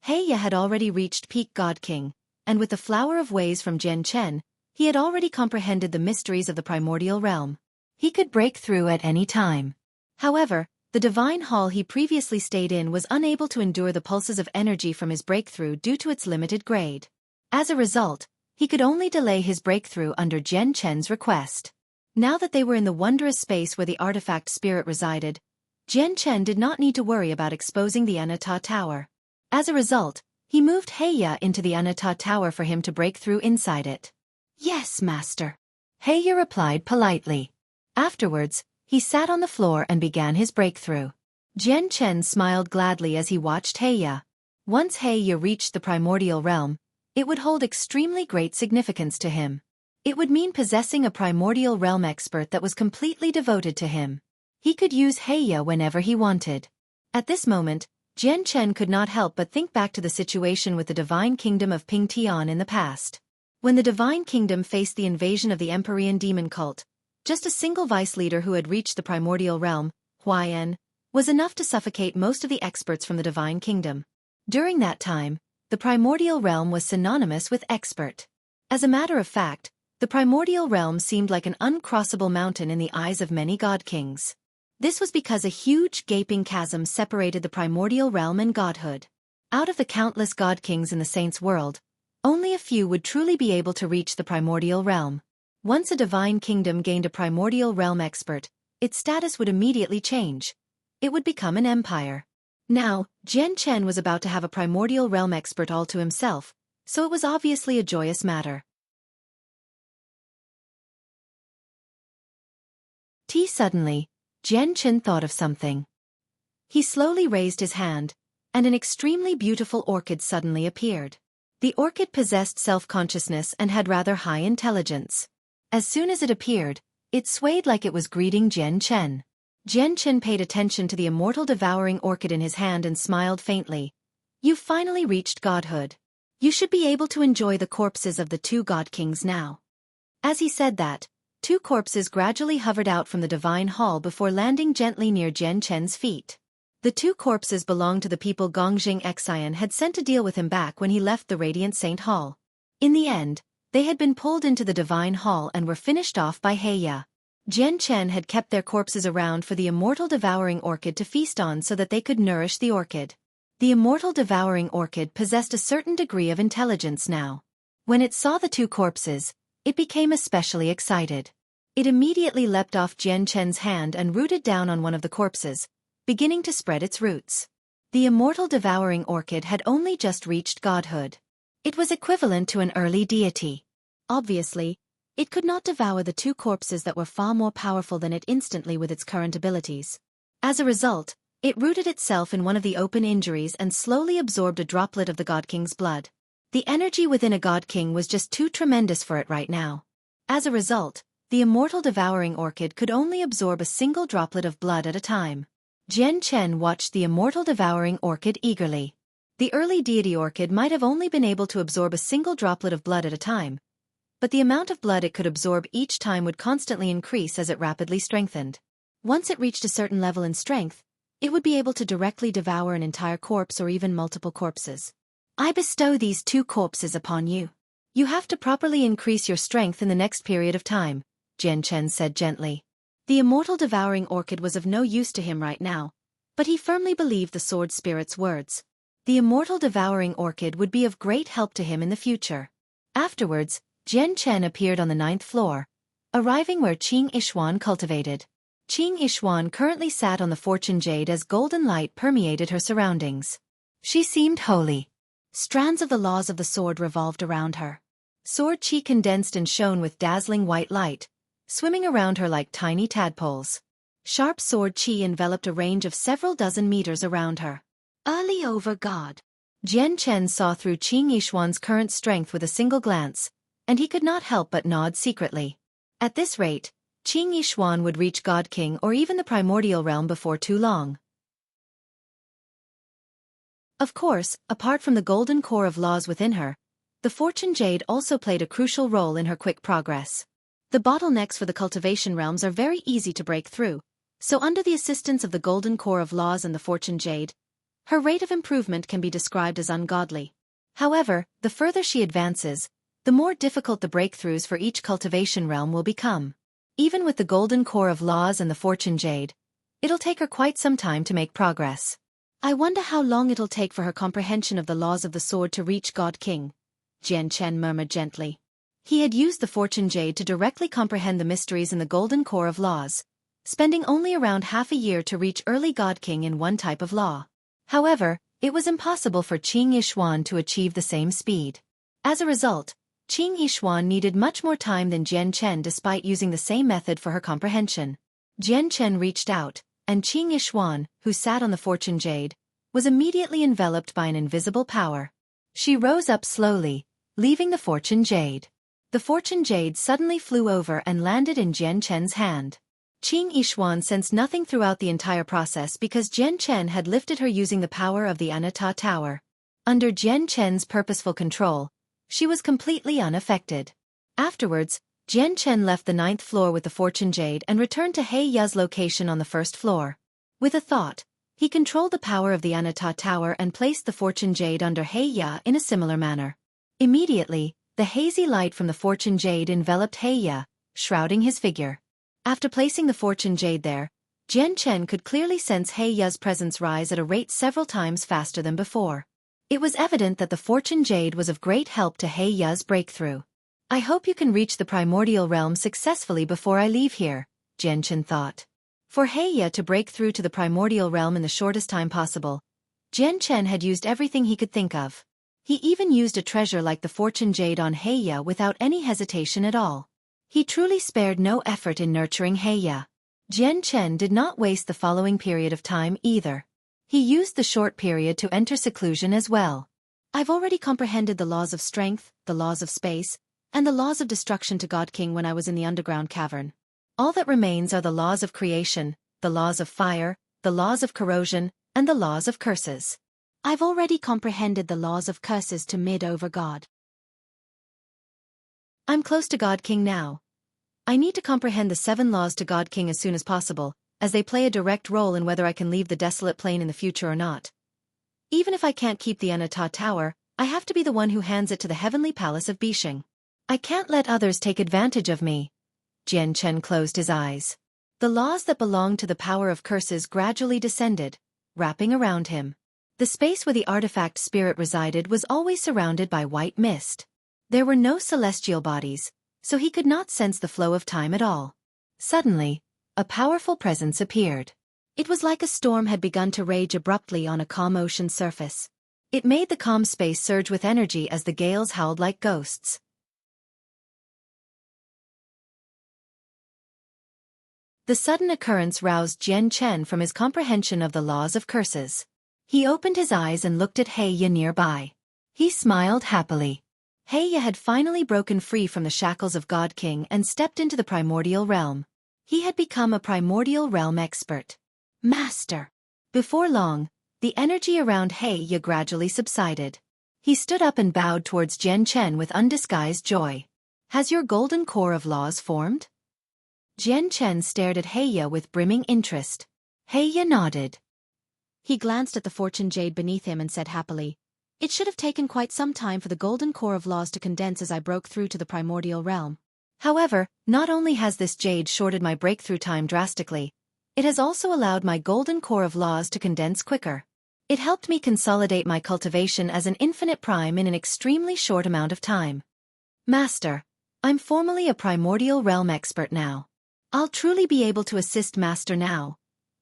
Heya had already reached peak God King, and with the flower of ways from Jian Chen, he had already comprehended the mysteries of the primordial realm. He could break through at any time. However, The divine hall he previously stayed in was unable to endure the pulses of energy from his breakthrough due to its limited grade. As a result, he could only delay his breakthrough under Jian Chen's request. Now that they were in the wondrous space where the artifact spirit resided, Jian Chen did not need to worry about exposing the Anata Tower. As a result, he moved Heya into the Anata Tower for him to break through inside it. Yes, master. Heya replied politely. Afterwards, he sat on the floor and began his breakthrough. Jian Chen smiled gladly as he watched Heya. Once Heya reached the primordial realm, it would hold extremely great significance to him. It would mean possessing a primordial realm expert that was completely devoted to him. He could use Heya whenever he wanted. At this moment, Jian Chen could not help but think back to the situation with the Divine Kingdom of Pingtian in the past. When the Divine Kingdom faced the invasion of the Empyrean demon cult, just a single vice leader who had reached the primordial realm, Huayan, was enough to suffocate most of the experts from the Divine Kingdom. During that time, the primordial realm was synonymous with expert. As a matter of fact, the primordial realm seemed like an uncrossable mountain in the eyes of many god kings. This was because a huge gaping chasm separated the primordial realm and godhood. Out of the countless god kings in the saints' world, only a few would truly be able to reach the primordial realm. Once a divine kingdom gained a primordial realm expert, its status would immediately change. It would become an empire. Now, Jian Chen was about to have a primordial realm expert all to himself, so it was obviously a joyous matter. Suddenly, Jian Chen thought of something. He slowly raised his hand, and an extremely beautiful orchid suddenly appeared. The orchid possessed self-consciousness and had rather high intelligence. As soon as it appeared, it swayed like it was greeting Jian Chen. Jian Chen paid attention to the immortal devouring orchid in his hand and smiled faintly. "You've finally reached godhood. You should be able to enjoy the corpses of the two god kings now." As he said that, two corpses gradually hovered out from the divine hall before landing gently near Jian Chen's feet. The two corpses belonged to the people Gongjing Xian had sent to deal with him back when he left the Radiant Saint Hall. In the end, they had been pulled into the divine hall and were finished off by Heya. Jian Chen had kept their corpses around for the immortal devouring orchid to feast on so that they could nourish the orchid. The immortal devouring orchid possessed a certain degree of intelligence now. When it saw the two corpses, it became especially excited. It immediately leapt off Jian Chen's hand and rooted down on one of the corpses, beginning to spread its roots. The immortal devouring orchid had only just reached godhood. It was equivalent to an early deity. Obviously, it could not devour the two corpses that were far more powerful than it instantly with its current abilities. As a result, it rooted itself in one of the open injuries and slowly absorbed a droplet of the God King's blood. The energy within a God King was just too tremendous for it right now. As a result, the immortal devouring orchid could only absorb a single droplet of blood at a time. Jian Chen watched the immortal devouring orchid eagerly. The early deity orchid might have only been able to absorb a single droplet of blood at a time, but the amount of blood it could absorb each time would constantly increase as it rapidly strengthened. Once it reached a certain level in strength, it would be able to directly devour an entire corpse or even multiple corpses. "I bestow these two corpses upon you. You have to properly increase your strength in the next period of time," Jian Chen said gently. The immortal devouring orchid was of no use to him right now, but he firmly believed the sword spirit's words. The immortal devouring orchid would be of great help to him in the future. Afterwards, Jian Chen appeared on the 9th floor, arriving where Qing Yishuan cultivated. Qing Yishuan currently sat on the fortune jade as golden light permeated her surroundings. She seemed holy. Strands of the laws of the sword revolved around her. Sword chi condensed and shone with dazzling white light, swimming around her like tiny tadpoles. Sharp sword chi enveloped a range of several dozen meters around her. Early over God. Jian Chen saw through Qing Yishuan's current strength with a single glance, and he could not help but nod secretly. At this rate, Qing Yishuan would reach God King or even the primordial realm before too long. Of course, apart from the golden core of laws within her, the fortune jade also played a crucial role in her quick progress. The bottlenecks for the cultivation realms are very easy to break through, so under the assistance of the golden core of laws and the fortune jade, her rate of improvement can be described as ungodly. However, the further she advances, the more difficult the breakthroughs for each cultivation realm will become. Even with the golden core of laws and the fortune jade, It'll take her quite some time to make progress. I wonder how long it'll take for her comprehension of the laws of the sword to reach God King, Jian Chen murmured gently. He had used the fortune jade to directly comprehend the mysteries in the golden core of laws, spending only around half a year to reach early God King in one type of law. However, it was impossible for Qing Yishuan to achieve the same speed. As a result, Qing Yishuan needed much more time than Jian Chen despite using the same method for her comprehension. Jian Chen reached out, and Qing Yishuan, who sat on the fortune jade, was immediately enveloped by an invisible power. She rose up slowly, leaving the fortune jade. The fortune jade suddenly flew over and landed in Jian Chen's hand. Qing Yishuan sensed nothing throughout the entire process because Jian Chen had lifted her using the power of the Anatta Tower. Under Jian Chen's purposeful control, she was completely unaffected. Afterwards, Jian Chen left the 9th floor with the fortune jade and returned to He Ya's location on the 1st floor. With a thought, he controlled the power of the Anatta Tower and placed the fortune jade under He Ya in a similar manner. Immediately, the hazy light from the fortune jade enveloped He Ya, shrouding his figure. After placing the fortune jade there, Jian Chen could clearly sense He Ya's presence rise at a rate several times faster than before. It was evident that the fortune jade was of great help to He Ya's breakthrough. I hope you can reach the primordial realm successfully before I leave here, Jian Chen thought. For He Ya to break through to the primordial realm in the shortest time possible, Jian Chen had used everything he could think of. He even used a treasure like the fortune jade on He Ya without any hesitation at all. He truly spared no effort in nurturing He Ya. Jian Chen did not waste the following period of time either. He used the short period to enter seclusion as well. I've already comprehended the laws of strength, the laws of space, and the laws of destruction to God King when I was in the underground cavern. All that remains are the laws of creation, the laws of fire, the laws of corrosion, and the laws of curses. I've already comprehended the laws of curses to mid-over God. I'm close to God King now. I need to comprehend the 7 laws to God King as soon as possible, as they play a direct role in whether I can leave the desolate plain in the future or not. Even if I can't keep the Anatta Tower, I have to be the one who hands it to the heavenly palace of Bishing. I can't let others take advantage of me. Jian Chen closed his eyes. The laws that belonged to the power of curses gradually descended, wrapping around him. The space where the artifact spirit resided was always surrounded by white mist. There were no celestial bodies, so he could not sense the flow of time at all. Suddenly, a powerful presence appeared. It was like a storm had begun to rage abruptly on a calm ocean surface. It made the calm space surge with energy as the gales howled like ghosts. The sudden occurrence roused Jian Chen from his comprehension of the laws of curses. He opened his eyes and looked at He Ya nearby. He smiled happily. He Ya had finally broken free from the shackles of God King and stepped into the primordial realm. He had become a primordial realm expert. Master! Before long, the energy around He Ya gradually subsided. He stood up and bowed towards Jian Chen with undisguised joy. Has your golden core of laws formed? Jian Chen stared at He Ya with brimming interest. He Ya nodded. He glanced at the fortune jade beneath him and said happily, "It should have taken quite some time for the golden core of laws to condense as I broke through to the primordial realm. However, not only has this jade shorted my breakthrough time drastically, it has also allowed my golden core of laws to condense quicker. It helped me consolidate my cultivation as an infinite prime in an extremely short amount of time. Master, I'm formally a primordial realm expert now. I'll truly be able to assist Master now."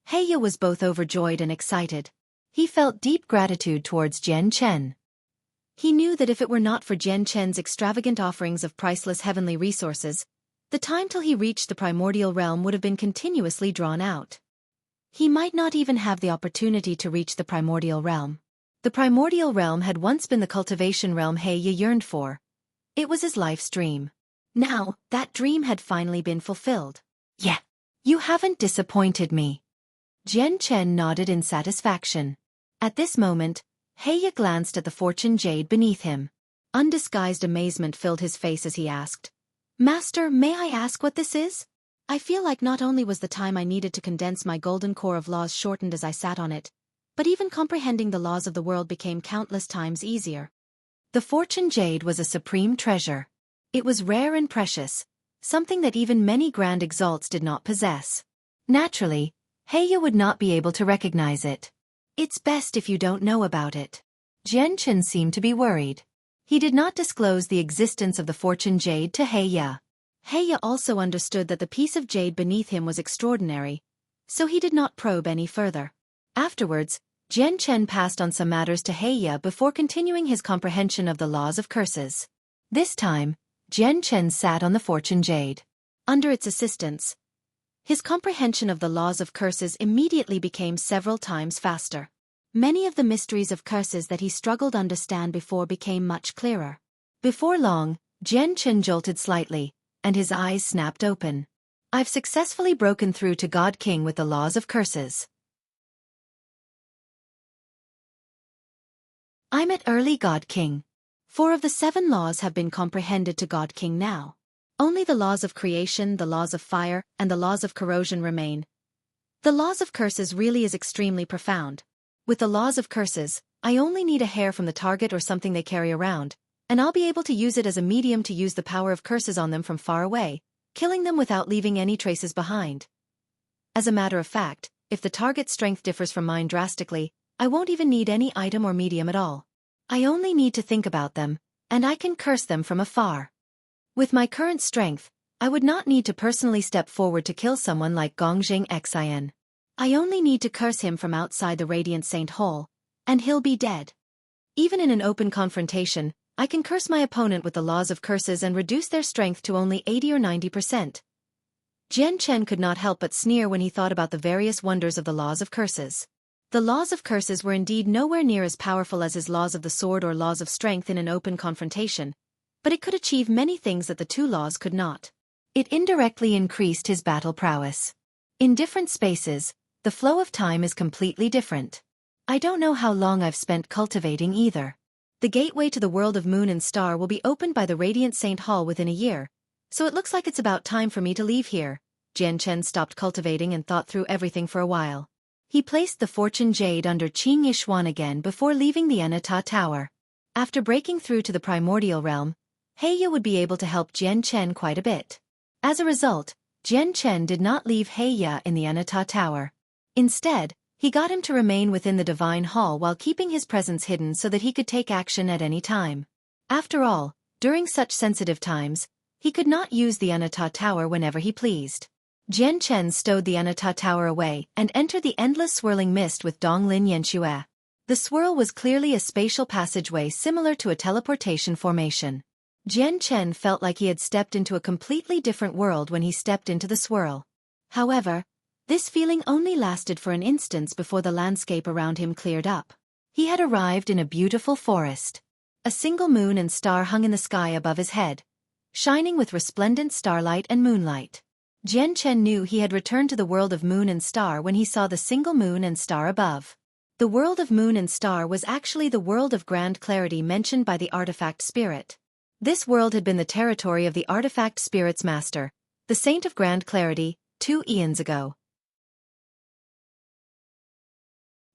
He Ya was both overjoyed and excited. He felt deep gratitude towards Jian Chen. He knew that if it were not for Jian Chen's extravagant offerings of priceless heavenly resources, the time till he reached the primordial realm would have been continuously drawn out. He might not even have the opportunity to reach the primordial realm. The primordial realm had once been the cultivation realm He Ya yearned for. It was his life's dream. Now, that dream had finally been fulfilled. Yeah, you haven't disappointed me. Jian Chen nodded in satisfaction. At this moment, He Ya glanced at the fortune jade beneath him. Undisguised amazement filled his face as he asked, "Master, may I ask what this is? I feel like not only was the time I needed to condense my golden core of laws shortened as I sat on it, but even comprehending the laws of the world became countless times easier." The fortune jade was a supreme treasure. It was rare and precious, something that even many grand exalts did not possess. Naturally, Heya would not be able to recognize it. It's best if you don't know about it. Jian Chen seemed to be worried. He did not disclose the existence of the fortune jade to Heya. Heya also understood that the piece of jade beneath him was extraordinary, so he did not probe any further. Afterwards, Jian Chen passed on some matters to Heya before continuing his comprehension of the laws of curses. This time, Jian Chen sat on the fortune jade. Under its assistance, his comprehension of the laws of curses immediately became several times faster. Many of the mysteries of curses that he struggled to understand before became much clearer. Before long, Jian Chen jolted slightly, and his eyes snapped open. I've successfully broken through to God King with the laws of curses. I'm at early God King. 4 of the 7 laws have been comprehended to God King now. Only the laws of creation, the laws of fire, and the laws of corrosion remain. The laws of curses really is extremely profound. With the laws of curses, I only need a hair from the target or something they carry around, and I'll be able to use it as a medium to use the power of curses on them from far away, killing them without leaving any traces behind. As a matter of fact, if the target's strength differs from mine drastically, I won't even need any item or medium at all. I only need to think about them, and I can curse them from afar. With my current strength, I would not need to personally step forward to kill someone like Gongjing Xin. I only need to curse him from outside the Radiant Saint Hall, and he'll be dead. Even in an open confrontation, I can curse my opponent with the laws of curses and reduce their strength to only 80 or 90%. Jian Chen could not help but sneer when he thought about the various wonders of the laws of curses. The laws of curses were indeed nowhere near as powerful as his laws of the sword or laws of strength in an open confrontation, but it could achieve many things that the 2 laws could not. It indirectly increased his battle prowess. In different spaces, the flow of time is completely different. I don't know how long I've spent cultivating either. The gateway to the world of Moon and Star will be opened by the Radiant Saint Hall within a year, so it looks like it's about time for me to leave here. Jian Chen stopped cultivating and thought through everything for a while. He placed the fortune jade under Qing Yishuan again before leaving the Anata Tower. After breaking through to the primordial realm, Heya would be able to help Jian Chen quite a bit. As a result, Jian Chen did not leave Heya in the Anata Tower. Instead, he got him to remain within the Divine Hall while keeping his presence hidden so that he could take action at any time. After all, during such sensitive times, he could not use the Anata Tower whenever he pleased. Jian Chen stowed the Anata Tower away and entered the endless swirling mist with Donglin Yanxue. The swirl was clearly a spatial passageway similar to a teleportation formation. Jian Chen felt like he had stepped into a completely different world when he stepped into the swirl. However, this feeling only lasted for an instant before the landscape around him cleared up. He had arrived in a beautiful forest. A single moon and star hung in the sky above his head, shining with resplendent starlight and moonlight. Jian Chen knew he had returned to the world of Moon and Star when he saw the single moon and star above. The world of Moon and Star was actually the world of Grand Clarity mentioned by the artifact spirit. This world had been the territory of the artifact spirit's master, the Saint of Grand Clarity, 2 eons ago.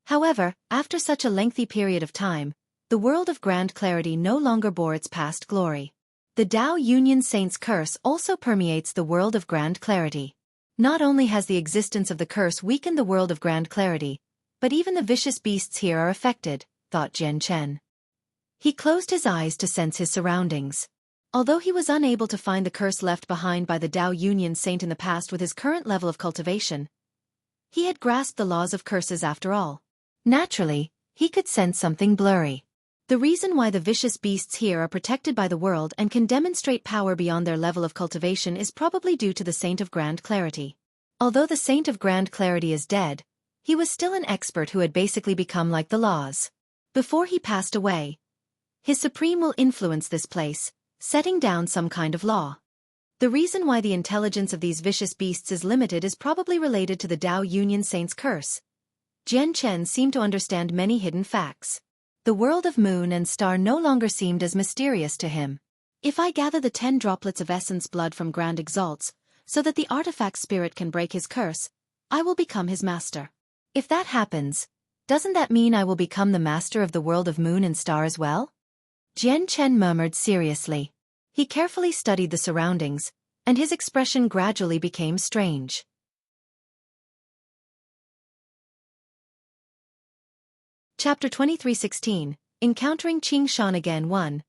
However, after such a lengthy period of time, the world of Grand Clarity no longer bore its past glory. The Tao Union Saint's curse also permeates the world of Grand Clarity. Not only has the existence of the curse weakened the world of Grand Clarity, but even the vicious beasts here are affected, thought Jian Chen. He closed his eyes to sense his surroundings. Although he was unable to find the curse left behind by the Tao Union Saint in the past with his current level of cultivation, he had grasped the laws of curses after all. Naturally, he could sense something blurry. The reason why the vicious beasts here are protected by the world and can demonstrate power beyond their level of cultivation is probably due to the Saint of Grand Clarity. Although the Saint of Grand Clarity is dead, he was still an expert who had basically become like the laws. Before he passed away, his Supreme will influence this place, setting down some kind of law. The reason why the intelligence of these vicious beasts is limited is probably related to the Tao Union Saint's curse. Jian Chen seemed to understand many hidden facts. The world of Moon and Star no longer seemed as mysterious to him. If I gather the 10 droplets of essence blood from Grand Exalts, so that the artifact spirit can break his curse, I will become his master. If that happens, doesn't that mean I will become the master of the world of Moon and Star as well? Jian Chen murmured seriously. He carefully studied the surroundings, and his expression gradually became strange. Chapter 23:16, Encountering Qing Shan Again 1.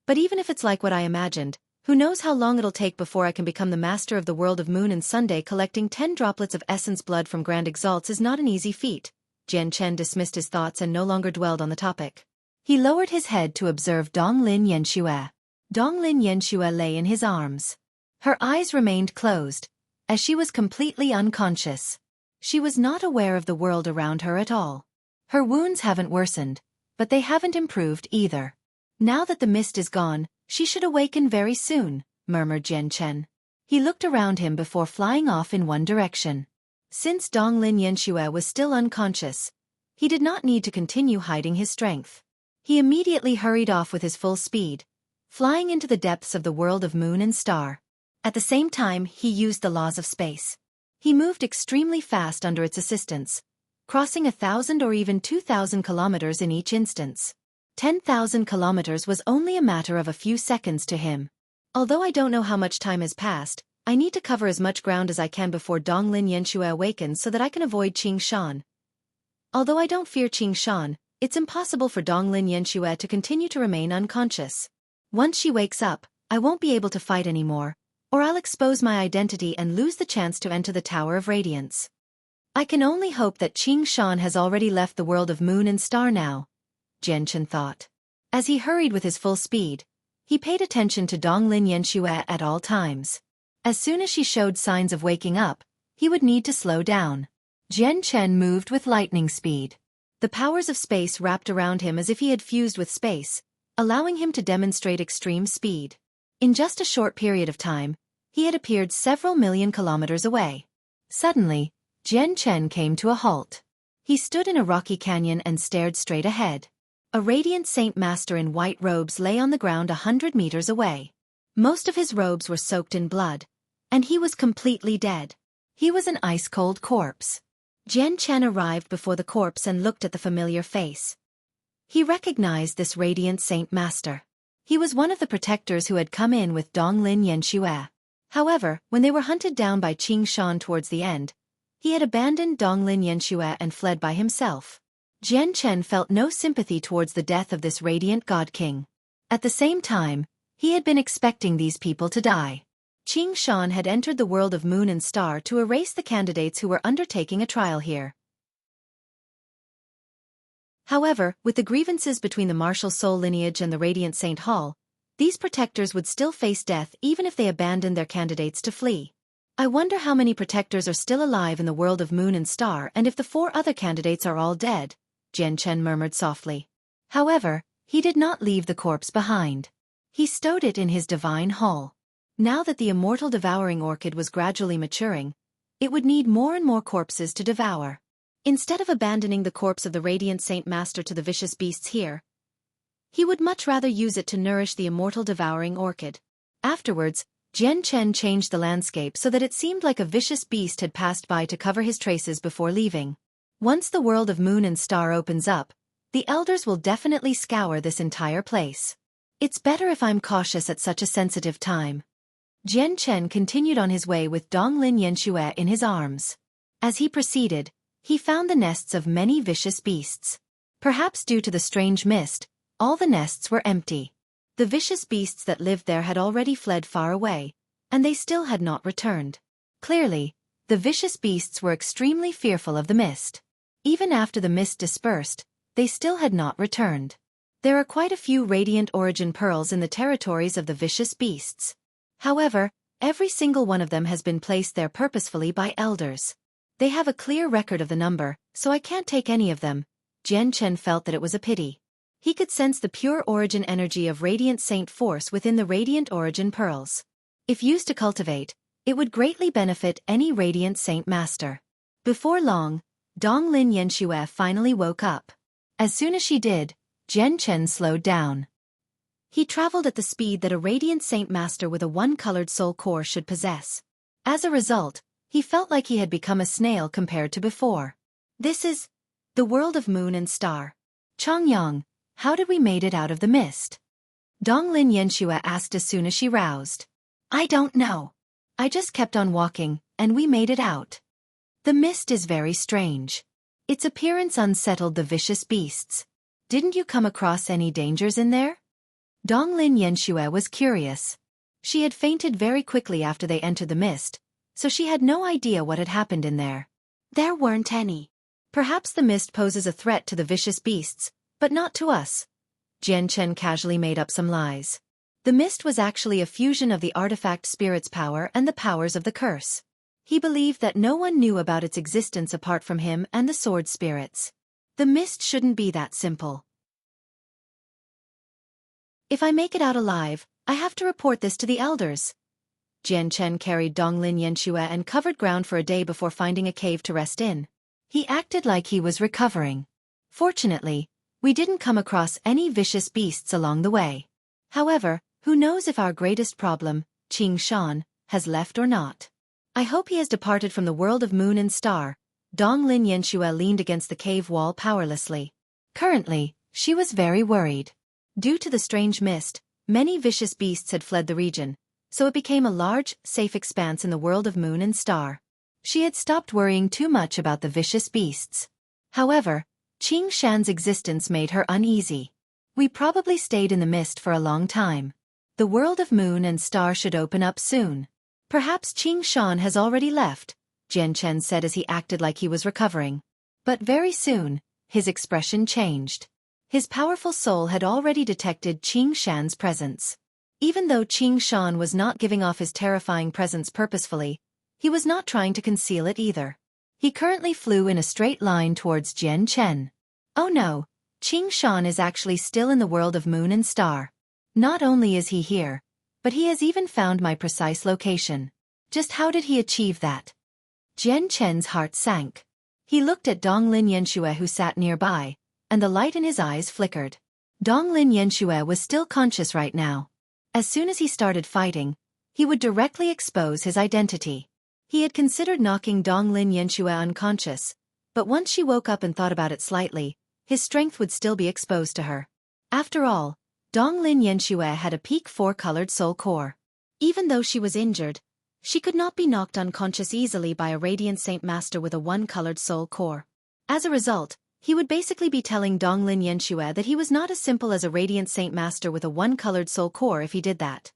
But even if it's like what I imagined, who knows how long it'll take before I can become the master of the world of Moon and Sunday. Collecting 10 droplets of essence blood from Grand Exalts is not an easy feat. Jian Chen dismissed his thoughts and no longer dwelled on the topic. He lowered his head to observe Donglin Yanxue. Donglin Yanxue lay in his arms. Her eyes remained closed, as she was completely unconscious. She was not aware of the world around her at all. Her wounds haven't worsened, but they haven't improved either. Now that the mist is gone, she should awaken very soon, murmured Jian Chen. He looked around him before flying off in one direction. Since Donglin Yanxue was still unconscious, he did not need to continue hiding his strength. He immediately hurried off with his full speed, flying into the depths of the world of Moon and Star. At the same time, he used the laws of space. He moved extremely fast under its assistance, crossing 1,000 or even 2,000 kilometers in each instance. 10,000 kilometers was only a matter of a few seconds to him. Although I don't know how much time has passed, I need to cover as much ground as I can before Donglin Yanxue awakens so that I can avoid Qing Shan. Although I don't fear Qing Shan, it's impossible for Donglin Yanxue to continue to remain unconscious. Once she wakes up, I won't be able to fight anymore, or I'll expose my identity and lose the chance to enter the Tower of Radiance. I can only hope that Qing Shan has already left the world of Moon and Star now, Jian Chen thought. As he hurried with his full speed, he paid attention to Donglin Yanxue at all times. As soon as she showed signs of waking up, he would need to slow down. Jian Chen moved with lightning speed. The powers of space wrapped around him as if he had fused with space, allowing him to demonstrate extreme speed. In just a short period of time, he had appeared several million kilometers away. Suddenly, Jian Chen came to a halt. He stood in a rocky canyon and stared straight ahead. A radiant saint master in white robes lay on the ground 100 meters away. Most of his robes were soaked in blood, and he was completely dead. He was an ice-cold corpse. Jian Chen arrived before the corpse and looked at the familiar face. He recognized this radiant saint master. He was one of the protectors who had come in with Donglin Yanxue. However, when they were hunted down by Qing Shan towards the end, he had abandoned Donglin Yanxue and fled by himself. Jian Chen felt no sympathy towards the death of this radiant god king. At the same time, he had been expecting these people to die. Qing Shan had entered the world of Moon and Star to erase the candidates who were undertaking a trial here. However, with the grievances between the martial soul lineage and the Radiant Saint Hall, these protectors would still face death even if they abandoned their candidates to flee. I wonder how many protectors are still alive in the world of Moon and Star and if the 4 other candidates are all dead, Jian Chen murmured softly. However, he did not leave the corpse behind. He stowed it in his divine hall. Now that the immortal devouring orchid was gradually maturing, it would need more and more corpses to devour. Instead of abandoning the corpse of the Radiant Saint Master to the vicious beasts here, he would much rather use it to nourish the immortal devouring orchid. Afterwards, Jian Chen changed the landscape so that it seemed like a vicious beast had passed by to cover his traces before leaving. Once the world of Moon and Star opens up, the elders will definitely scour this entire place. It's better if I'm cautious at such a sensitive time. Jian Chen continued on his way with Donglin Yanxue in his arms. As he proceeded, he found the nests of many vicious beasts. Perhaps due to the strange mist, all the nests were empty. The vicious beasts that lived there had already fled far away, and they still had not returned. Clearly, the vicious beasts were extremely fearful of the mist. Even after the mist dispersed, they still had not returned. There are quite a few radiant origin pearls in the territories of the vicious beasts. However, every single one of them has been placed there purposefully by elders. They have a clear record of the number, so I can't take any of them. Jian Chen felt that it was a pity. He could sense the pure origin energy of Radiant Saint Force within the Radiant Origin Pearls. If used to cultivate, it would greatly benefit any Radiant Saint Master. Before long, Donglin Yanxue finally woke up. As soon as she did, Jian Chen slowed down. He traveled at the speed that a Radiant Saint Master with a one-colored soul core should possess. As a result, he felt like he had become a snail compared to before. This is the world of Moon and Star. Chongyang, how did we made it out of the mist? Donglin Yanxue asked as soon as she roused. I don't know. I just kept on walking, and we made it out. The mist is very strange. Its appearance unsettled the vicious beasts. Didn't you come across any dangers in there? Donglin Yanxue was curious. She had fainted very quickly after they entered the mist, so she had no idea what had happened in there. There weren't any. Perhaps the mist poses a threat to the vicious beasts, but not to us. Jian Chen casually made up some lies. The mist was actually a fusion of the artifact spirit's power and the powers of the curse. He believed that no one knew about its existence apart from him and the sword spirits. The mist shouldn't be that simple. If I make it out alive, I have to report this to the elders. Jian Chen carried Donglin Yanxue and covered ground for a day before finding a cave to rest in. He acted like he was recovering. Fortunately, we didn't come across any vicious beasts along the way. However, who knows if our greatest problem, Qing Shan, has left or not. I hope he has departed from the world of moon and star. Donglin Yanxue leaned against the cave wall powerlessly. Currently, she was very worried. Due to the strange mist, many vicious beasts had fled the region, so it became a large, safe expanse in the world of moon and star. She had stopped worrying too much about the vicious beasts. However, Qing Shan's existence made her uneasy. We probably stayed in the mist for a long time. The world of moon and star should open up soon. Perhaps Qing Shan has already left, Jian Chen said as he acted like he was recovering. But very soon, his expression changed. His powerful soul had already detected Qing Shan's presence. Even though Qing Shan was not giving off his terrifying presence purposefully, he was not trying to conceal it either. He currently flew in a straight line towards Jian Chen. Oh no, Qing Shan is actually still in the world of moon and star. Not only is he here, but he has even found my precise location. Just how did he achieve that? Jian Chen's heart sank. He looked at Donglin Yanxue who sat nearby, and the light in his eyes flickered. Donglin Yanxue was still conscious right now. As soon as he started fighting, he would directly expose his identity. He had considered knocking Donglin Yanxue unconscious, but once she woke up and thought about it slightly, his strength would still be exposed to her. After all, Donglin Yanxue had a peak 4-colored soul core. Even though she was injured, she could not be knocked unconscious easily by a Radiant Saint Master with a 1-colored soul core. As a result, he would basically be telling Donglin Yanxue that he was not as simple as a Radiant Saint Master with a 1-colored soul core if he did that.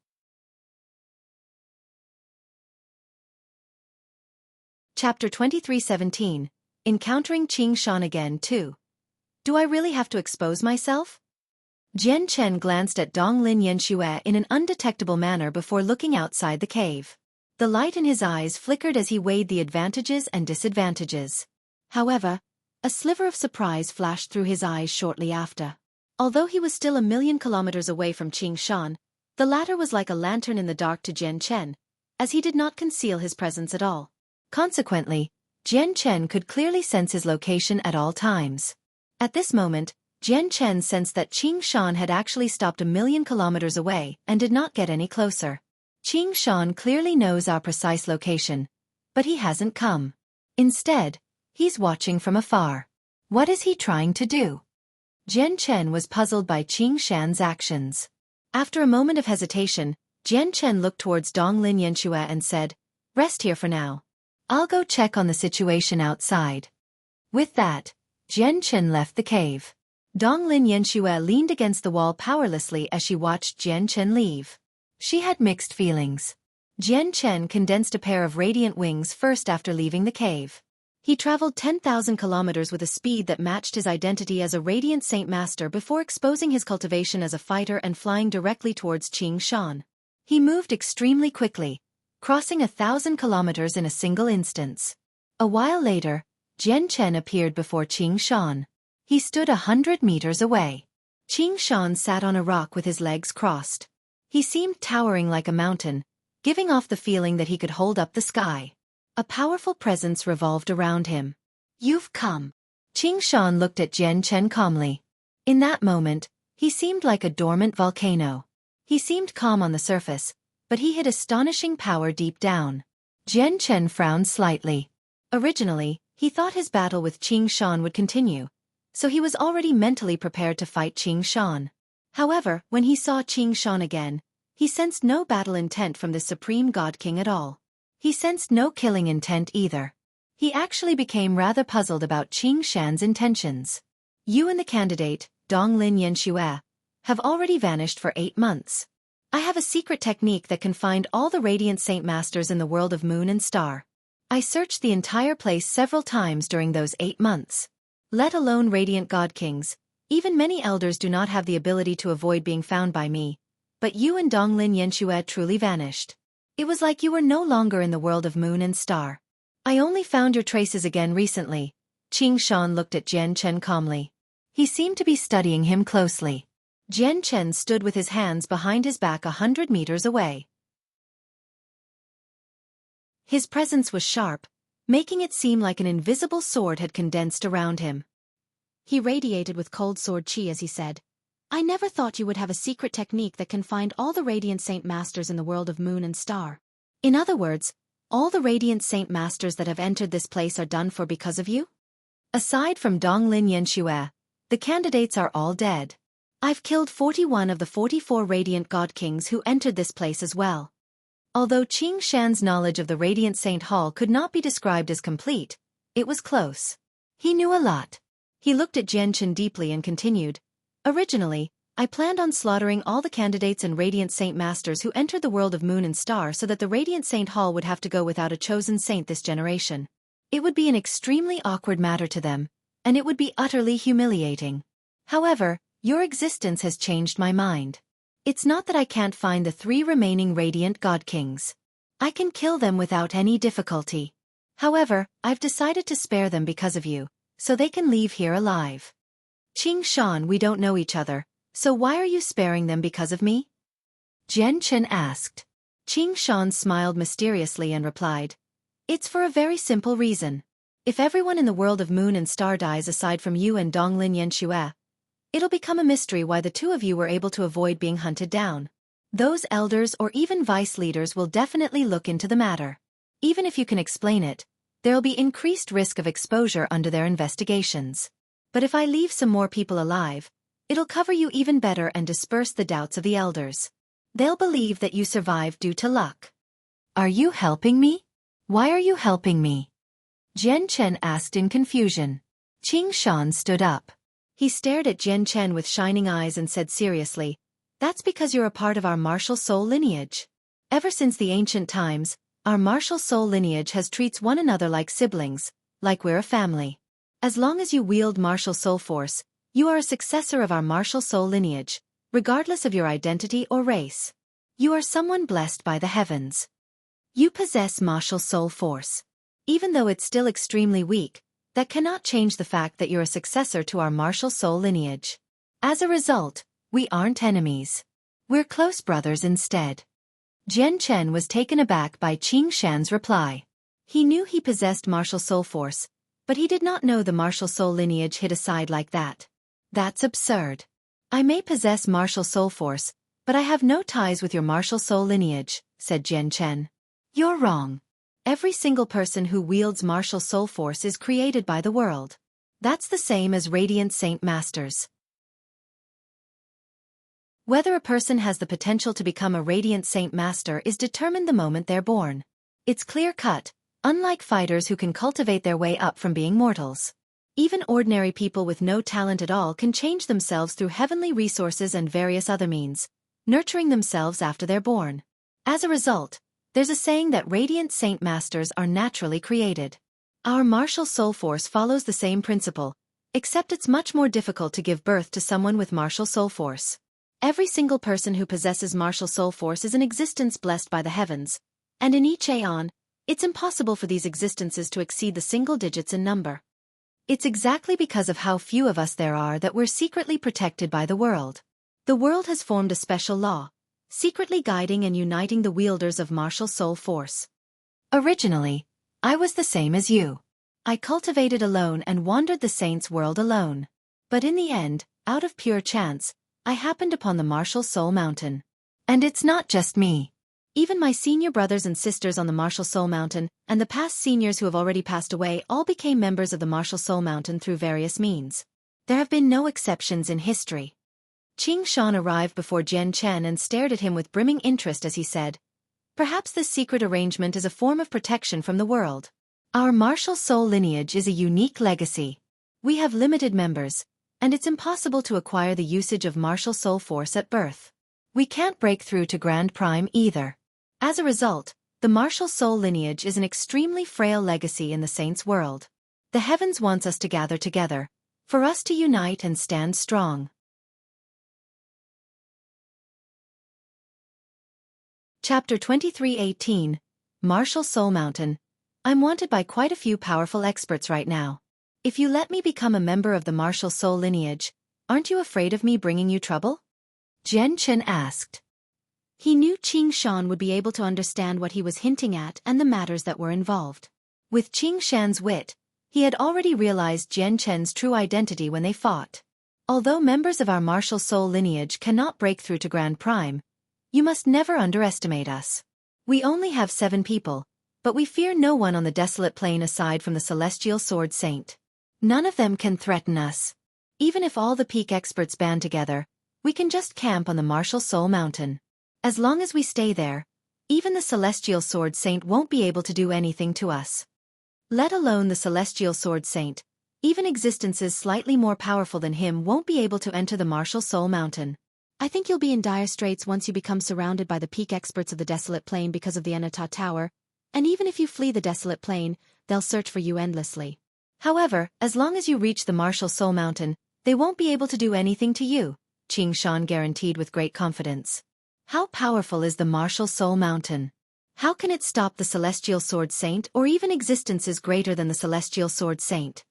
Chapter 23:17. Encountering Qing Shan again too. Do I really have to expose myself? Jian Chen glanced at Donglin Yanxue in an undetectable manner before looking outside the cave. The light in his eyes flickered as he weighed the advantages and disadvantages. However, a sliver of surprise flashed through his eyes shortly after. Although he was still 1,000,000 kilometers away from Qing Shan, the latter was like a lantern in the dark to Jian Chen, as he did not conceal his presence at all. Consequently, Jian Chen could clearly sense his location at all times. At this moment, Jian Chen sensed that Qing Shan had actually stopped 1,000,000 kilometers away and did not get any closer. Qing Shan clearly knows our precise location, but he hasn't come. Instead, he's watching from afar. What is he trying to do? Jian Chen was puzzled by Qing Shan's actions. After a moment of hesitation, Jian Chen looked towards Donglin Yanxue and said, "Rest here for now. I'll go check on the situation outside." With that, Jian Chen left the cave. Donglin Yanxue leaned against the wall powerlessly as she watched Jian Chen leave. She had mixed feelings. Jian Chen condensed a pair of radiant wings first after leaving the cave. He traveled 10,000 kilometers with a speed that matched his identity as a Radiant Saint Master before exposing his cultivation as a fighter and flying directly towards Qing Shan. He moved extremely quickly, crossing 1,000 kilometers in a single instance. A while later, Jian Chen appeared before Qing Shan. He stood 100 meters away. Qing Shan sat on a rock with his legs crossed. He seemed towering like a mountain, giving off the feeling that he could hold up the sky. A powerful presence revolved around him. "You've come." Qing Shan looked at Jian Chen calmly. In that moment, he seemed like a dormant volcano. He seemed calm on the surface, but he hid astonishing power deep down. Jian Chen frowned slightly. Originally, he thought his battle with Qing Shan would continue, so he was already mentally prepared to fight Qing Shan. However, when he saw Qing Shan again, he sensed no battle intent from the Supreme God King at all. He sensed no killing intent either. He actually became rather puzzled about Qing Shan's intentions. You and the candidate, Donglin Yanxue, have already vanished for 8 months. I have a secret technique that can find all the Radiant Saint Masters in the world of Moon and Star. I searched the entire place several times during those 8 months. Let alone Radiant God Kings, even many elders do not have the ability to avoid being found by me. But you and Donglin Yanxue truly vanished. It was like you were no longer in the world of Moon and Star. I only found your traces again recently. Qing Shan looked at Jian Chen calmly. He seemed to be studying him closely. Jian Chen stood with his hands behind his back 100 meters away. His presence was sharp, making it seem like an invisible sword had condensed around him. He radiated with cold sword chi as he said, I never thought you would have a secret technique that can find all the Radiant Saint Masters in the world of Moon and Star. In other words, all the Radiant Saint Masters that have entered this place are done for because of you? Aside from Donglin Yanxue, the candidates are all dead. I've killed 41 of the 44 Radiant God Kings who entered this place as well. Although Qing Shan's knowledge of the Radiant Saint Hall could not be described as complete, it was close. He knew a lot. He looked at Jian Chen deeply and continued, Originally, I planned on slaughtering all the candidates and Radiant Saint Masters who entered the world of Moon and Star so that the Radiant Saint Hall would have to go without a chosen saint this generation. It would be an extremely awkward matter to them, and it would be utterly humiliating. However, your existence has changed my mind. It's not that I can't find the 3 remaining Radiant God Kings. I can kill them without any difficulty. However, I've decided to spare them because of you, so they can leave here alive. Qing Shan, we don't know each other, so why are you sparing them because of me? Jian Chen asked. Qing Shan smiled mysteriously and replied, It's for a very simple reason. If everyone in the world of Moon and Star dies aside from you and Donglin Yanxue, it'll become a mystery why the 2 of you were able to avoid being hunted down. Those elders or even vice leaders will definitely look into the matter. Even if you can explain it, there'll be increased risk of exposure under their investigations. But if I leave some more people alive, it'll cover you even better and disperse the doubts of the elders. They'll believe that you survived due to luck. Are you helping me? Why are you helping me? Jian Chen asked in confusion. Qing Shan stood up. He stared at Jian Chen with shining eyes and said seriously, That's because you're a part of our martial soul lineage. Ever since the ancient times, our martial soul lineage has treats one another like siblings, like we're a family. As long as you wield martial soul force, you are a successor of our martial soul lineage, regardless of your identity or race. You are someone blessed by the heavens. You possess martial soul force. Even though it's still extremely weak, that cannot change the fact that you're a successor to our martial soul lineage. As a result, we aren't enemies. We're close brothers instead. Jian Chen was taken aback by Qing Shan's reply. He knew he possessed martial soul force, but he did not know the martial soul lineage hid aside like that. That's absurd. I may possess martial soul force, but I have no ties with your martial soul lineage, said Jian Chen. You're wrong. Every single person who wields martial soul force is created by the world. That's the same as Radiant Saint Masters. Whether a person has the potential to become a Radiant Saint Master is determined the moment they're born. It's clear-cut, unlike fighters who can cultivate their way up from being mortals. Even ordinary people with no talent at all can change themselves through heavenly resources and various other means, nurturing themselves after they're born. As a result, there's a saying that Radiant Saint Masters are naturally created. Our martial soul force follows the same principle, except it's much more difficult to give birth to someone with martial soul force. Every single person who possesses martial soul force is an existence blessed by the heavens, and in each aeon, it's impossible for these existences to exceed the single digits in number. It's exactly because of how few of us there are that we're secretly protected by the world. The world has formed a special law, secretly guiding and uniting the wielders of martial soul force. Originally, I was the same as you. I cultivated alone and wandered the saints' world alone. But in the end, out of pure chance, I happened upon the martial soul mountain. And it's not just me. Even my senior brothers and sisters on the Martial Soul Mountain, and the past seniors who have already passed away all became members of the Martial Soul Mountain through various means. There have been no exceptions in history. Qing Shan arrived before Jian Chen and stared at him with brimming interest as he said, Perhaps this secret arrangement is a form of protection from the world. Our martial soul lineage is a unique legacy. We have limited members, and it's impossible to acquire the usage of martial soul force at birth. We can't break through to Grand Prime either. As a result, the martial soul lineage is an extremely frail legacy in the Saints' world. The heavens wants us to gather together, for us to unite and stand strong. Chapter 23:18, Martial Soul Mountain. I'm wanted by quite a few powerful experts right now. If you let me become a member of the martial soul lineage, aren't you afraid of me bringing you trouble? Jian Chen asked. He knew Qing Shan would be able to understand what he was hinting at and the matters that were involved. With Qing Shan's wit, he had already realized Jian Chen's true identity when they fought. Although members of our martial soul lineage cannot break through to Grand Prime, you must never underestimate us. We only have 7 people, but we fear no one on the desolate plain aside from the Celestial Sword Saint. None of them can threaten us. Even if all the peak experts band together, we can just camp on the Martial Soul Mountain. As long as we stay there, even the Celestial Sword Saint won't be able to do anything to us. Let alone the Celestial Sword Saint, even existences slightly more powerful than him won't be able to enter the Martial Soul Mountain. I think you'll be in dire straits once you become surrounded by the peak experts of the desolate plain because of the Enata Tower, and even if you flee the desolate plain, they'll search for you endlessly. However, as long as you reach the Martial Soul Mountain, they won't be able to do anything to you, Qing Shan guaranteed with great confidence. How powerful is the Martial Soul Mountain? How can it stop the Celestial Sword Saint or even existences greater than the Celestial Sword Saint?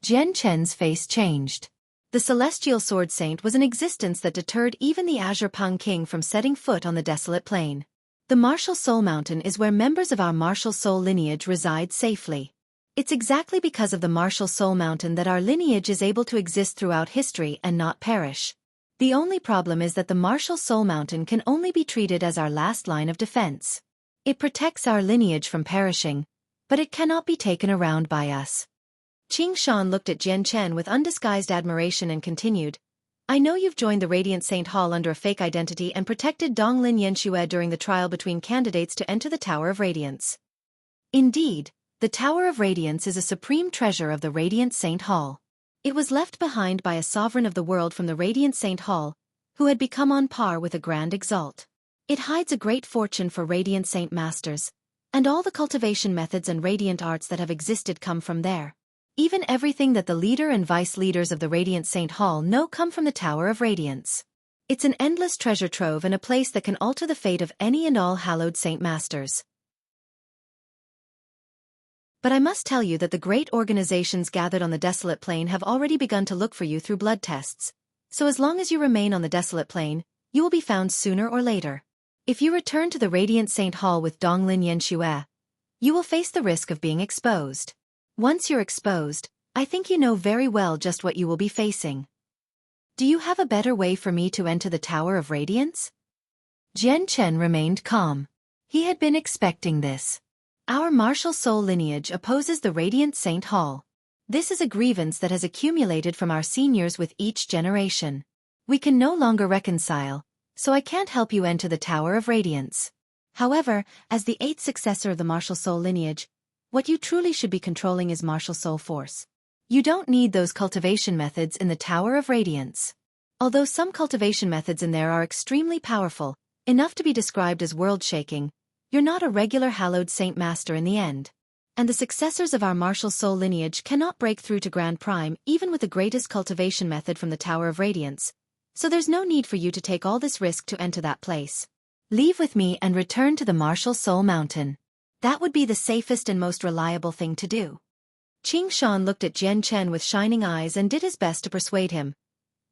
Jian Chen's face changed. The Celestial Sword Saint was an existence that deterred even the Azure Pung King from setting foot on the desolate plain. The Martial Soul Mountain is where members of our martial soul lineage reside safely. It's exactly because of the Martial Soul Mountain that our lineage is able to exist throughout history and not perish. The only problem is that the Martial Soul Mountain can only be treated as our last line of defense. It protects our lineage from perishing, but it cannot be taken around by us. Qing Shan looked at Jian Chen with undisguised admiration and continued, I know you've joined the Radiant Saint Hall under a fake identity and protected Donglin Yanxue during the trial between candidates to enter the Tower of Radiance. Indeed, the Tower of Radiance is a supreme treasure of the Radiant Saint Hall. It was left behind by a sovereign of the world from the Radiant Saint Hall, who had become on par with a Grand Exalt. It hides a great fortune for Radiant Saint Masters, and all the cultivation methods and radiant arts that have existed come from there. Even everything that the leader and vice leaders of the Radiant Saint Hall know come from the Tower of Radiance. It's an endless treasure trove and a place that can alter the fate of any and all hallowed Saint Masters. But I must tell you that the great organizations gathered on the desolate plain have already begun to look for you through blood tests. So as long as you remain on the desolate plain, you will be found sooner or later. If you return to the Radiant Saint Hall with Donglin Yanxue, you will face the risk of being exposed. Once you're exposed, I think you know very well just what you will be facing. Do you have a better way for me to enter the Tower of Radiance? Jian Chen remained calm. He had been expecting this. Our martial soul lineage opposes the Radiant Saint Hall. This is a grievance that has accumulated from our seniors with each generation. We can no longer reconcile, so I can't help you enter the Tower of Radiance. However, as the 8th successor of the martial soul lineage, what you truly should be controlling is martial soul force. You don't need those cultivation methods in the Tower of Radiance. Although some cultivation methods in there are extremely powerful, enough to be described as world-shaking, you're not a regular hallowed Saint Master in the end. And the successors of our martial soul lineage cannot break through to Grand Prime even with the greatest cultivation method from the Tower of Radiance, so there's no need for you to take all this risk to enter that place. Leave with me and return to the Martial Soul Mountain. That would be the safest and most reliable thing to do. Qing Shan looked at Jian Chen with shining eyes and did his best to persuade him.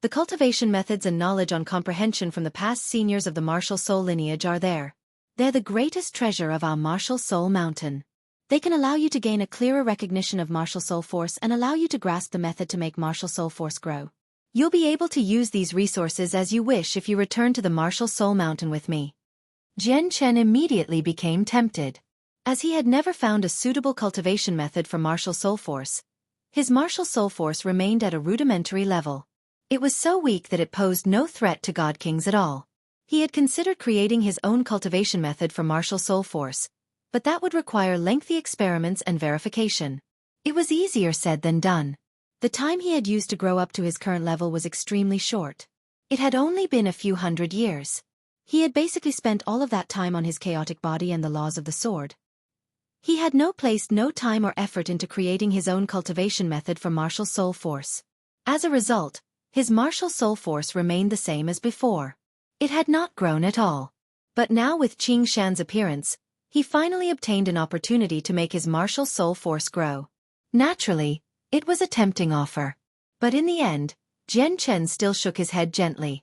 The cultivation methods and knowledge on comprehension from the past seniors of the martial soul lineage are there. They're the greatest treasure of our Martial Soul Mountain. They can allow you to gain a clearer recognition of martial soul force and allow you to grasp the method to make martial soul force grow. You'll be able to use these resources as you wish if you return to the Martial Soul Mountain with me. Jian Chen immediately became tempted. As he had never found a suitable cultivation method for martial soul force, his martial soul force remained at a rudimentary level. It was so weak that it posed no threat to God Kings at all. He had considered creating his own cultivation method for martial soul force, but that would require lengthy experiments and verification. It was easier said than done. The time he had used to grow up to his current level was extremely short. It had only been a few hundred years. He had basically spent all of that time on his chaotic body and the laws of the sword. He had placed no time or effort into creating his own cultivation method for martial soul force. As a result, his martial soul force remained the same as before. It had not grown at all. But now with Qing Shan's appearance, he finally obtained an opportunity to make his martial soul force grow. Naturally, it was a tempting offer. But in the end, Jian Chen still shook his head gently.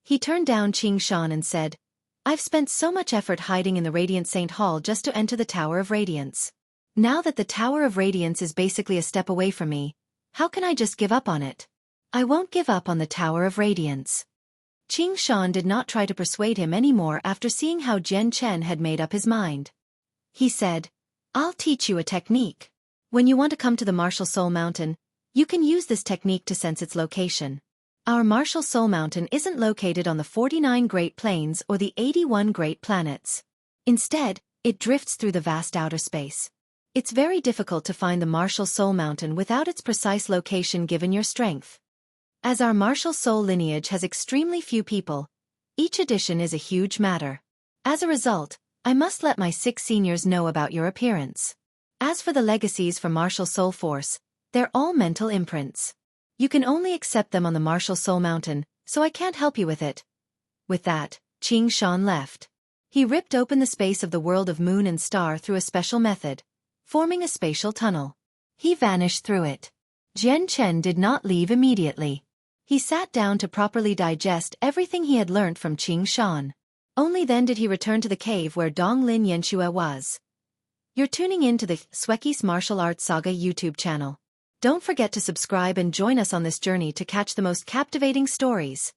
He turned down Qing Shan and said, "I've spent so much effort hiding in the Radiant Saint Hall just to enter the Tower of Radiance. Now that the Tower of Radiance is basically a step away from me, how can I just give up on it? I won't give up on the Tower of Radiance." Qing Shan did not try to persuade him anymore after seeing how Jian Chen had made up his mind. He said, "I'll teach you a technique. When you want to come to the Martial Soul Mountain, you can use this technique to sense its location. Our Martial Soul Mountain isn't located on the 49 Great Plains or the 81 Great Planets. Instead, it drifts through the vast outer space. It's very difficult to find the Martial Soul Mountain without its precise location given your strength. As our Martial Soul lineage has extremely few people, each addition is a huge matter. As a result, I must let my 6 seniors know about your appearance. As for the legacies for Martial Soul Force, they're all mental imprints. You can only accept them on the Martial Soul Mountain, so I can't help you with it." With that, Qing Shan left. He ripped open the space of the world of Moon and Star through a special method, forming a spatial tunnel. He vanished through it. Jian Chen did not leave immediately. He sat down to properly digest everything he had learnt from Qing Shan. Only then did he return to the cave where Donglin Yanxue was. You're tuning in to the Xueqi's Martial Arts Saga YouTube channel. Don't forget to subscribe and join us on this journey to catch the most captivating stories.